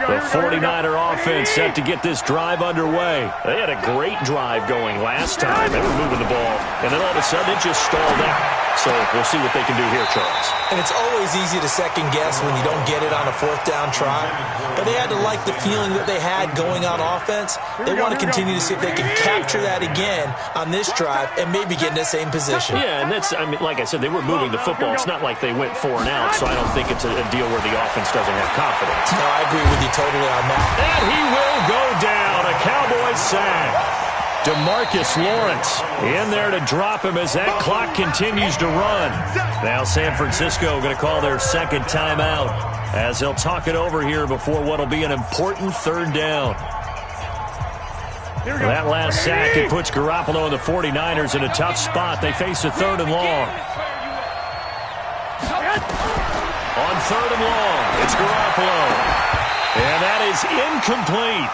The 49er offense set to get this drive underway. They had a great drive going last time. They were moving the ball, and then all of a sudden it just stalled out. So we'll see what they can do here, Charles. And it's always easy to second guess when you don't get it on a fourth down try. But they had to like the feeling that they had going on offense. They want to continue to see if they can capture that again on this drive and maybe get in the same position. Yeah, and that's, I mean, like I said, they were moving the football. It's not like they went 4 and out, so I don't think it's a deal where the offense doesn't have confidence. No, I agree with you totally on that. And he will go down. A Cowboys sack. DeMarcus Lawrence in there to drop him as that clock continues to run. Now San Francisco going to call their second timeout as they'll talk it over here before what will be an important third down. That last sack, it puts Garoppolo and the 49ers in a tough spot. They face a third and long. On third and long, it's Garoppolo. And that is incomplete.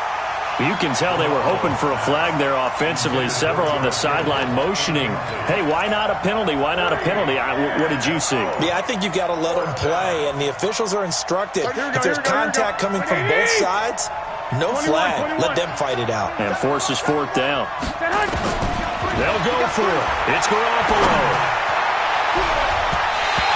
You can tell they were hoping for a flag there offensively. Several on the sideline motioning. Hey, why not a penalty? Why not a penalty? What did you see? Yeah, I think you've got to let them play, and the officials are instructed. If there's contact coming from both sides, no flag. Let them fight it out. And forces fourth down. They'll go for it. It's Garoppolo.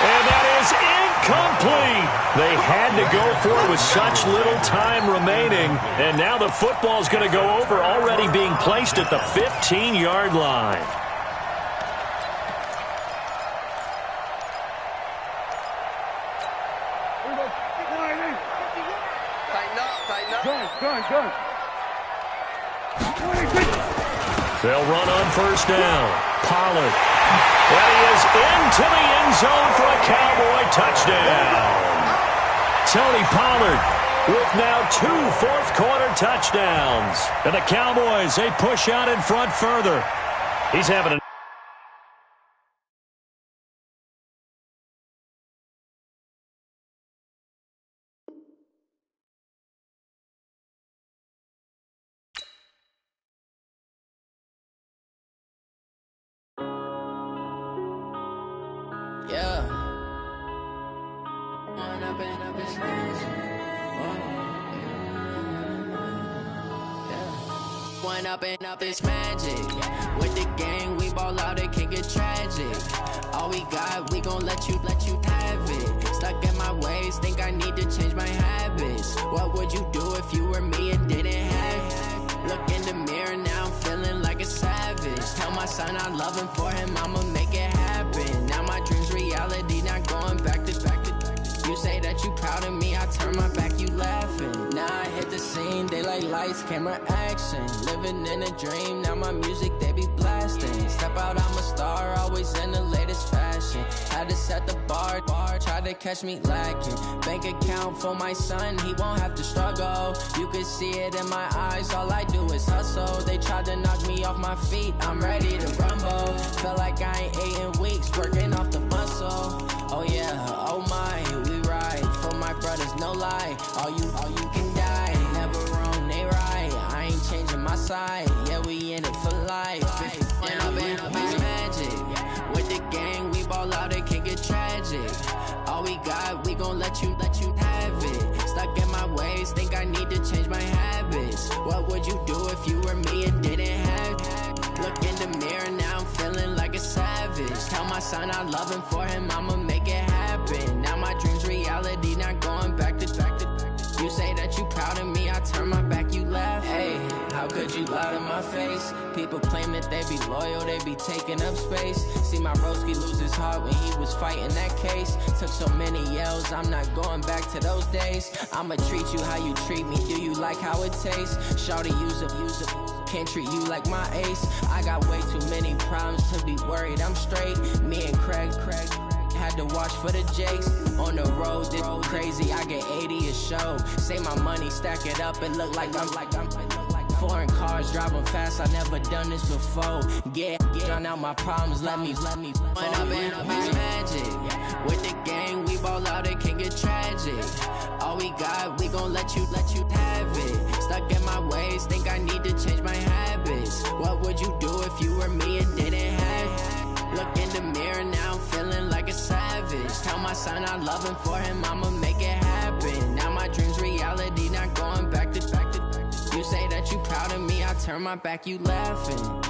And that is incomplete. They had to go for it with such little time remaining. And now the football's going to go over, already being placed at the 15-yard line. They'll run on first down. Pollard. And he is into the end zone for a Cowboy touchdown. Tony Pollard with now 2 fourth-quarter touchdowns. And the Cowboys, they push out in front further. He's having a up this magic. With the gang, we ball out, it can get tragic. All we got, we gon' let you have it. Stuck in my ways, think I need to change my habits. What would you do if you were me and didn't have it? Look in the mirror, now I'm feeling loving for him, I'ma make it happen. Now my dreams reality, not going back to back to back. You say that you proud of me, I turn my back, you laughing. Now I hit the scene, they like lights, camera, action. Living in a dream, now my music, they be blasting. Step out, I'm a star, always in the latest fashion. Had to set the bar, try to catch me lacking. Bank account for my son, he won't have to struggle. You can see it in my eyes, all I do is hustle. They tried to knock me off my feet, I'm ready to rumble. Felt like I ain't ate in weeks, working off the muscle. Oh yeah, oh my, we ride for my brothers, no lie. All you can die, never wrong, they right. I ain't changing my side, yeah, we in it for life. And I've been magic with the gang, we ball out, it can get tragic. All we got, we gon' let you have it. Stuck in my ways, think I need to change my habits. What would you do if you were me and didn't have it? Look in the mirror, now I'm feeling like a savage. Tell my son I love him, for him I'ma make it happen. Now my dreams reality, not going back to back to back. You say that you proud of me, I turn my back, you laugh. Hey, how could you lie to my face? People claim that they be loyal, they be taking up space. See my broski lose his heart when he was fighting that case. Took so many yells, I'm not going back to those days. I'ma treat you how you treat me, do you like how it tastes? Shawty, use up, can't treat you like my ace. I got way too many problems to be worried, I'm straight. Me and Craig had to watch for the Jakes. On the road, this crazy, I get 80 a show. Say my money, stack it up, it look like I'm foreign cars, driving fast, I never done this before. Get drown out my problems, let me When I've been magic with the gang, we ball out, it can get tragic. All we got, we gon' let you have it. Stuck in my ways, think I need to change my habits. What would you do if you were me and didn't have it? Look in the mirror, now I'm feeling like a savage. Tell my son I love him, for him I'ma make it happen. Now my dreams reality, not going back to back to back. You say that you proud of me, I turn my back, you laughing.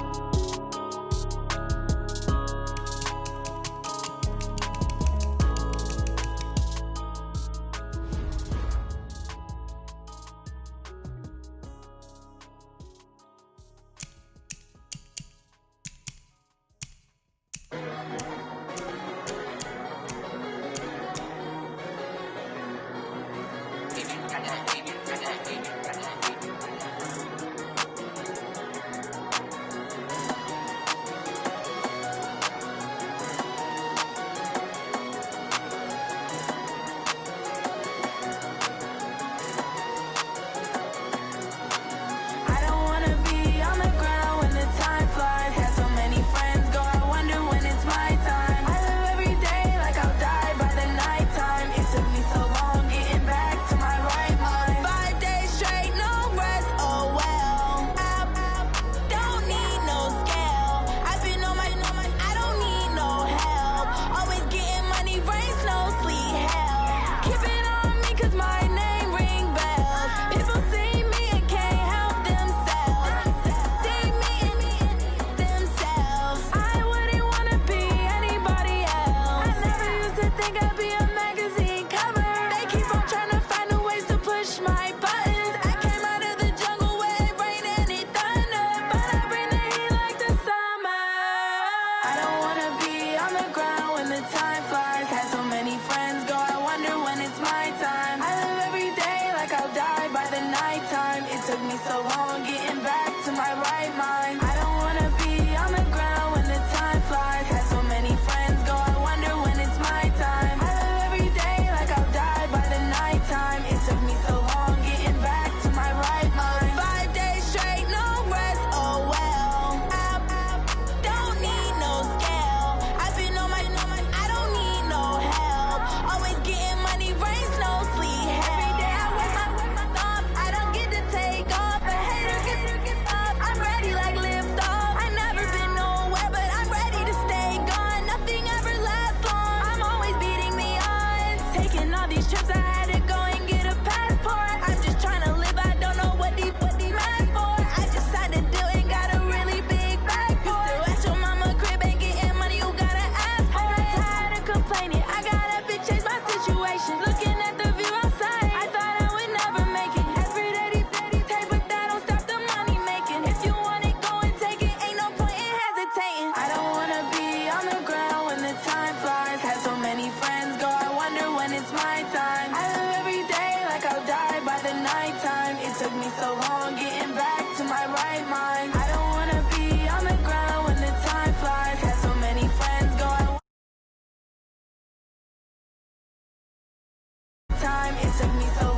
took me so